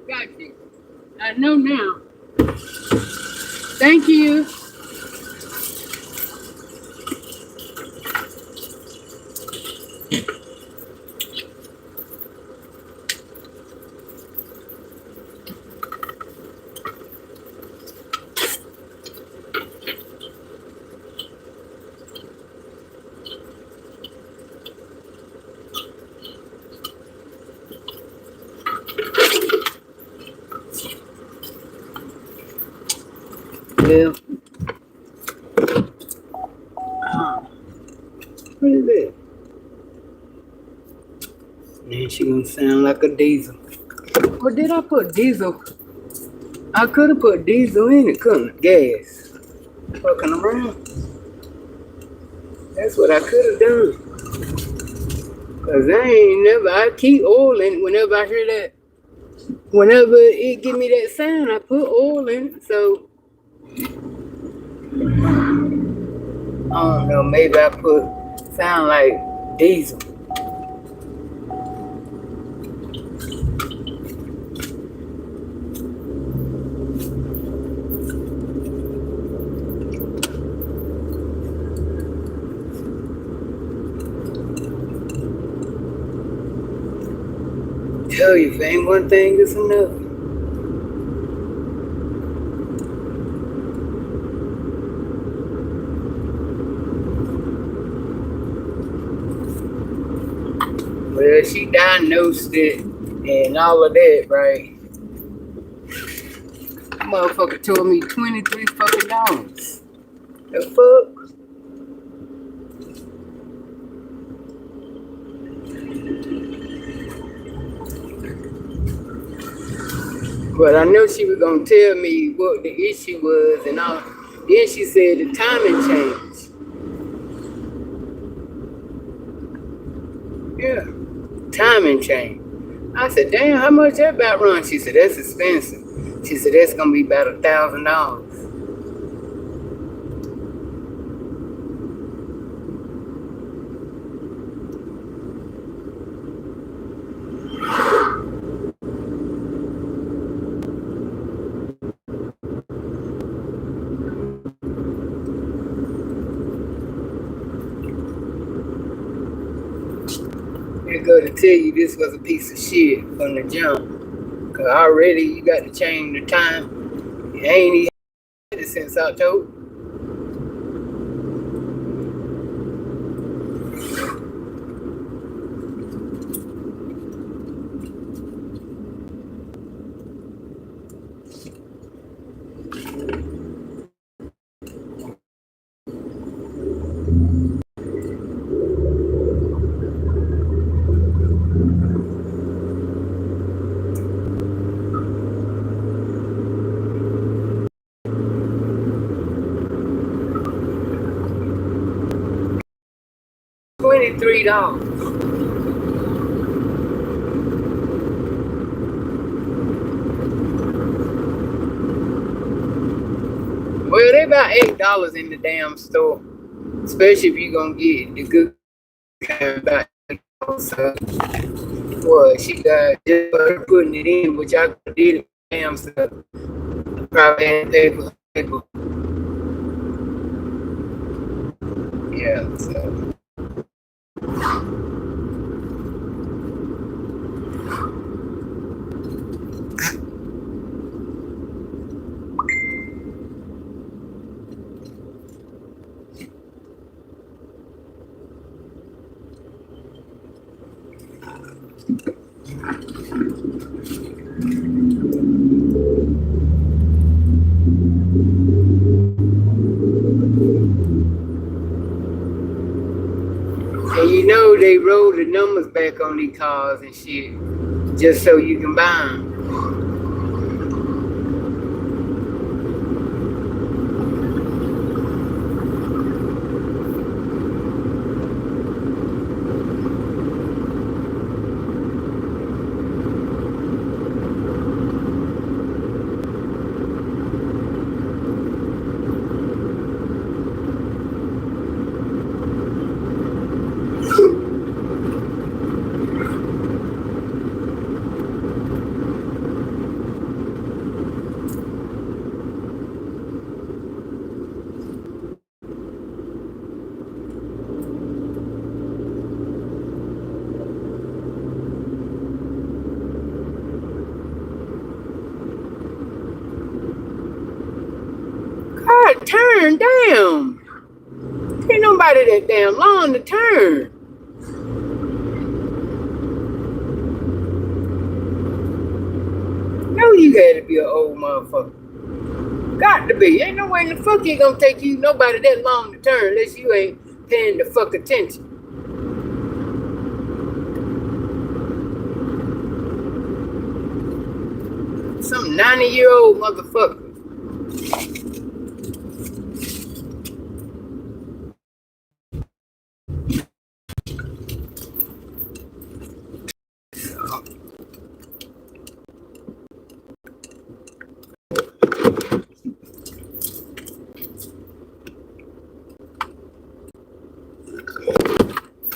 Got you. I know now. Thank you. Well, what is that? Man, she gonna sound like a diesel. Or did I put diesel? I could have put diesel in it, couldn't I? Gas. Fucking around. That's what I could have done. Cause I keep oil in it whenever I hear that. Whenever it give me that sound, I put oil in it. So, I don't know, maybe I put sound like diesel. Tell you, if ain't one thing, it's another. Well, she diagnosed it and all of that, right? Motherfucker told me $23 fucking dollars. The fuck? But I know she was gonna tell me what the issue was and all. Then she said the timing changed. Yeah, timing change. I said, damn, how much that about run? She said, that's expensive. She said, that's gonna be about $1,000. It's good to tell you this was a piece of shit from the jump. Cause already you got to change the time. You ain't even had it since October. $23. about $8 in the damn store, especially if you're gonna get the good kind. About $8. So, what she got just for her putting it in, which I could did it damn stuff. Probably had to pay for paper. Yeah, so. And you know they roll the numbers back on these cars and shit, just so you can buy them. God, turn down. Ain't nobody that damn long to turn. No, you gotta be an old motherfucker. Got to be. Ain't no way in the fuck you gonna take you nobody that long to turn unless you ain't paying the fuck attention. Some 90-year-old motherfucker.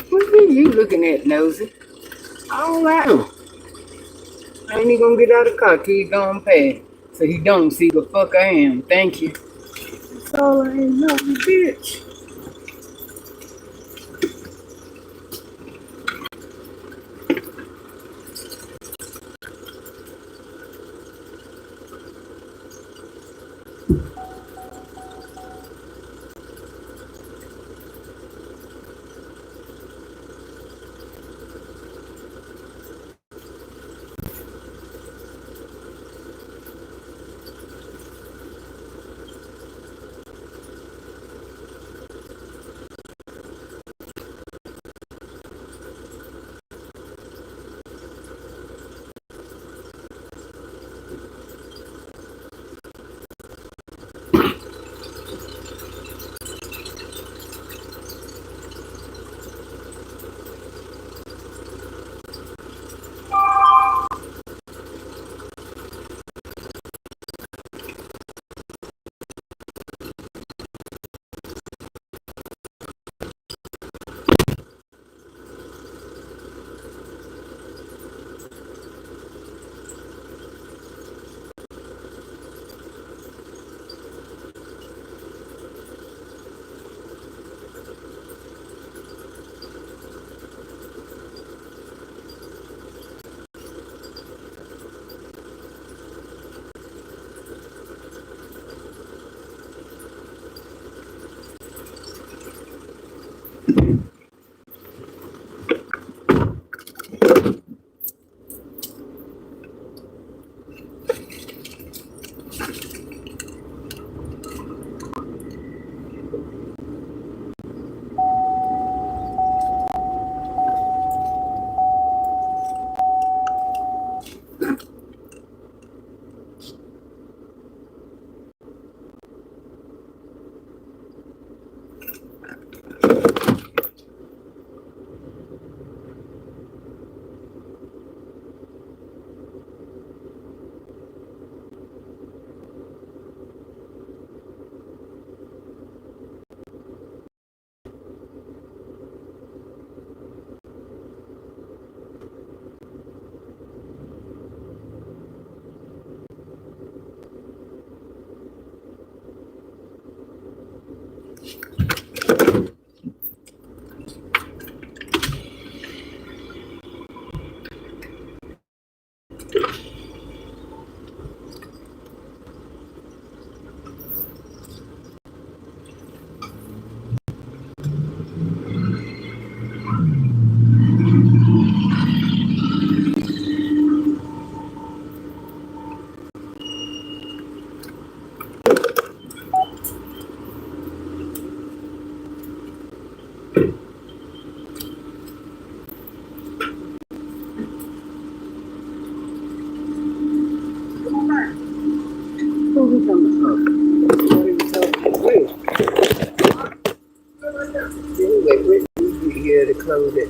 What are you looking at, nosy? All right. I ain't even gonna get out of the car till he gone past. So he don't see the fuck I am. Thank you. That's all I ain't know, bitch.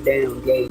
damn gate.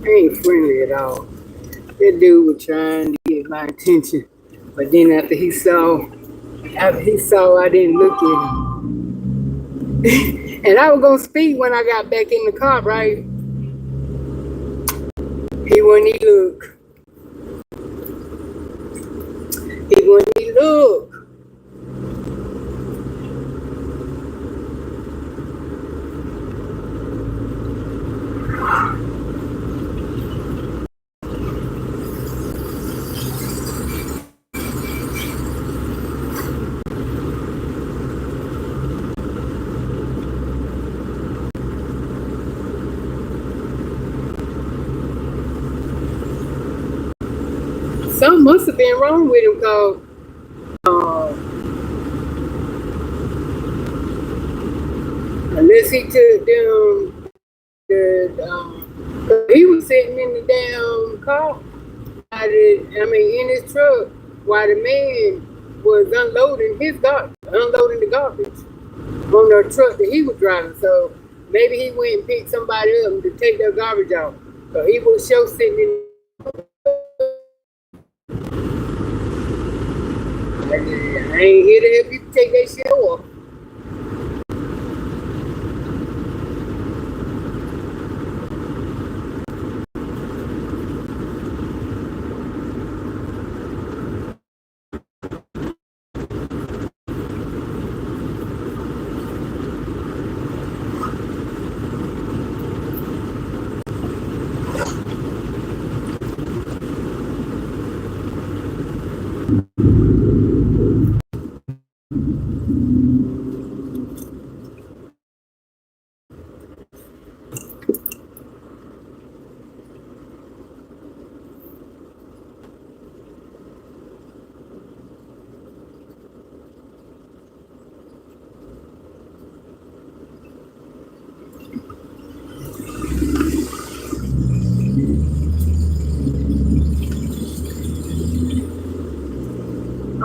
Ain't friendly at all. That dude was trying to get my attention, but then after he saw I didn't look at him, and I was gonna speak when I got back in the car, right? He wouldn't even look. He wouldn't even look. Something must have been wrong with him, cause unless he took them, he was sitting in the damn car. In his truck, while the man was unloading the garbage on the truck that he was driving. So maybe he went and picked somebody up to take their garbage out. So he was sure sitting in. I ain't here to help you take that shit off.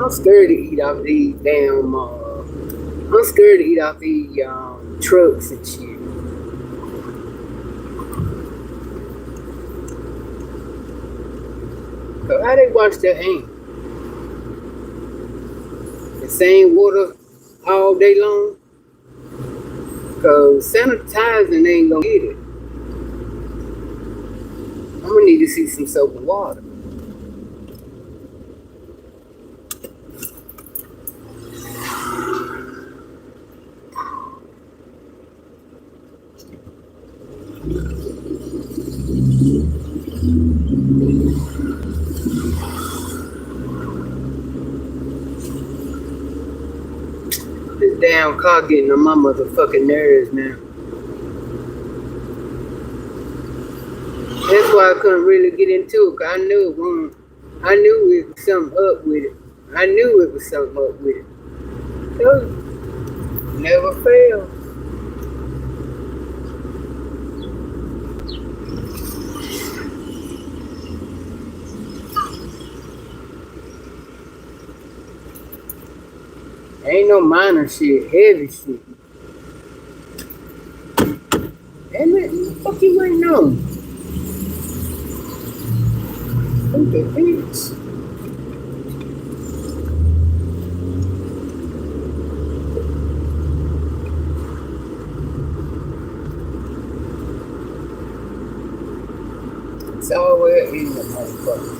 I'm scared to eat off these damn. I'm scared to eat off these trucks and shit. Cause how they wash their hands? The same water all day long? Cause sanitizing ain't gonna get it. I'm gonna need to see some soap and water. This damn car getting on my motherfucking nerves now. That's why I couldn't really get into it, cause I knew it was something up with it. I knew it was something up with it. So, never fail. Ain't no minor shit, heavy shit. Damn it, what the fuck you waiting on? Stupid bitch. It's always in the motherfucker.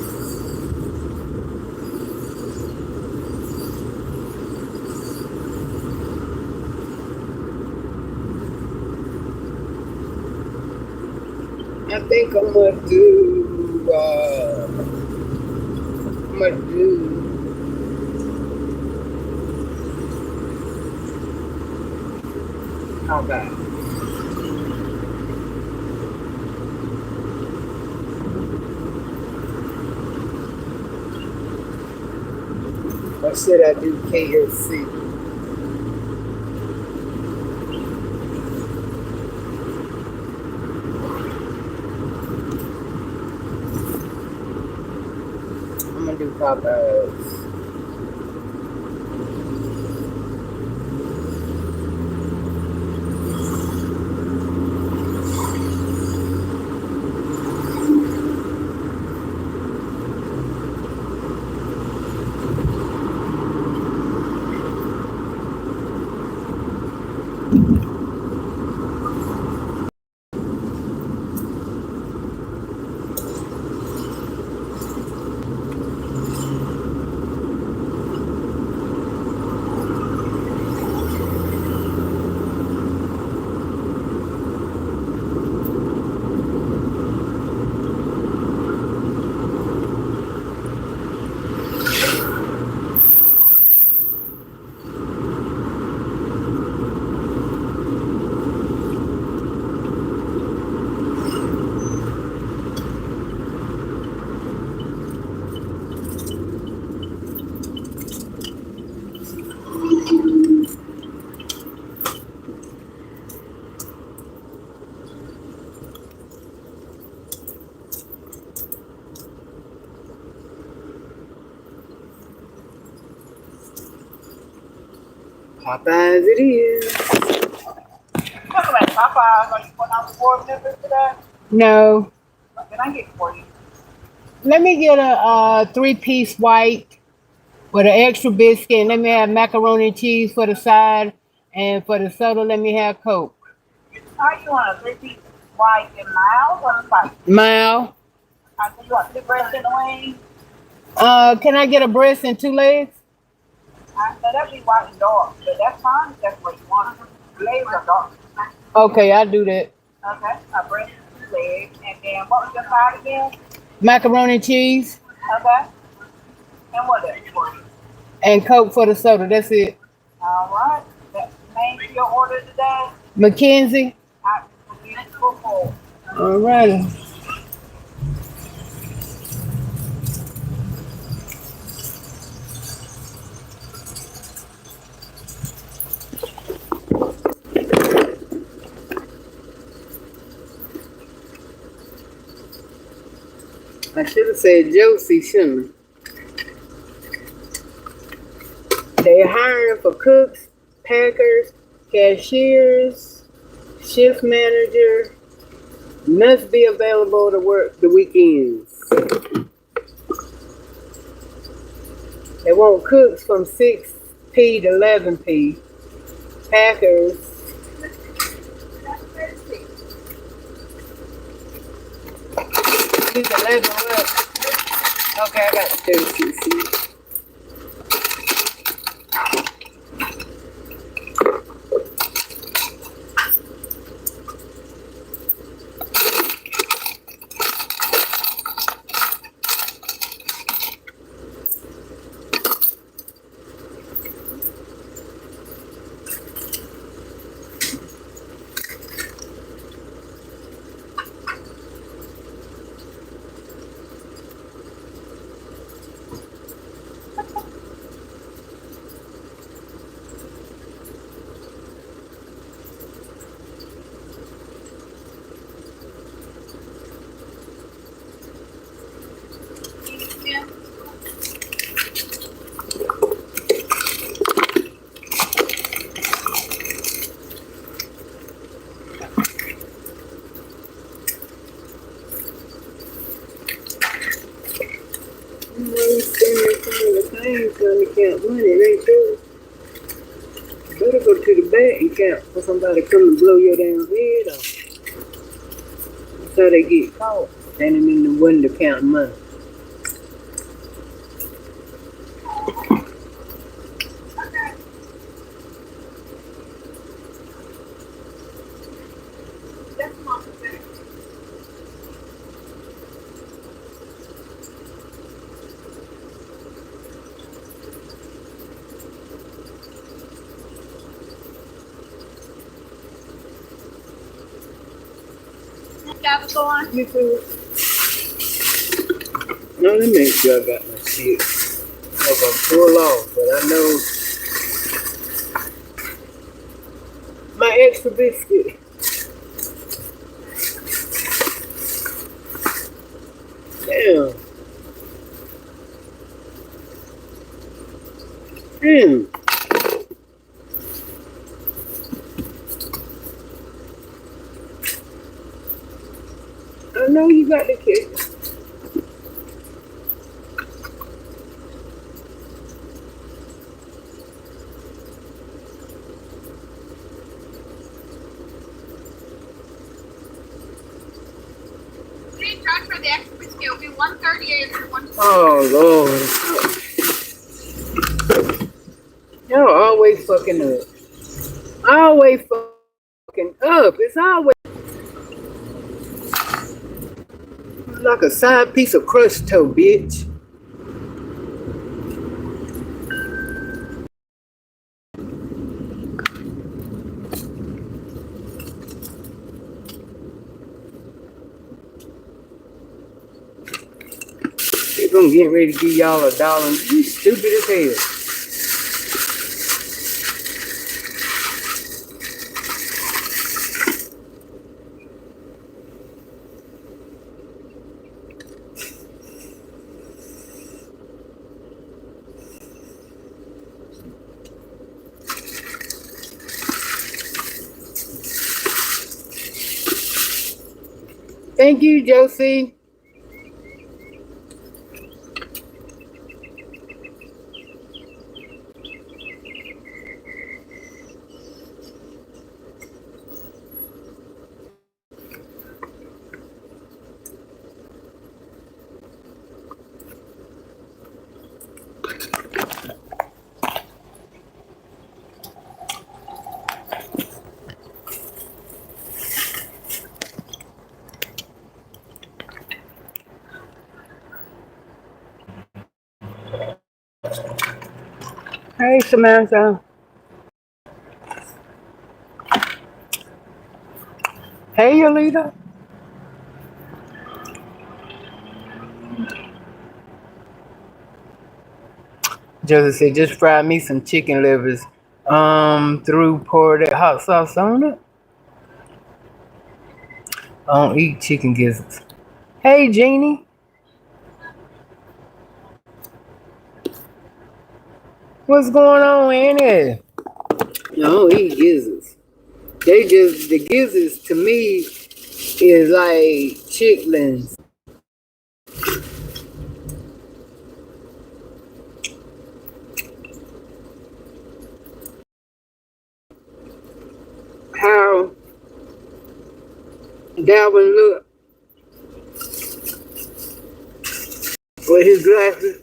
I think I'm gonna do, how about it? Or should I do KFC? I'm gonna do Popeyes. Popeyes it is. Talk about Popeyes. Are you going out to Fort Memphis today? No. What can I get for you? Let me get a 3-piece white with an extra biscuit. And let me have macaroni and cheese for the side. And for the soda, let me have Coke. How you want a 3-piece white and mild or spicy? Mild. You want 2 breasts in the wing? Can I get a breast and 2 legs? So that'd be white and dark, but that's fine if that's what you want. Legs are dark. Okay, I'll do that. Okay, a breast and 2 legs. And then what was your side again? Macaroni and cheese. Okay. And what else for you? And Coke for the soda. That's it. All right. That's the name of your order today. Mackenzie. Beautiful four. All righty. I should have said Josie, shouldn't They're hiring for cooks, packers, cashiers, shift manager. Must be available to work the weekends. They want cooks from 6 p to 11 p. Packers. He's 11 what? Okay, I got 36. Trying to count money, they too. Better go to the back and count for somebody to come and blow your damn head off. That's how they get caught, standing in the window counting money. Got to go on. Me too. No, let me make sure I got my shit. I'm gonna pull off, but I know my extra biscuit. Damn. I know you got the kids. Charge for the extra biscuit. It'll be $138 or $120. Oh Lord. Y'all always fucking up. Always fucking up. It's always like a side piece of crushed toe, bitch. They're gonna get ready to give y'all $1. You stupid as hell. Thank you, Josie. Hey, Samantha. Hey, Alita. Joseph said, just fry me some chicken livers. Pour that hot sauce on it. I don't eat chicken gizzards. Hey, Jeannie. What's going on in it? No, he gizzards. The gizzards to me is like chitlins. How Dalvin look with his glasses.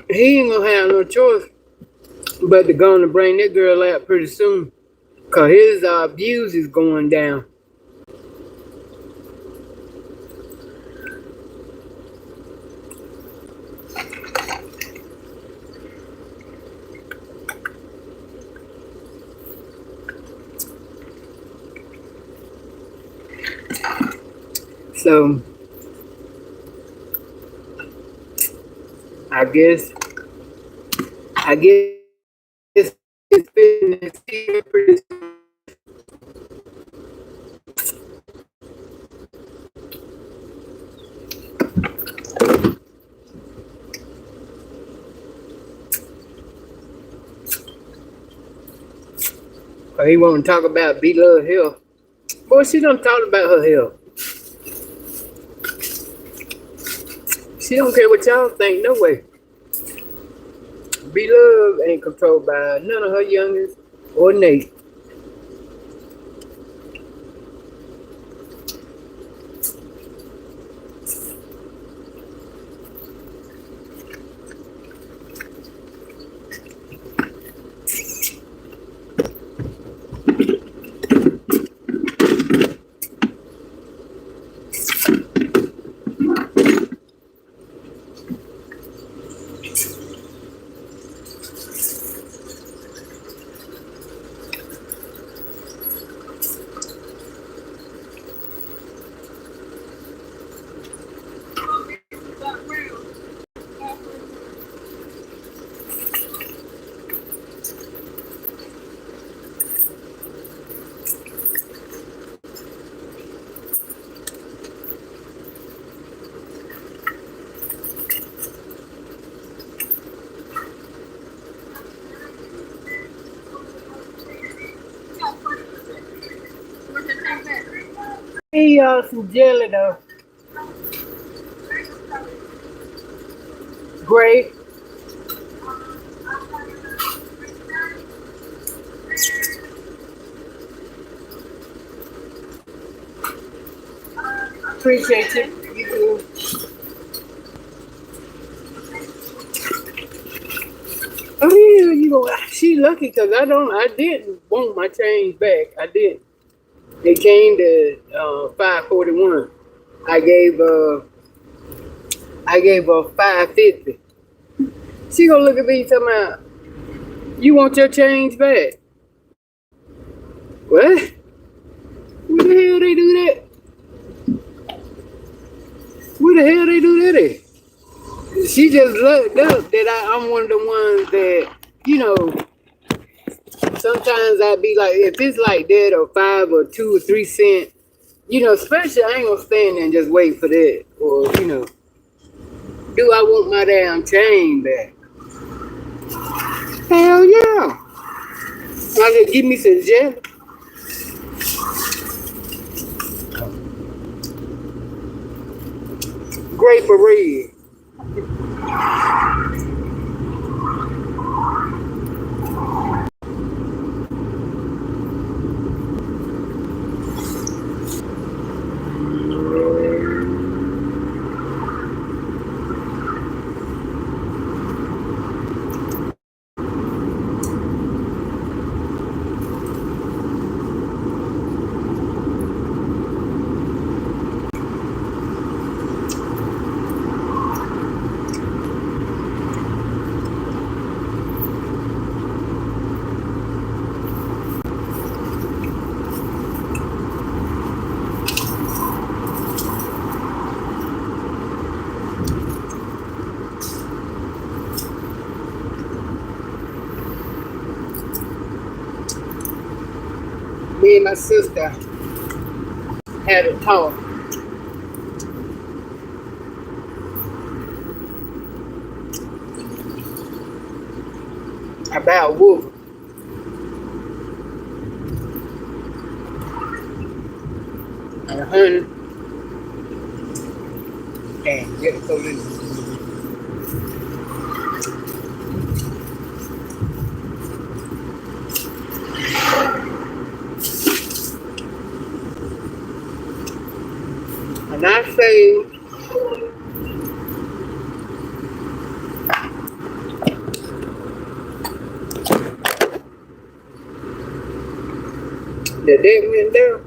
He ain't gonna have no choice but to go and bring that girl out pretty soon. Cause his views is going down. So I guess it's pretty soon. He want to talk about beloved health. Boy, she don't talk about her health. She don't care what y'all think, no way. Beloved ain't controlled by none of her youngest or Nate. Hey, y'all, some jelly though. Great. Appreciate you. You too. Oh yeah, you know, she lucky because I didn't want my change back. I didn't. It came to 541. I gave her 550. She gonna look at me talking about, you want your change back? What? Where the hell they do that? Where the hell they do that at? She just looked up that I'm one of the ones that, you know, sometimes I be like, if it's like that or 5 or 2 or 3 cents, you know, especially I ain't gonna stand there and just wait for that. Or, you know, do I want my damn chain back? Hell yeah. I could give me some jelly. Grape or red. me and my sister had a talk about wolf. And honey, and get so this. And I say that they went there.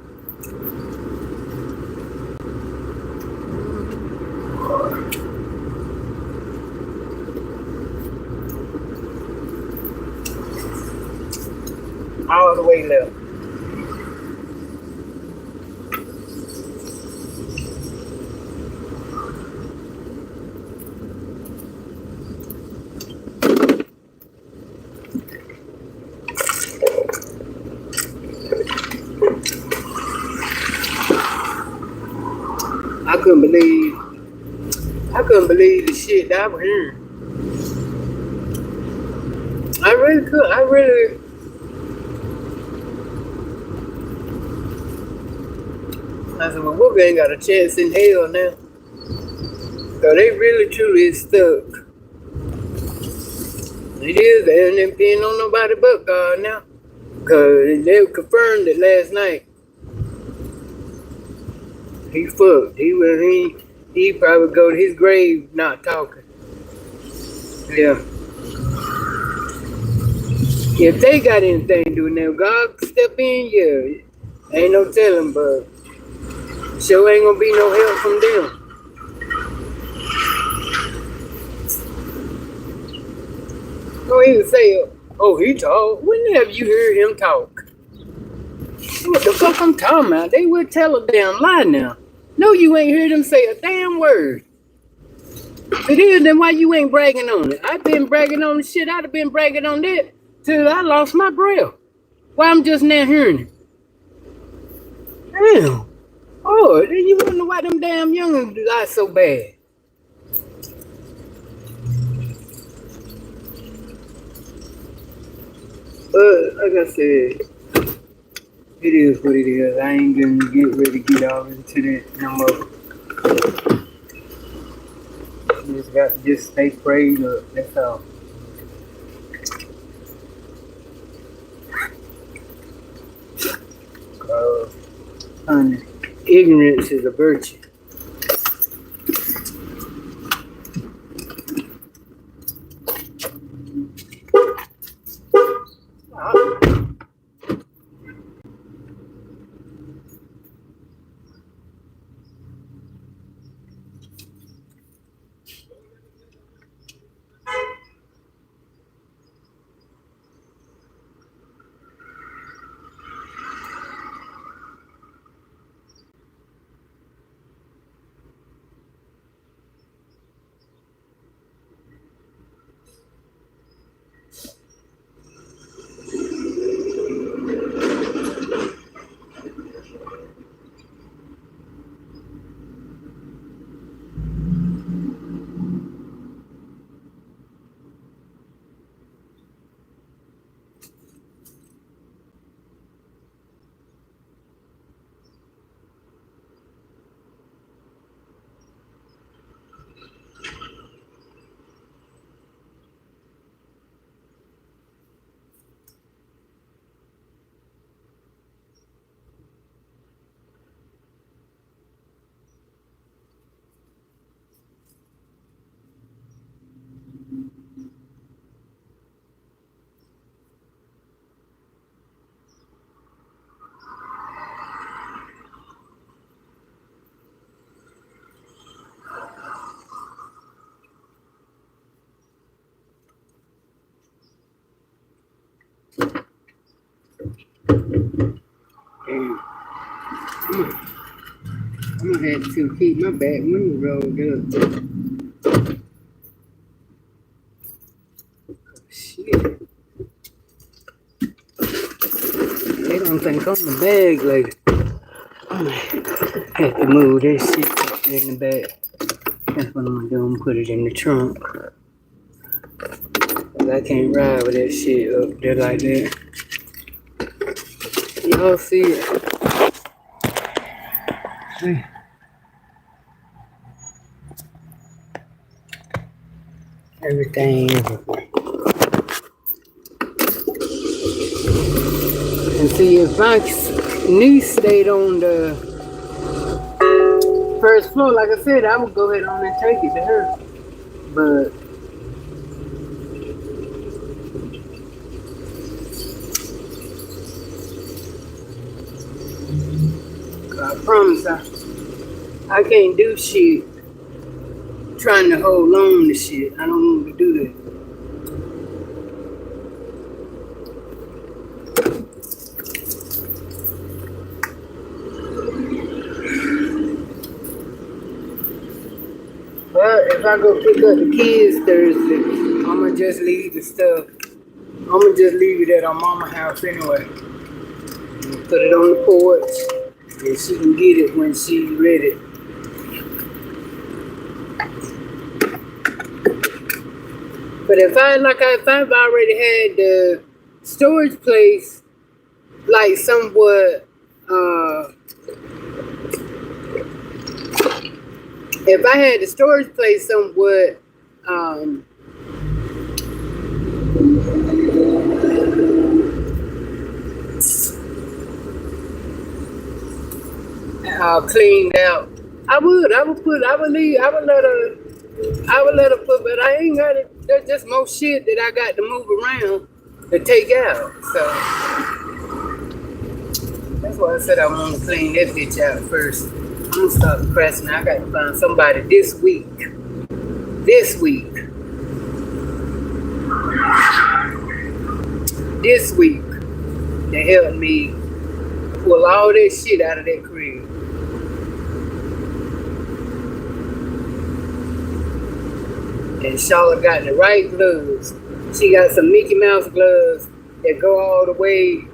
All the way left. I couldn't believe the shit that I was hearing. I really could. I said, well, Booker ain't got a chance in hell now. So they really truly is stuck. It is, they ain't depending on nobody but God now. Because they confirmed it last night. He fucked. He probably go to his grave not talking. Yeah. If they got anything to do with them, God step in, yeah. Ain't no telling, but sure ain't gonna be no help from them. Don't even say, oh, he talk. When have you heard him talk? What the fuck I'm talking about? They would tell a damn lie now. No, you ain't heard them say a damn word. It is, then why you ain't bragging on it? I've been bragging on the shit. I'd have been bragging on that till I lost my breath. Why I'm just now hearing it? Damn. Oh, then you wonder why them damn youngins lie so bad. But like I said, it is what it is. I ain't gonna get ready to get all into that no more. Just got to just stay prayed up. That's all. Honey, ignorance is a virtue. And I'm gonna have to keep my back window rolled up. Shit. They I'm think on the bag later. I'm gonna have to move that shit up in the bag. That's what I'm gonna do. I'm gonna put it in the trunk. Cause I can't ride with that shit up there like that. Y'all see it? See? Everything everywhere. And see, if my niece stayed on the first floor, like I said, I would go ahead on and take it to her. But I promise I can't do shit trying to hold on to shit. I don't want to do that. But if I go pick up the kids Thursday, I'ma just leave the stuff. I'ma just leave it at our mama's house anyway. And put it on the porch, and she can get it when she's ready. But if I've already had the storage place like somewhat, if I had the storage place somewhat, cleaned out, I would let her put, but I ain't got it. There's just more shit that I got to move around to take out. So that's why I said I want to clean that bitch out first. I'm gonna start procrastinating. I got to find somebody this week to help me pull all that shit out of that crib. And Charlotte got the right gloves. She got some Mickey Mouse gloves that go all the way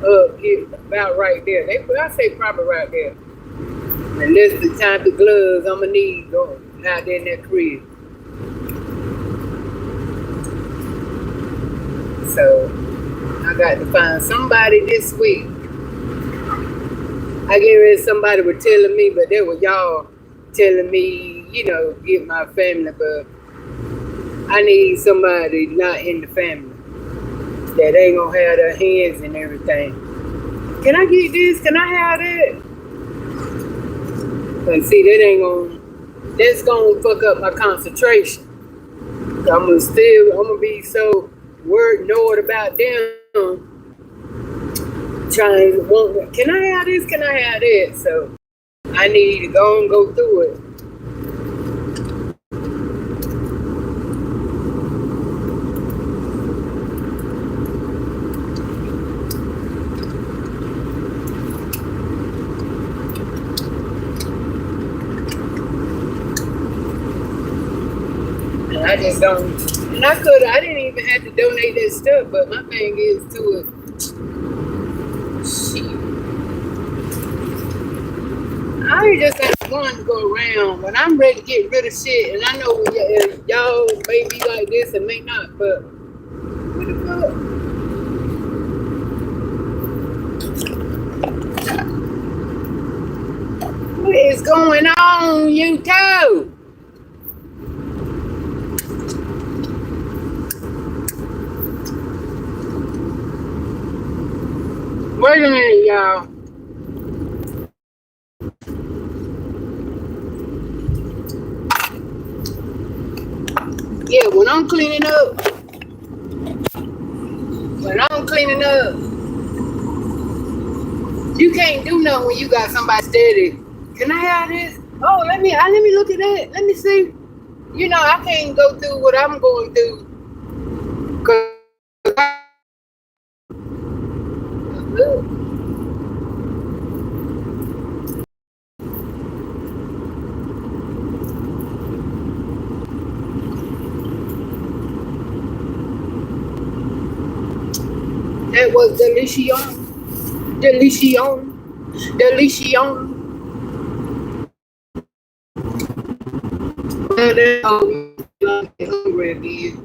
up here, about right there. I say probably right there. And this is the type of gloves I'm gonna need going out there in that crib. So I got to find somebody this week. I get rid of somebody was telling me, but they were y'all telling me, get my family, but I need somebody not in the family that ain't gonna have their hands and everything. Can I get this? Can I have that? But see, that's gonna fuck up my concentration. So I'm gonna be so worried about them trying to want, can I have this? Can I have that? So I need to go and go through it. I just don't, and I didn't even have to donate that stuff, but my thing is to it, shit. I just have one to go around when I'm ready to get rid of shit, and I know y'all may be like this and may not, but what the fuck? What is going on, YouTube? Wait a minute, y'all. Yeah, when I'm cleaning up, you can't do nothing when you got somebody steady. Can I have this? Oh, let me look at that. Let me see. I can't go through what I'm going through. Look. That was delicious. Delition. Delition. Hungry again.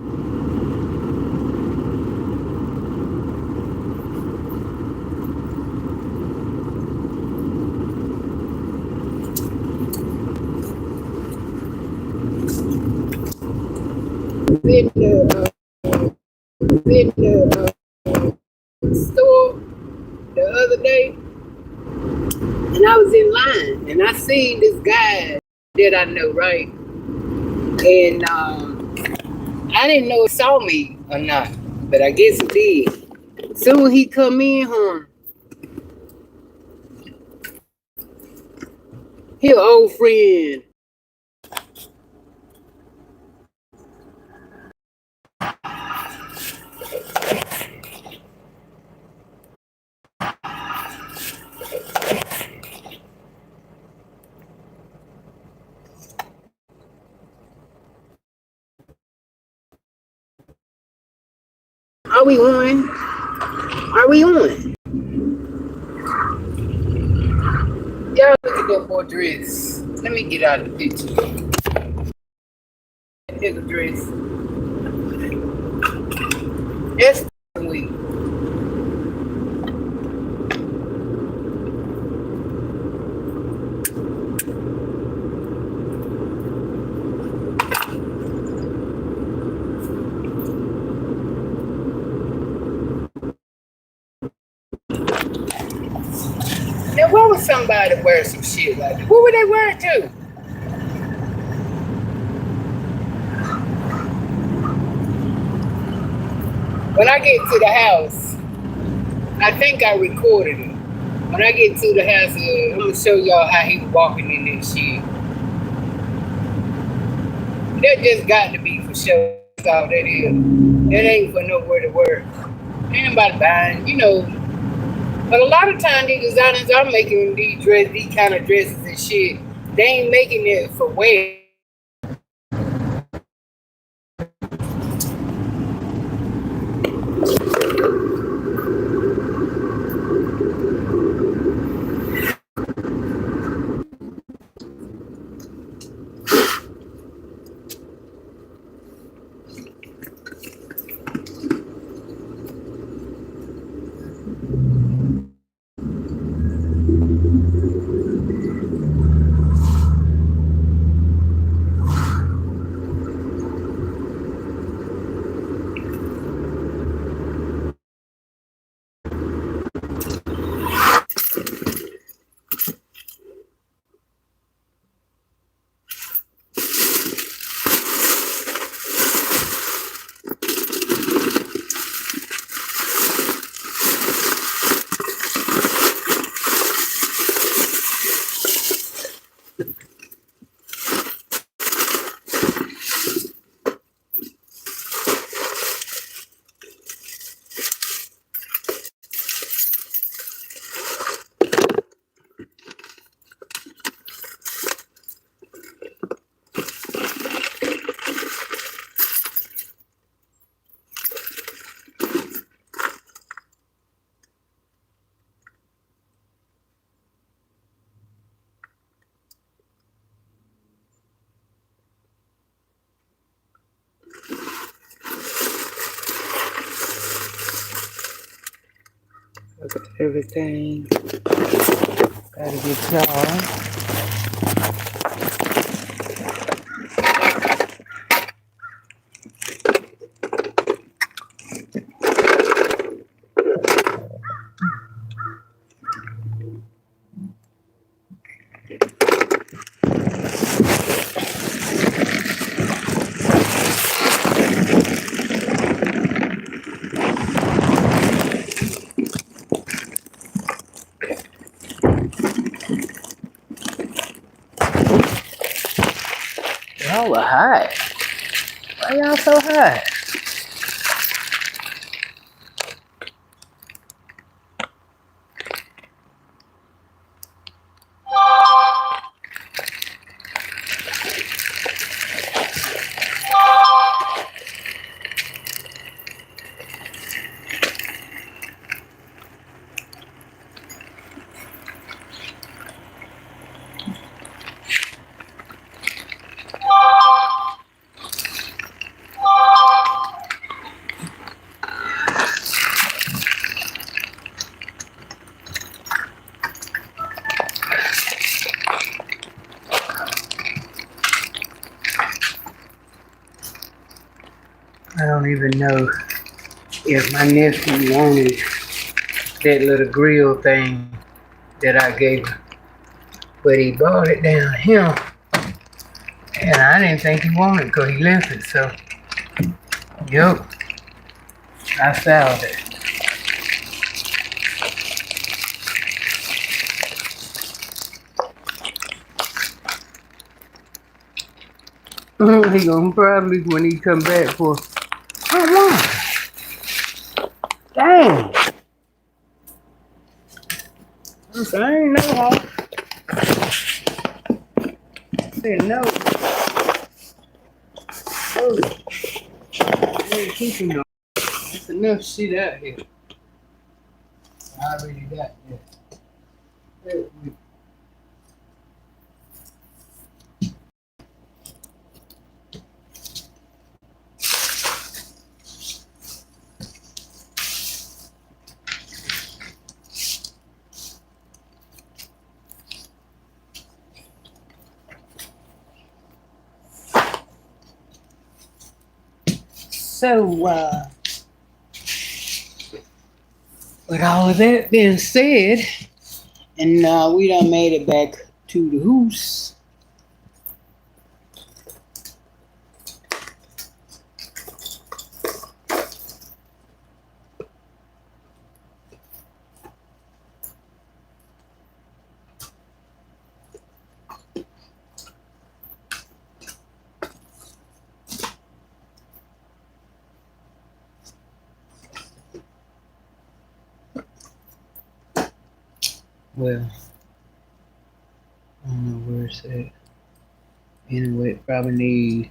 In the store the other day, and I was in line, and I seen this guy that I know, right? And I didn't know he saw me or not, but I guess he did. Soon he come in, he an old friend. Are we on? Are we on? Y'all look at that boy dress. Let me get out of the picture. That nigga dress. That's weak. Now, why would somebody wear some shit like that? What would they wear it to? When I get to the house, I think I recorded it. When I get to the house, I'm gonna show y'all how he was walking in that shit. That just got to be for show. That's all that is. That ain't for nowhere to work. Ain't nobody buying, you know. But a lot of times these designers are making these kind of dresses and shit. They ain't making it for wear. Look at everything. Gotta get y'all. Y'all are hot. Why y'all so hot? I don't even know if my nephew wanted that little grill thing that I gave him. But he brought it down here, and I didn't think he wanted it because he left it. So, yup, I found it. He gonna probably, when he come back for, oh, dang. I ain't know how. Said no. Oh, I ain't keeping no. There's enough shit out here. I already got that. So, with all of that being said, and we done made it back to the house. Well, I don't know where it's at. Anyway, it probably need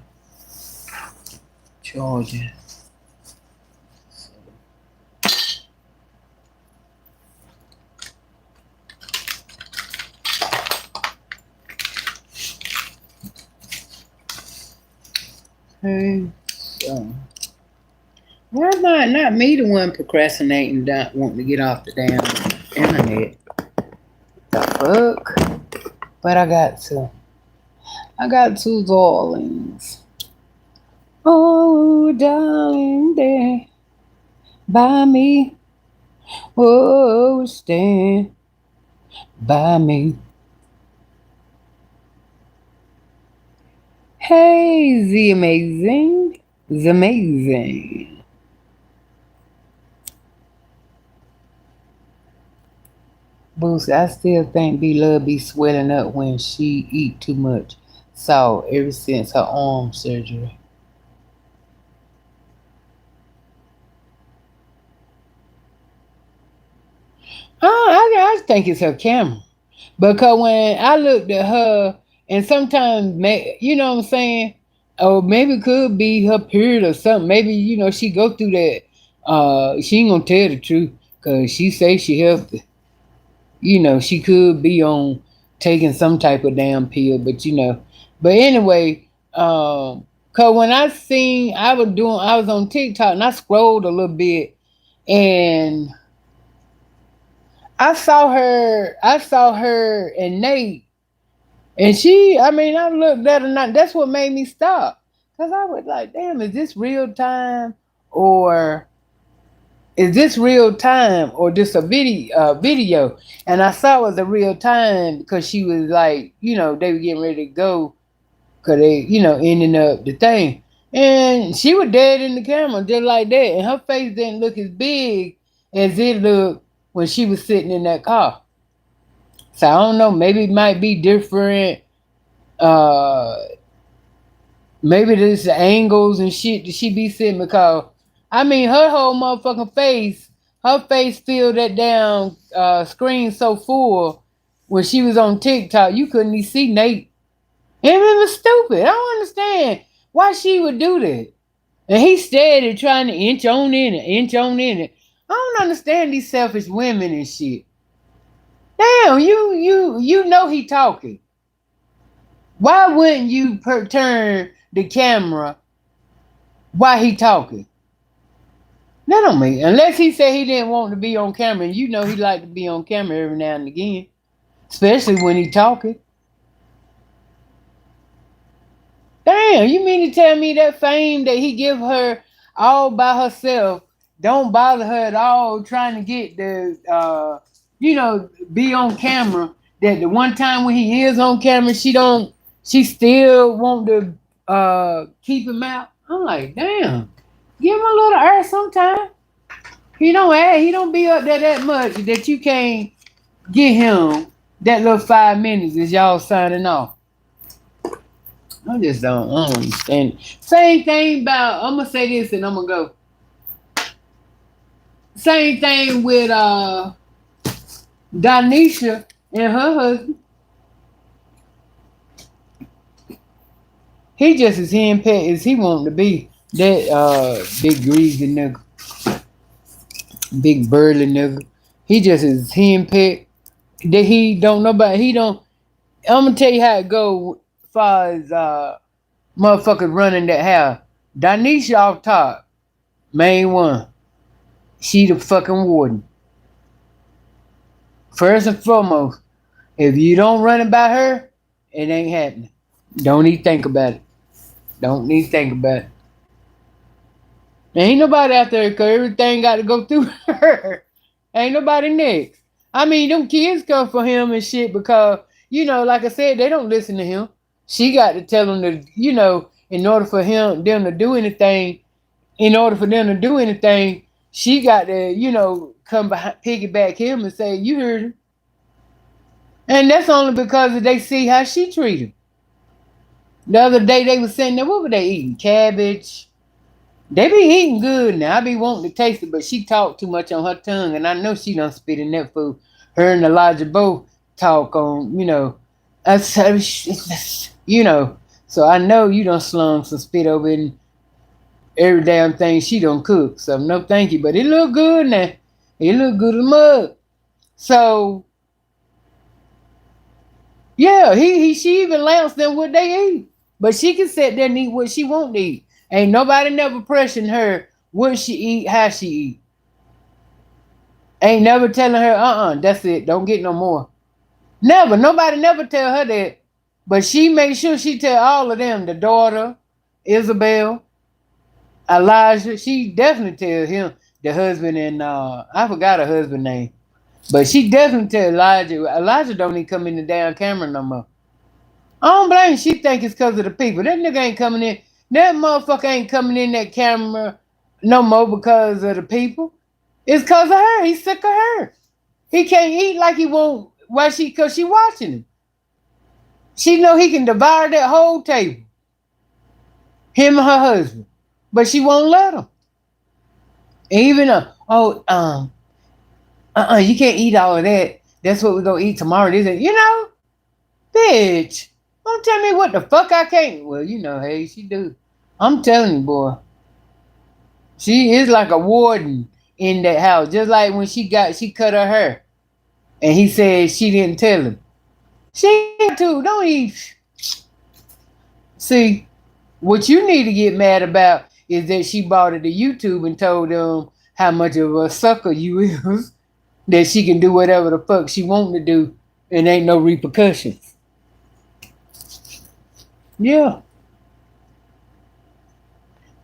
charging. Okay, so why not me the one procrastinating, not wanting to get off the damn internet? The fuck? But I got to. I got two darlings. Oh, darling, there by me. Oh, stand by me. Hey, the amazing. The amazing. Boost, I still think B-Love be swelling up when she eat too much salt ever since her arm surgery. I think it's her camera. Because when I looked at her, and sometimes, you know what I'm saying? Or maybe it could be her period or something. Maybe, she go through that. She ain't gonna tell the truth. Because she say she healthy. She could be on taking some type of damn pill, but anyway, cause when I was on TikTok and I scrolled a little bit and I saw her and Nate, and I looked at her and that's what made me stop. Cause I was like, damn, is this real time or just a video? And I saw it was a real time because she was like, they were getting ready to go because they, ending up the thing. And she was dead in the camera just like that. And her face didn't look as big as it looked when she was sitting in that car. So I don't know, maybe it might be different. Uh, Maybe there's the angles and shit that she be sitting because her whole motherfucking her face filled that damn screen so full when she was on TikTok you couldn't even see Nate. And it was stupid. I don't understand why she would do that. And he steady trying to inch on in it. I don't understand these selfish women and shit. Damn, you know he talking. Why wouldn't you turn the camera while he talking? That don't mean, unless he said he didn't want to be on camera, and he like to be on camera every now and again, especially when he talking. Damn, you mean to tell me that fame that he give her all by herself. Don't bother her at all trying to get the be on camera. That the one time when he is on camera, she still want to keep him out. I'm like, damn, give him a little earth sometime. He don't be up there that much that you can't get him that little 5 minutes as y'all signing off. I don't understand. Same thing about, I'm gonna say this and I'm gonna go. Same thing with Donisha and her husband. He just as henpecked as he want to be. That big greasy nigga. Big burly nigga. He just as henpecked that he don't nobody he don't I'm gonna tell you how it go as far as motherfuckers running that house. Donisha off top. Main one. She the fucking warden. First and foremost, if you don't run it by her, it ain't happening. Don't even think about it. Don't even think about it. Ain't nobody out there because everything got to go through her. Ain't nobody next. I mean, them kids come for him and shit because, like I said, they don't listen to him. She got to tell them to, in order for them to do anything, she got to, come behind, piggyback him and say, you heard him. And that's only because they see how she treat him. The other day they was sitting there, what were they eating? Cabbage. They be eating good now. I be wanting to taste it, but she talked too much on her tongue, and I know she done spit in that food. Her and Elijah both talk on, So I know you done slung some spit over in every damn thing she done cook. So no thank you, but it look good now. It look good as mud. So yeah, she even allows them what they eat. But she can sit there and eat what she want to eat. Ain't nobody never pressuring her what she eat, how she eat. Ain't never telling her, that's it. Don't get no more. Never. Nobody never tell her that. But she make sure she tell all of them, the daughter, Isabel, Elijah. She definitely tell him, the husband, and I forgot her husband name. But she definitely tell Elijah. Elijah don't even come in the damn camera no more. I don't blame. She think it's because of the people. That nigga ain't coming in. That motherfucker ain't coming in that camera no more because of the people. It's because of her. He's sick of her. He can't eat like he won't. Why? Because she watching him. She know he can devour that whole table. Him and her husband. But she won't let him. Even you can't eat all of that. That's what we're going to eat tomorrow, isn't it? Bitch. Don't tell me what the fuck I can't. Well, hey, she do. I'm telling you, boy. She is like a warden in that house. Just like when she cut her hair. And he said she didn't tell him. She too. Don't eat. See, what you need to get mad about is that she bought it to YouTube and told them how much of a sucker you is. That she can do whatever the fuck she want to do. And ain't no repercussions. Yeah.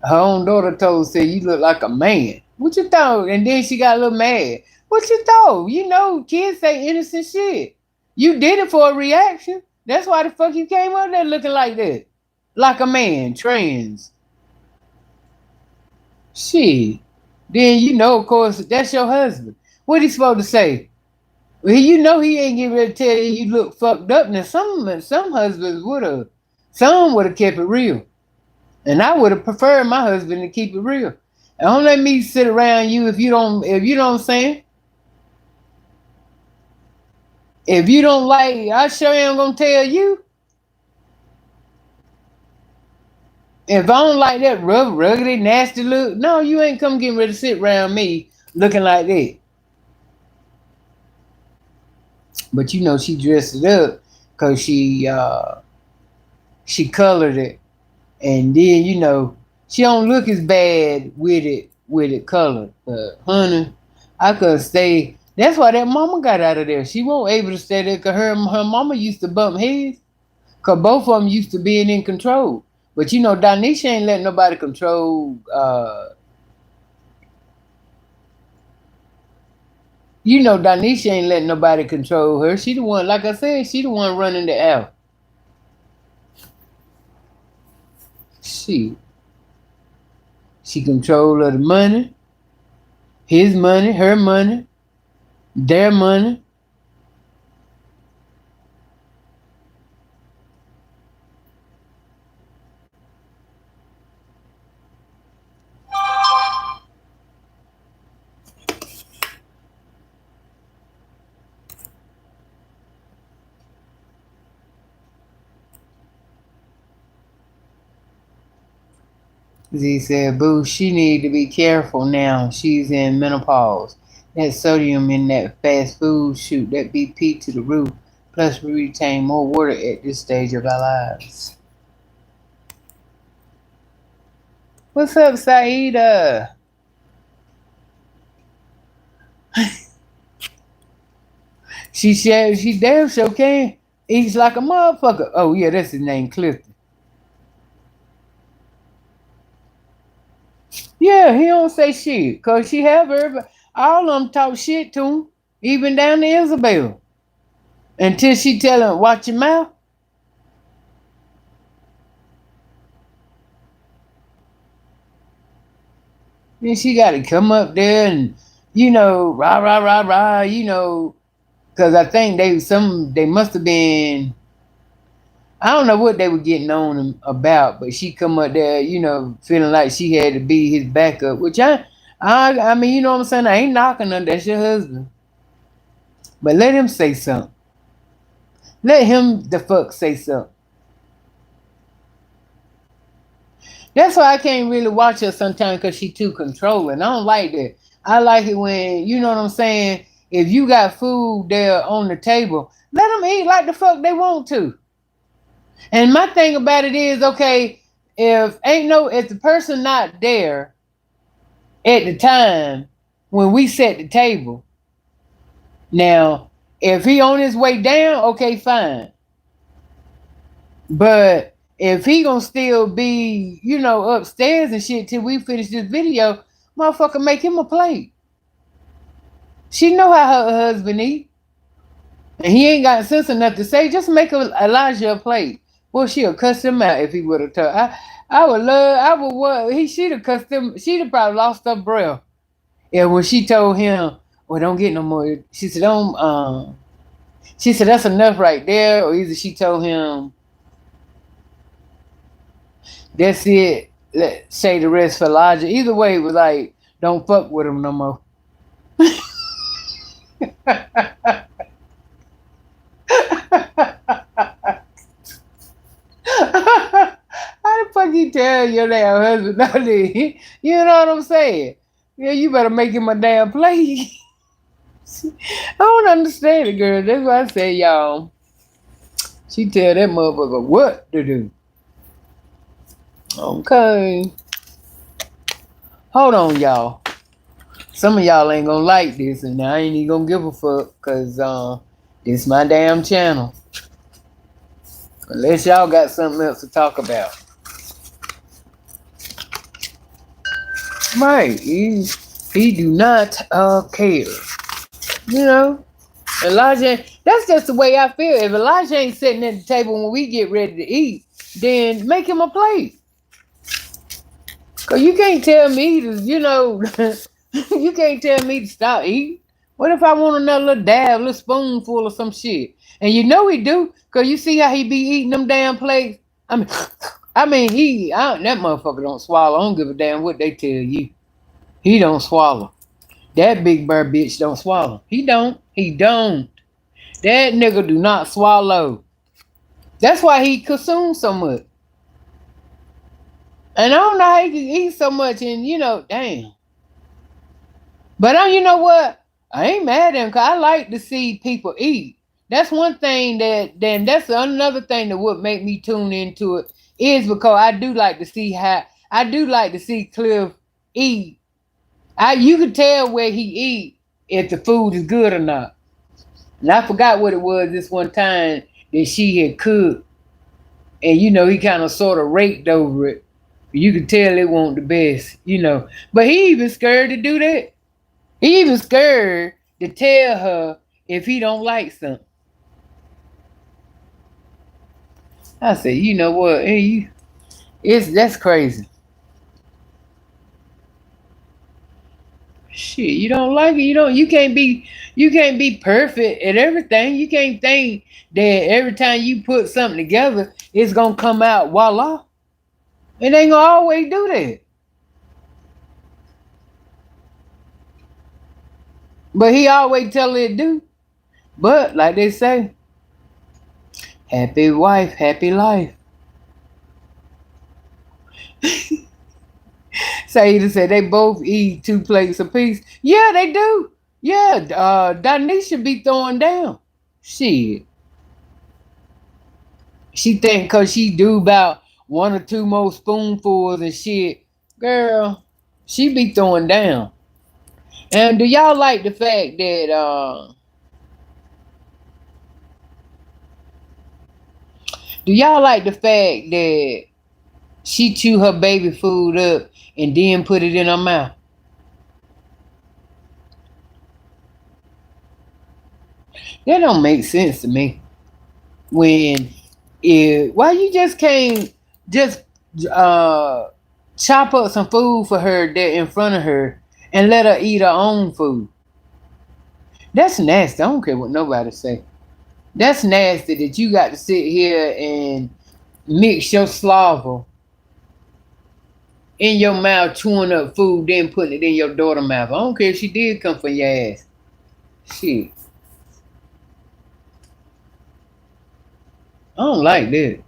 Her own daughter said, you look like a man. What you thought? And then she got a little mad. What you thought? Kids say innocent shit. You did it for a reaction. That's why the fuck you came up there looking like that. Like a man, trans. Shit. Then of course, that's your husband. What he supposed to say? Well, he ain't getting ready to tell you look fucked up. Now some husbands would have. Some would have kept it real. And I would have preferred my husband to keep it real. And don't let me sit around you if you don't say. If you don't like, I sure am gonna tell you. If I don't like that rough, ruggedy, nasty look, no, you ain't come getting ready to sit around me looking like that. But she dressed it up because she colored it. And then, she don't look as bad with it colored. But, honey, I could stay. That's why that mama got out of there. She won't able to stay there because her mama used to bump heads. Because both of them used to being in control. But, Donisha ain't letting nobody control You know, Donisha ain't letting nobody control her. She the one, like I said, she the one running the house. She control of the money, his money, her money, their money. Z said, Boo, she need to be careful now. She's in menopause. That sodium in that fast food shoot that BP to the roof. Plus, we retain more water at this stage of our lives. What's up, Saida? She damn sure can. He's like a motherfucker. Oh, yeah, that's his name, Clifton. Yeah, he don't say shit. Because she have her. All of them talk shit to him. Even down to Isabel. Until she tell him, watch your mouth. Then she got to come up there and, rah, rah, rah, rah, because I think they must have been, I don't know what they were getting on him about, but she come up there, feeling like she had to be his backup, which I mean, you know what I'm saying? I ain't knocking her, that's your husband. But let him say something. Let him the fuck say something. That's why I can't really watch her sometimes because she too controlling. I don't like that. I like it when, you know what I'm saying? If you got food there on the table, let them eat like the fuck they want to. And my thing about it is, okay, if the person not there at the time when we set the table, now, if he on his way down, okay, fine. But if he gonna still be, upstairs and shit till we finish this video, motherfucker, make him a plate. She know how her husband eat. And he ain't got sense enough to say, just make Elijah a plate. Well, she'll cuss him out if he would have told. She'd have cussed him, she'd have probably lost her breath. Yeah, when she told him, well, don't get no more. She said, that's enough right there. Or either she told him, that's it. Let's say the rest for Elijah. Either way, it was like, don't fuck with him no more. How the fuck you tell your damn husband nothing? You know what I'm saying? Yeah, you better make him a damn plate. I don't understand it, girl. That's why I say, y'all. She tell that motherfucker what to do. Okay. Hold on, y'all. Some of y'all ain't gonna like this, and I ain't even gonna give a fuck, cause this my damn channel. Unless y'all got something else to talk about. Right. He do not care. Elijah, that's just the way I feel. If Elijah ain't sitting at the table when we get ready to eat, then make him a plate. Cause you can't tell me to, you can't tell me to stop eating. What if I want another little dab, little spoonful or some shit? And you know he do, cause you see how he be eating them damn plates. I mean, that motherfucker don't swallow. I don't give a damn what they tell you. He don't swallow. That big bird bitch don't swallow. He don't. That nigga do not swallow. That's why he consumes so much. And I don't know how he can eat so much and, damn. But you know what? I ain't mad at him because I like to see people eat. That's one thing that's another thing that would make me tune into it is because I do like to see Cliff eat. You could tell where he eat if the food is good or not. And I forgot what it was this one time that she had cooked. And, he kind of sort of raked over it. You could tell it wasn't the best, But he even scared to do that. He even scared to tell her if he don't like something. I said, you know what? That's crazy. Shit, you don't like it. You can't be perfect at everything. You can't think that every time you put something together, it's gonna come out voila. It ain't gonna always do that. But he always tell it do. But like they say, happy wife, happy life. Saida said they both eat 2 plates apiece. Yeah, they do. Yeah, Danisha be throwing down. Shit. She think cause she do about 1 or 2 more spoonfuls and shit. Girl, she be throwing down. And do y'all like the fact that she chew her baby food up and then put it in her mouth? That don't make sense to me. Why you just can't just chop up some food for her there in front of her and let her eat her own food? That's nasty. I don't care what nobody say. That's nasty that you got to sit here and mix your slobber in your mouth, chewing up food, then putting it in your daughter's mouth. I don't care if she did come for your ass. Shit. I don't like that.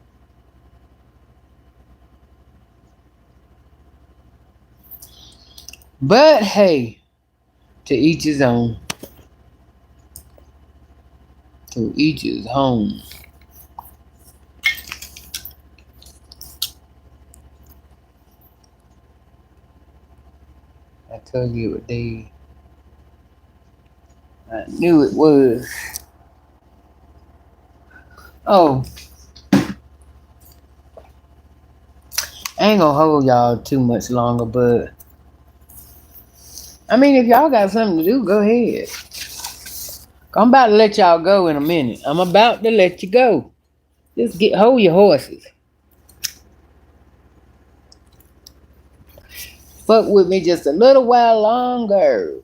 But hey, to each his own. To each his home. I told you what day. I knew it was. Oh. I ain't gonna hold y'all too much longer, but I mean, if y'all got something to do, go ahead. I'm about to let y'all go in a minute. I'm about to let you go. Just hold your horses. Fuck with me just a little while longer.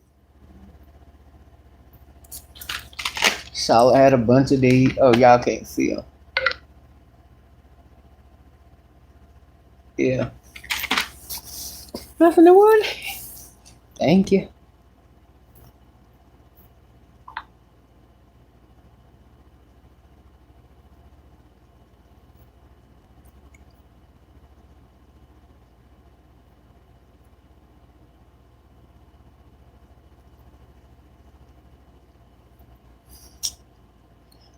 Charlotte had a bunch of these. Oh, y'all can't see them. Yeah. Nothing to worry. Thank you.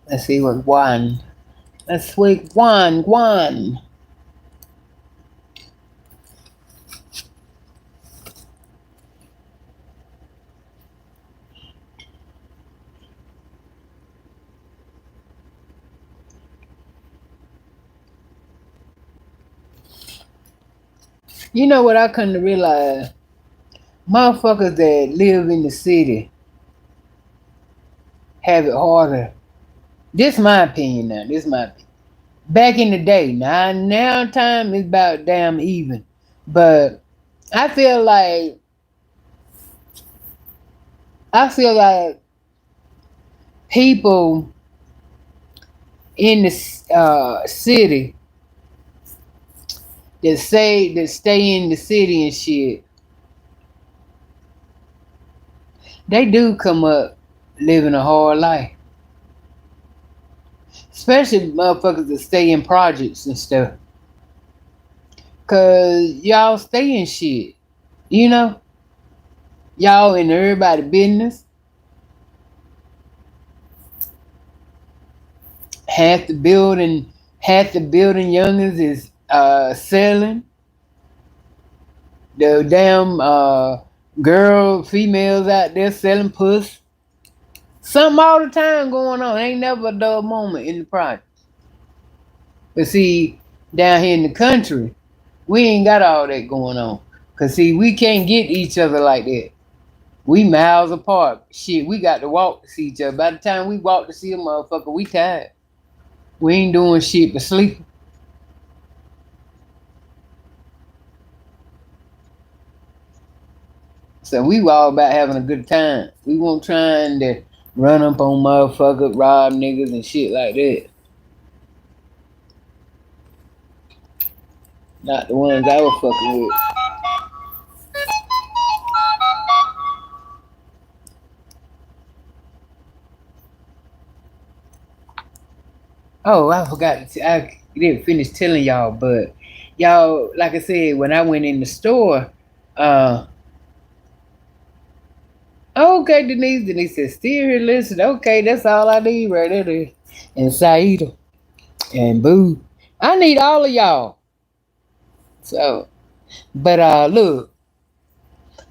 Let's see what one. Let's see one. You know what I couldn't realize? Motherfuckers that live in the city have it harder. This my opinion now. This my opinion. Back in the day, now time is about damn even. But I feel like people in the city that stay in the city and shit, they do come up living a hard life. Especially motherfuckers that stay in projects and stuff. Cause y'all stay in shit. You know? Y'all in everybody's business. Half the building youngers is selling. The damn females out there selling puss. Something all the time going on. Ain't never a dull moment in the project. But see, down here in the country, we ain't got all that going on. Cause see, we can't get each other like that. We miles apart. Shit, we got to walk to see each other. By the time we walk to see a motherfucker, we tired. We ain't doing shit but sleeping. So we all about having a good time. We won't trying to run up on motherfuckers, rob niggas and shit like that. Not the ones I was fucking with. Oh, I forgot. I didn't finish telling y'all, but y'all, like I said, when I went in the store, uh, okay, Denise said, still here, listen. Okay, that's all I need right there. And Saida and Boo, I need all of y'all. So, but look,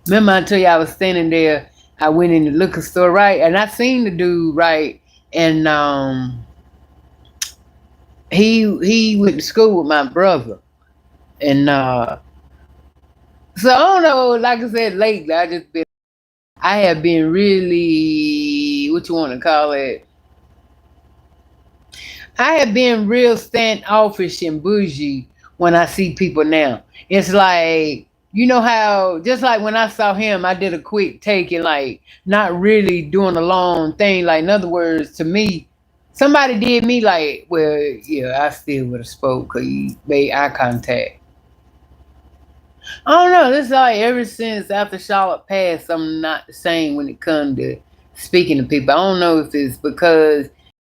remember I told you I was standing there. I went in the liquor store, right, and I seen the dude, right, and he went to school with my brother, and so I don't know. Like I said, lately I have been really, what you want to call it? I have been real standoffish and bougie when I see people now. It's like, you know how, just like when I saw him, I did a quick take and like not really doing a long thing. Like, in other words, to me, somebody did me like, well, yeah, I still would have spoke because he made eye contact. I don't know. This is like ever since after Charlotte passed, I'm not the same when it comes to speaking to people. I don't know if it's because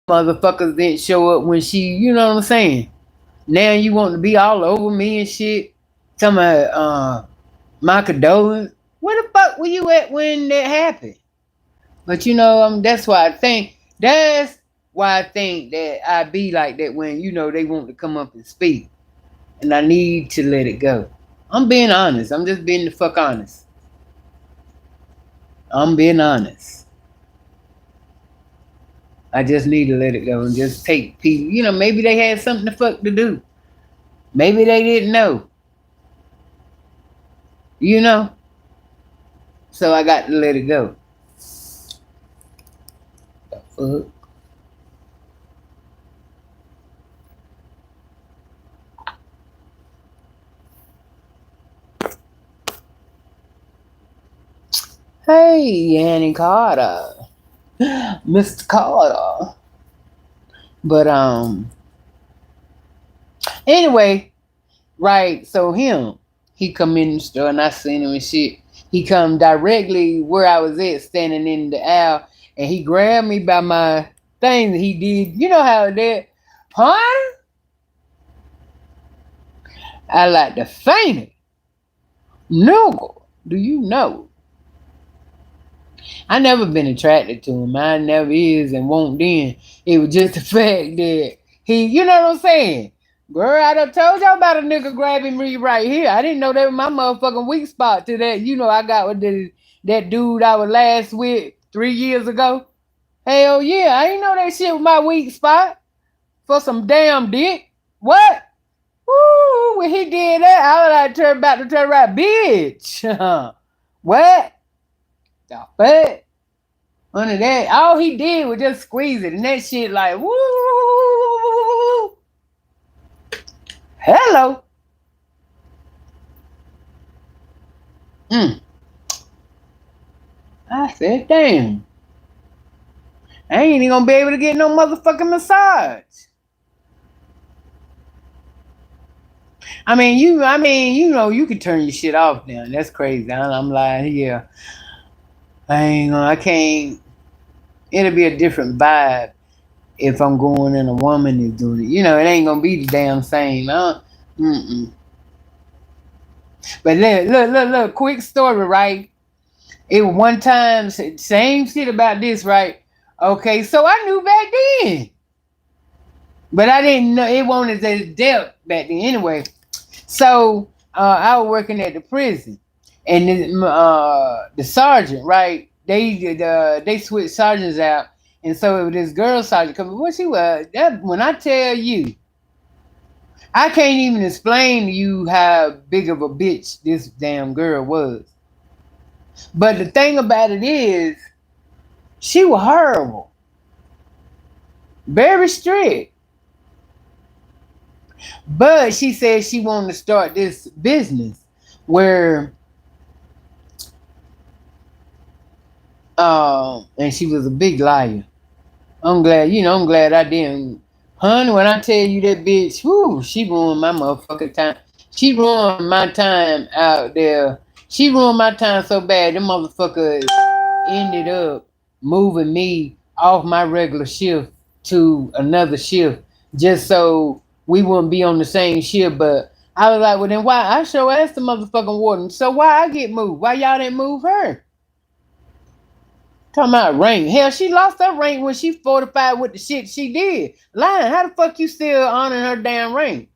motherfuckers didn't show up when she, you know what I'm saying? Now you want to be all over me and shit. Talking about my condolence. Where the fuck were you at when that happened? But you know, that's why I think that I be like that when, you know, they want to come up and speak. And I need to let it go. I'm being honest. I'm just being the fuck honest. I'm being honest. I just need to let it go and just take people. You know, maybe they had something to fuck to do. Maybe they didn't know. You know? So I got to let it go. The fuck? Hey, Annie Carter. Mr. Carter. But anyway, right, so he come in the store and I seen him and shit. He come directly where I was at, standing in the aisle, and he grabbed me by my thing that he did. You know how that, huh? I like to faint it. No, do you know? I never been attracted to him. I never is and won't then. It was just the fact that he, you know what I'm saying? Girl, I done told y'all about a nigga grabbing me right here. I didn't know that was my motherfucking weak spot to that. You know, I got with that dude I was last with 3 years ago. Hell yeah, I didn't know that shit was my weak spot for some damn dick. What? Woo, when he did that, I was like, turn right, bitch. What? The fuck? Under that, all he did was just squeeze it, and that shit like, woo. Hello. I said, damn. I ain't even gonna be able to get no motherfucking massage. I mean, you know, you can turn your shit off now. That's crazy. I'm lying here. I can't. It'll be a different vibe if I'm going and a woman is doing it. You know, it ain't gonna be the damn same. Mm-mm. But look, quick story, right? It was one time, same shit about this, right? Okay, so I knew back then. But I didn't know, it wasn't as depth back then anyway. So I was working at the prison. And the sergeant, right? They switched sergeants out. And so it was this girl sergeant coming. What she was, when I tell you, I can't even explain to you how big of a bitch this damn girl was. But the thing about it is, she was horrible, very strict. But she said she wanted to start this business where, and she was a big liar. I'm glad I didn't. Honey, when I tell you that bitch, whoo, she ruined my motherfucking time. She ruined my time out there. She ruined my time so bad, them motherfuckers ended up moving me off my regular shift to another shift just so we wouldn't be on the same shift. But I was like, well, then why? I sure asked the motherfucking warden, so why I get moved? Why y'all didn't move her? Talking about rank. Hell, she lost her rank when she fortified with the shit she did. Lying. How the fuck you still honoring her damn rank?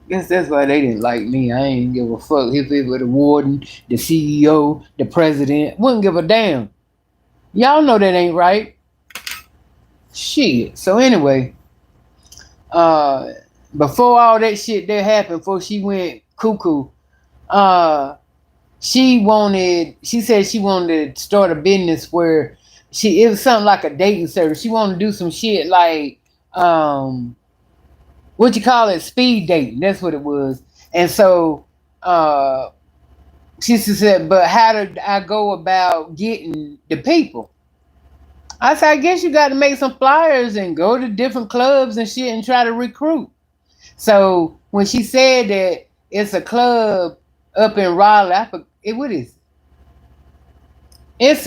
Guess that's why they didn't like me. I ain't give a fuck if it was the warden, the CEO, the president. Wouldn't give a damn. Y'all know that ain't right. Shit. So anyway, before all that shit that happened, before she went cuckoo, she said she wanted to start a business where it was something like a dating service. She wanted to do some shit like what you call it, speed dating. That's what it was. And so she said, but how did I go about getting the people? I said, I guess you got to make some flyers and go to different clubs and shit and try to recruit. So when she said that it's a club up in Raleigh, what is it? It's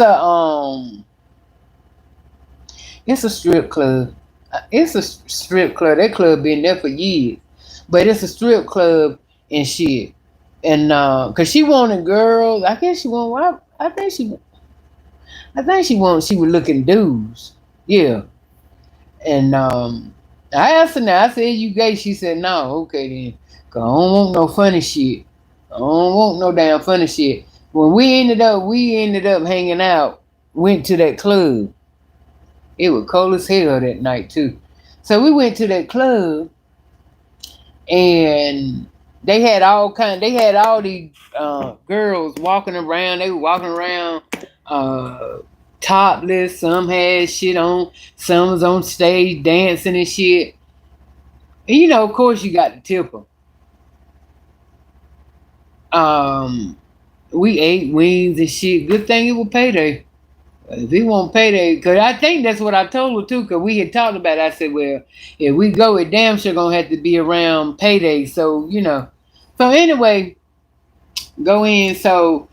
a strip club. It's a strip club. That club been there for years, but it's a strip club and shit. And cause she wanted girls. I guess she wanted. I think she was looking dudes. Yeah. And I asked her now. I said, "You gay?" She said, "No." Okay then. Cause I don't want no funny shit. I don't want no damn funny shit. When we ended up hanging out. Went to that club. It was cold as hell that night too. So we went to that club, and they had all these girls walking around. They were walking around topless. Some had shit on. Some was on stage dancing and shit. And of course, you got to tip them. We ate wings and shit. Good thing it was payday. If he won't payday, because I think that's what I told her too, because we had talked about it. I said, well, if we go, it damn sure gonna have to be around payday. So, So anyway, go in. So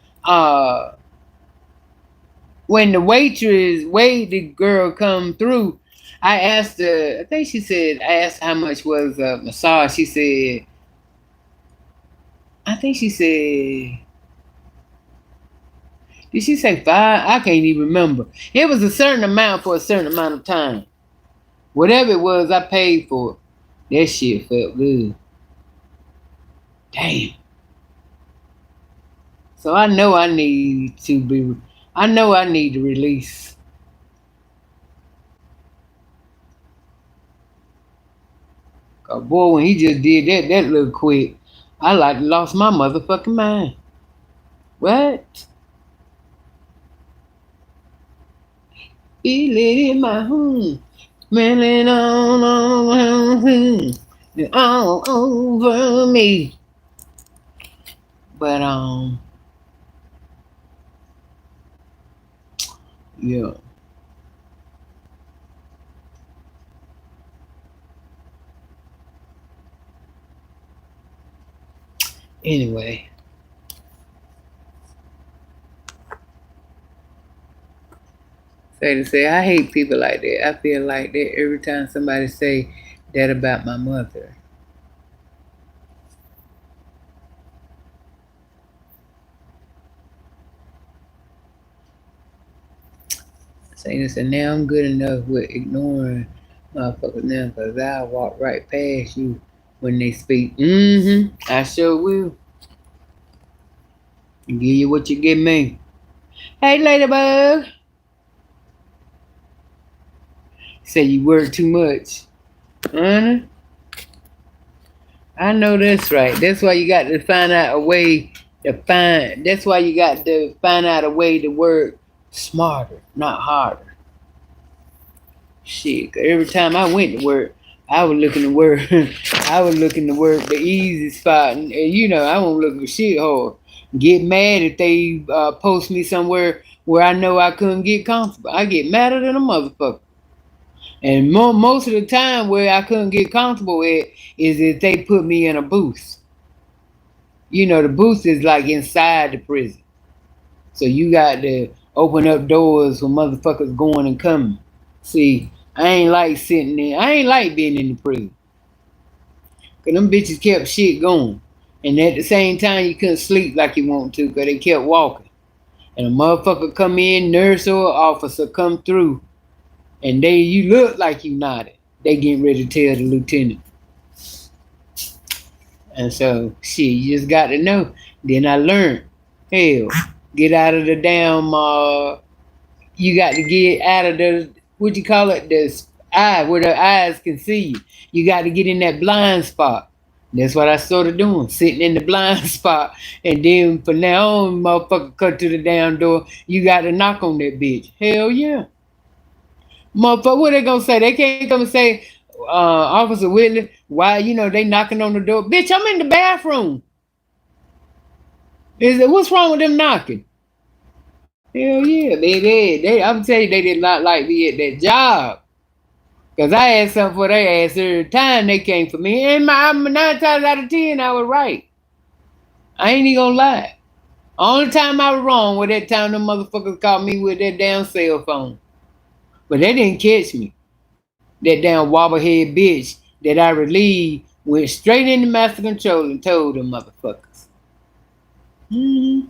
when the waited girl come through, I asked her, I asked how much was a massage. She said, did she say 5? I can't even remember. It was a certain amount for a certain amount of time. Whatever it was, I paid for it. That shit felt good. Damn. So I know I need to release. Cause boy, when he just did that little quick, I lost my motherfucking mind. What? Feel it in my home. Smelling all over me. But yeah. Anyway. Say, I hate people like that. I feel like that every time somebody say that about my mother. Say this, and now I'm good enough with ignoring motherfuckers now, because I'll walk right past you when they speak. I sure will. Give you what you give me. Hey, ladybug. Say you work too much. I know that's right. That's why you got to find out a way That's why you got to find out a way to work smarter, not harder. Shit, 'cause every time I went to work, I was looking to work. I was looking to work the easy spot, and I won't look for shit hard. Get mad if they post me somewhere where I know I couldn't get comfortable. I get madder than a motherfucker. And most of the time, where I couldn't get comfortable at is if they put me in a booth. The booth is like inside the prison, so you got to open up doors for motherfuckers going and coming. See, I ain't like sitting there. I ain't like being in the prison. Cause them bitches kept shit going. And at the same time you couldn't sleep like you want to because they kept walking. And a motherfucker come in, nurse or officer come through, and you look like you nodded. They getting ready to tell the lieutenant. And so shit, you just got to know. Then I learned, hell, get out of the damn you got to get out of the what you call it, the eye where the eyes can see you. You got to get in that blind spot. That's what I started doing, sitting in the blind spot. And then from now on, motherfucker cut to the damn door. You got to knock on that bitch. Hell yeah. Motherfucker, what they gonna say? They can't come and say, Officer Whitley, why, they knocking on the door. Bitch, I'm in the bathroom. What's wrong with them knocking? Hell yeah, I'm telling you, they did not like me at that job. Because I had something for their ass every time they came for me. And 9 times out of 10, I was right. I ain't even gonna lie. Only time I was wrong was that time them motherfuckers caught me with that damn cell phone. But they didn't catch me. That damn wobblehead bitch that I relieved went straight into master control and told them motherfuckers. Mm-hmm.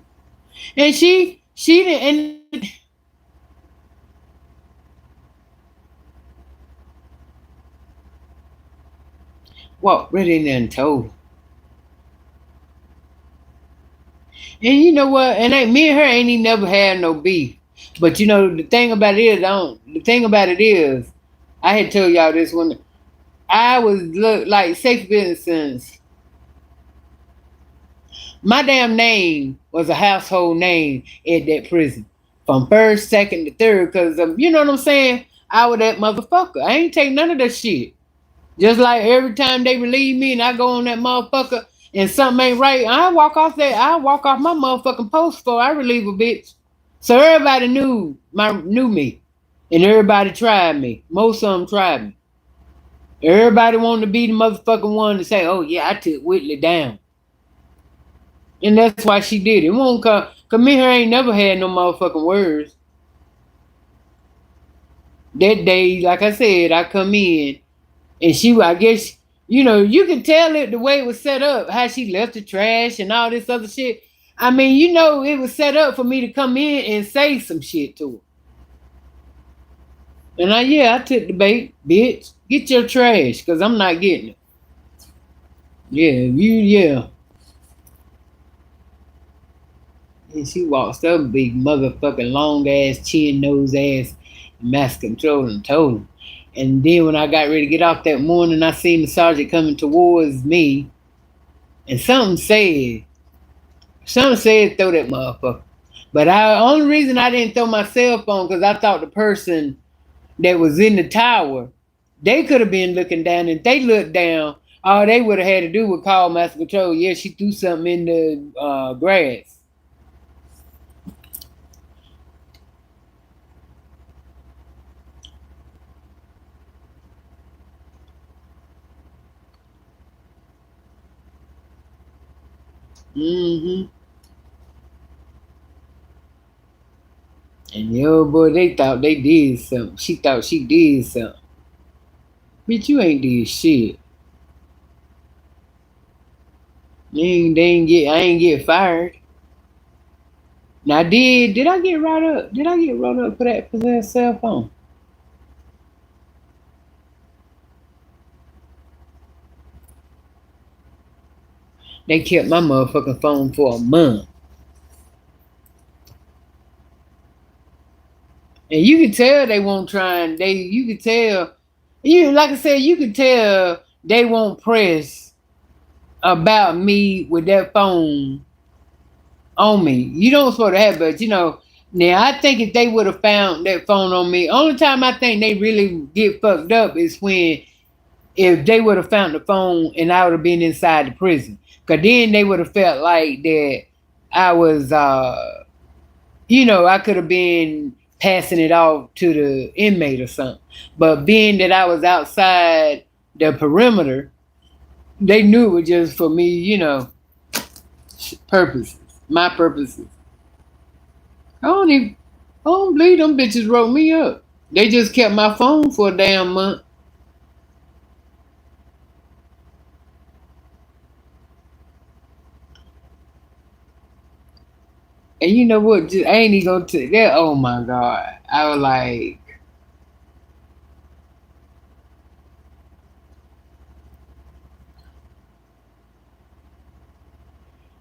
And she didn't. And walked right in there and told her. And you know what? And me and her ain't even never had no beef. But the thing about it is, I had told y'all this when I was like, say for instance, my damn name was a household name at that prison. From first, second to third, because you know what I'm saying? I was that motherfucker. I ain't take none of that shit. Just like every time they relieve me and I go on that motherfucker and something ain't right, I walk off my motherfucking post before I relieve a bitch. So everybody knew me. And everybody tried me. Most of them tried me. Everybody wanted to be the motherfucking one to say, oh yeah, I took Whitley down. And that's why she did it. It won't come, cause me and her ain't never had no motherfucking words. That day, like I said, I come in and I guess, you could tell it the way it was set up, how she left the trash and all this other shit. I mean, it was set up for me to come in and say some shit to her. And I took the bait, bitch. Get your trash, because I'm not getting it. Yeah. And she walks up, big motherfucking long ass, chin nose ass, mass control and told him. And then when I got ready to get off that morning, I seen the sergeant coming towards me. And something said, throw that motherfucker. But only reason I didn't throw my cell phone, because I thought the person that was in the tower, they could have been looking down. And if they looked down, all they would have had to do was call master control. Yeah, she threw something in the grass. Mm-hmm. And the old boy, they thought they did something. She thought she did something. Bitch, you ain't did shit. I ain't get fired. Now did I get brought up? Did I get brought up for that cell phone? They kept my motherfucking phone for a month. And you could tell they won't try and you could tell, like I said, you could tell they won't press about me with that phone on me. You don't supposed to have, but you know. Now I think if they would have found that phone on me, only time I think they really get fucked up is when if they would have found the phone and I would have been inside the prison. Cause then they would have felt like that I was you know, I could have been passing it off to the inmate or something. But being that I was outside the perimeter, they knew it was just for me, you know, purposes, my purposes. I don't believe them bitches wrote me up. They just kept my phone for a damn month. And you know what? Just, I ain't even gonna tell that. Oh my God. I was like,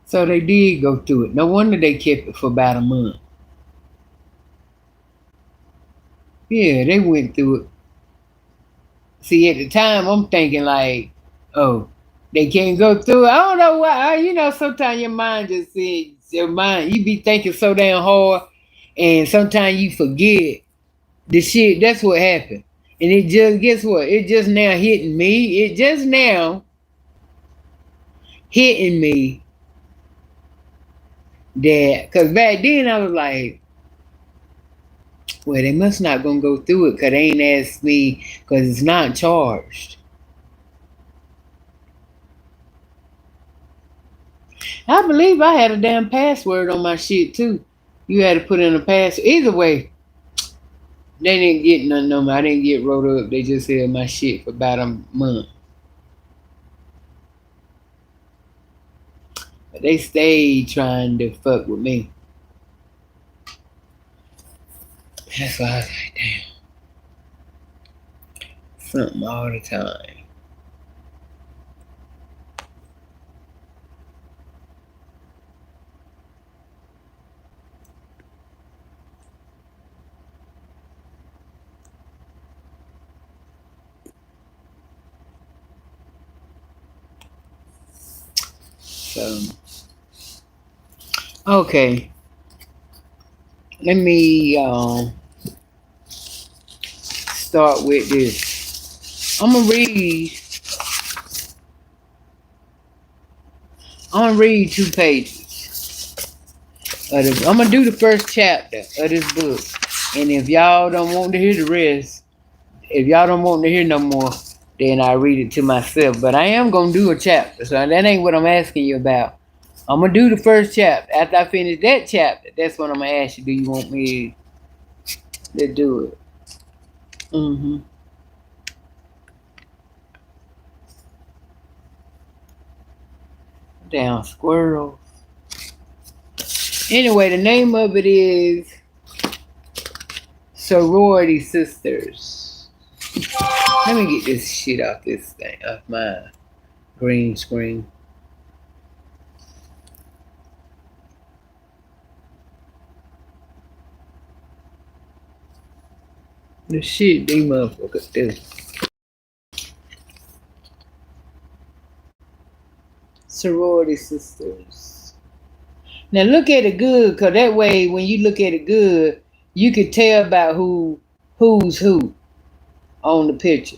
so they did go through it. No wonder they kept it for about a month. Yeah, they went through it. See, at the time, I'm thinking like, oh, they can't go through it. I don't know why. You know, sometimes your mind just says, your mind, you be thinking so damn hard, and sometimes you forget the shit. That's what happened. And it just, guess what? It just now hitting me. It just now hitting me that, because back then I was like, well, they must not gonna go through it because they ain't asked me because it's not charged. I believe I had a damn password on my shit too. You had to put in a password. Either way, they didn't get nothing on me. I didn't get wrote up. They just held my shit for about a month. But they stayed trying to fuck with me. That's why I was like, damn. Something all the time. So, okay. Let me start with this. I'm gonna read 2 pages. I'm gonna do the first chapter of this book. And if y'all don't want to hear the rest, if y'all don't want to hear no more, then I read it to myself. But I am gonna do a chapter, so that ain't what I'm asking you about. I'm gonna do the first chapter. After I finish that chapter, that's when I'm gonna ask you, do you want me to do it? Damn squirrels. Anyway, the name of it is Sorority Sisters. Let me get this shit off this thing, off my green screen. The shit these motherfuckers do. Sorority Sisters. Now look at it good, cause that way when you look at it good, you can tell about who's who on the picture.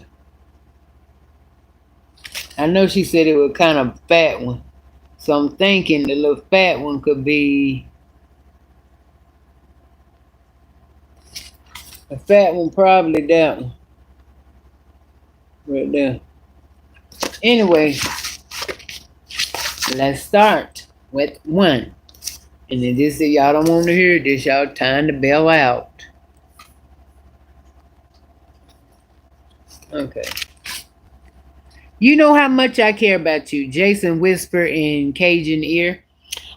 I know she said it was kind of fat one, so I'm thinking the little fat one could be a fat one, probably that one right there. Anyway, let's start with 1. And then this, if y'all don't want to hear this, y'all time to bail out. Okay. You know how much I care about you, Jason Whisper in Cajun Ear.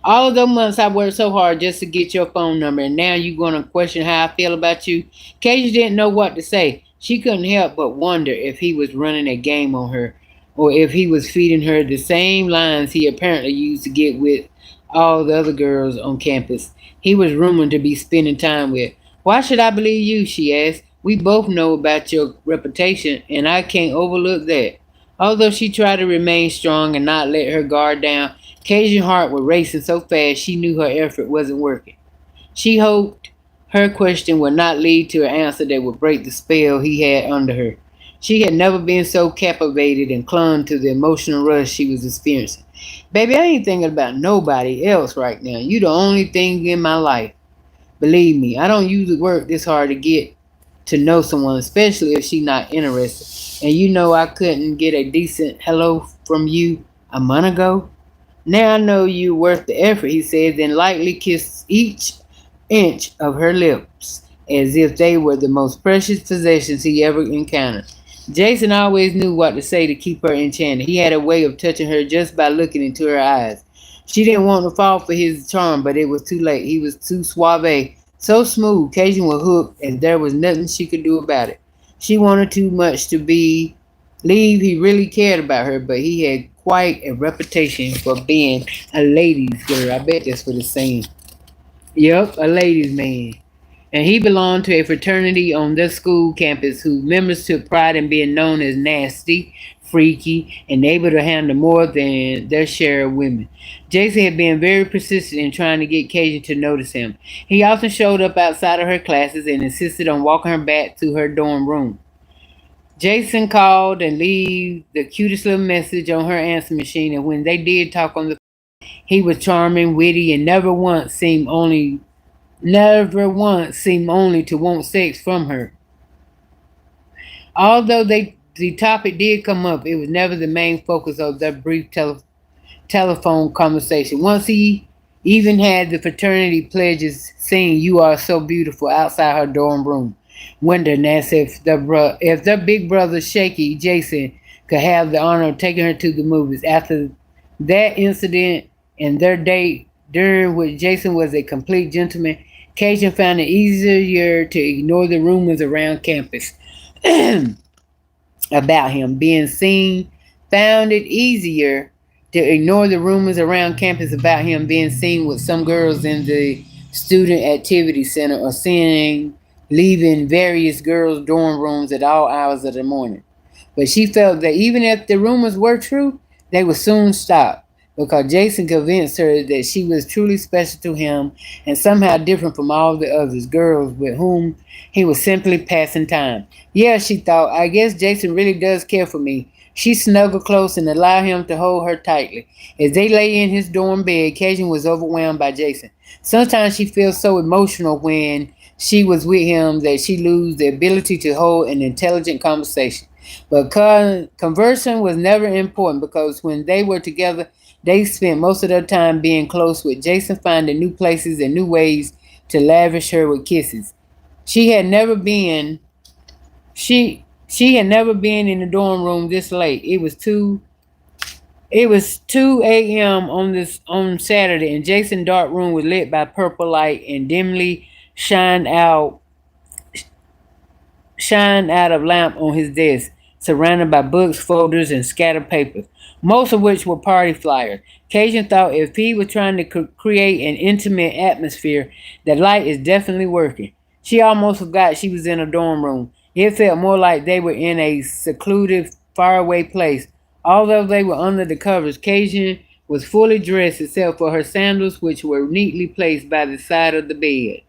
All of those months I worked so hard just to get your phone number, and now you gonna question how I feel about you? Cajun didn't know what to say. She couldn't help but wonder if he was running a game on her, or if he was feeding her the same lines he apparently used to get with all the other girls on campus he was rumored to be spending time with. Why should I believe you, she asked. We both know about your reputation, and I can't overlook that. Although she tried to remain strong and not let her guard down, Cajun's heart was racing so fast she knew her effort wasn't working. She hoped her question would not lead to an answer that would break the spell he had under her. She had never been so captivated and clung to the emotional rush she was experiencing. Baby, I ain't thinking about nobody else right now. You the only thing in my life. Believe me, I don't usually work this hard to get to know someone, especially if she's not interested. And you know I couldn't get a decent hello from you a month ago. Now I know you're worth the effort, he said, then lightly kissed each inch of her lips as if they were the most precious possessions he ever encountered. Jason always knew what to say to keep her enchanted. He had a way of touching her just by looking into her eyes. She didn't want to fall for his charm, but it was too late. He was too suave, so smooth. Cajun was hooked, and there was nothing she could do about it. She wanted too much to believe he really cared about her, but he had quite a reputation for being a ladies' girl. I bet that's what it's saying. Yep, a ladies' man. And he belonged to a fraternity on the school campus whose members took pride in being known as nasty, freaky, and able to handle more than their share of women. Jason had been very persistent in trying to get Cajun to notice him. He often showed up outside of her classes and insisted on walking her back to her dorm room. Jason called and left the cutest little message on her answer machine, and when they did talk on the phone, he was charming, witty, and never once seemed only to want sex from her. Although the topic did come up, it was never the main focus of their brief telephone conversation. Once he even had the fraternity pledges saying "You are so beautiful" outside her dorm room window, and asked if their big brother Shaky Jason could have the honor of taking her to the movies. After that incident and their date, during which Jason was a complete gentleman, Cajun found it easier to ignore the rumors around campus about him being seen. Found it easier to ignore the rumors around campus about him being seen with some girls in the student activity center or seeing leaving various girls' dorm rooms at all hours of the morning. But she felt that even if the rumors were true, they would soon stop because Jason convinced her that she was truly special to him and somehow different from all the others, girls with whom he was simply passing time. Yeah, she thought, I guess Jason really does care for me. She snuggled close and allowed him to hold her tightly. As they lay in his dorm bed, Cajun was overwhelmed by Jason. Sometimes she feels so emotional when she was with him that she loses the ability to hold an intelligent conversation. But conversing was never important because when they were together, they spent most of their time being close, with Jason finding new places and new ways to lavish her with kisses. She had never been she had never been in the dorm room this late. It was 2 a.m. on Saturday, and Jason's dark room was lit by purple light and dimly shined out shined out of lamp on his desk, surrounded by books, folders, and scattered papers, most of which were party flyers. Cajun thought if he was trying to create an intimate atmosphere, the light is definitely working. She almost forgot she was in a dorm room. It felt more like they were in a secluded, faraway place. Although they were under the covers, Cajun was fully dressed except for her sandals, which were neatly placed by the side of the bed.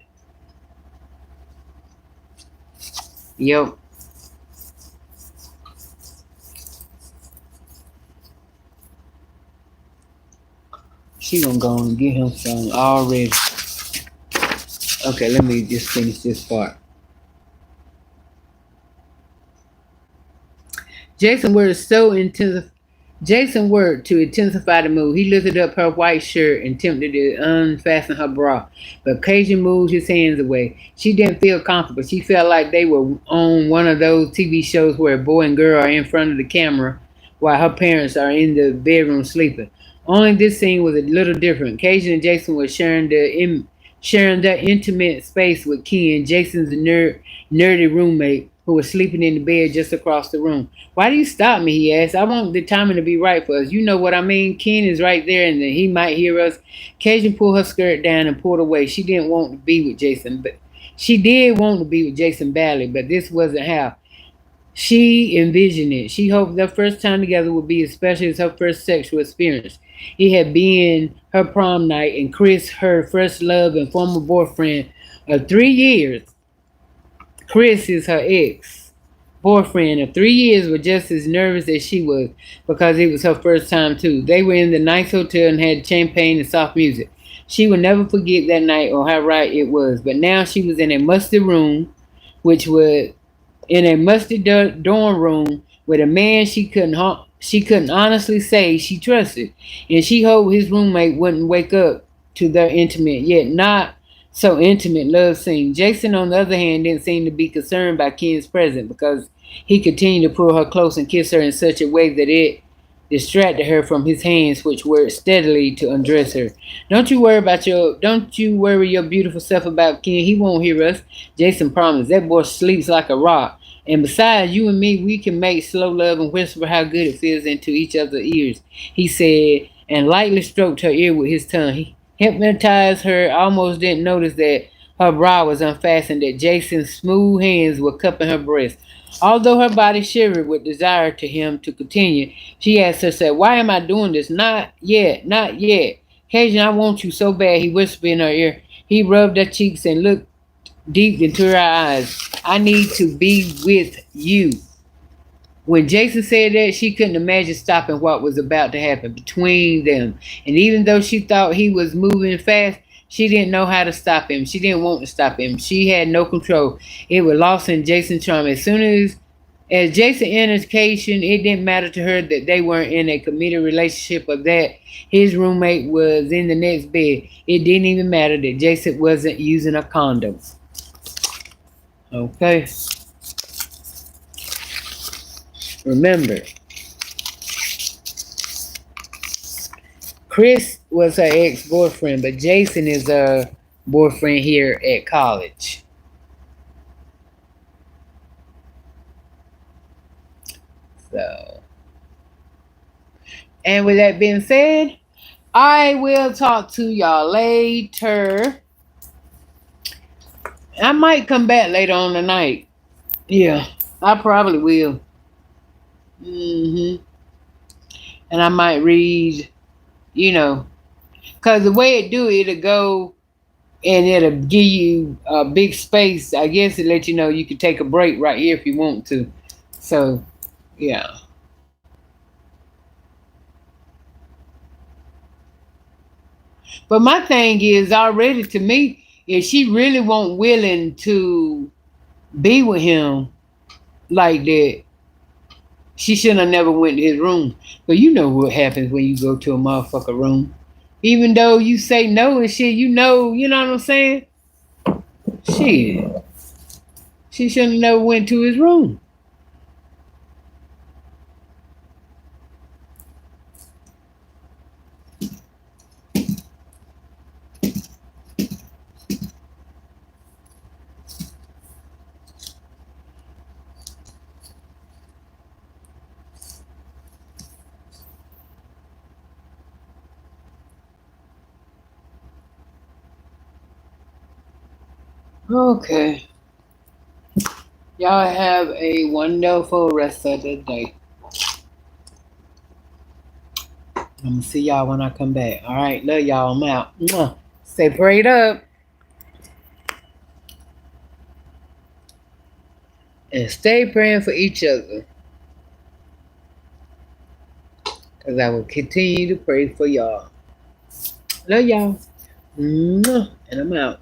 Yep. She gonna go and get him some already. Okay, let me just finish this part. Jason worked so intensive. Jason worked to intensify the mood. He lifted up her white shirt and attempted to unfasten her bra, but Cajun moved his hands away. She didn't feel comfortable. She felt like they were on one of those TV shows where a boy and girl are in front of the camera while her parents are in the bedroom sleeping. Only this scene was a little different. Cajun and Jason were sharing their intimate space with Ken, Jason's nerdy roommate, who was sleeping in the bed just across the room. Why do you stop me? He asked. I want the timing to be right for us. You know what I mean? Ken is right there and he might hear us. Cajun pulled her skirt down and pulled away. She didn't want to be with Jason, but she did want to be with Jason badly, but this wasn't how. She envisioned it. She hoped their first time together would be as special as her first sexual experience. It had been her prom night, and Chris, her first love and former boyfriend of 3 years. Chris is her ex boyfriend of 3 years, was just as nervous as she was because it was her first time too. They were in the nice hotel and had champagne and soft music. She would never forget that night or how right it was. But now she was in a musty room, which was in a musty dorm room with a man she couldn't honestly say she trusted, and she hoped his roommate wouldn't wake up to their intimate yet not so intimate love scene. Jason, on the other hand, didn't seem to be concerned by Ken's presence because he continued to pull her close and kiss her in such a way that it distracted her from his hands, which worked steadily to undress her. Don't you worry your beautiful self about Ken. He won't hear us. Jason promised. That boy sleeps like a rock. And besides, you and me, we can make slow love and whisper how good it feels into each other's ears, he said, and lightly stroked her ear with his tongue. He hypnotized her, almost didn't notice that her bra was unfastened, that Jason's smooth hands were cupping her breast. Although her body shivered with desire to him to continue, she asked herself, why am I doing this? Not yet, not yet. Cajun, I want you so bad, he whispered in her ear. He rubbed her cheeks and looked deep into her eyes. I need to be with you. When Jason said that, she couldn't imagine stopping what was about to happen between them. And even though she thought he was moving fast, she didn't know how to stop him. She didn't want to stop him. She had no control. It was lost in Jason's charm. As soon as Jason entered Cation, it didn't matter to her that they weren't in a committed relationship or that his roommate was in the next bed. It didn't even matter that Jason wasn't using a condom. Okay. Remember, Chris was her ex-boyfriend, but Jason is her boyfriend here at college. So, and with that being said, I will talk to y'all later. I might come back later on tonight. Yeah, I probably will. And I might read, because the way it do, it'll go and it'll give you a big space. I guess it let you know you can take a break right here if you want to. So, yeah. But my thing is already to me, if she really won't willing to be with him like that, she shouldn't have never went to his room. But you know what happens when you go to a motherfucker room. Even though you say no and shit, you know what I'm saying? Shit. She shouldn't have never went to his room. Okay. Y'all have a wonderful rest of the day. I'm going to see y'all when I come back. All right. Love y'all. I'm out. Mwah. Stay prayed up. And stay praying for each other. Because I will continue to pray for y'all. Love y'all. Mwah. And I'm out.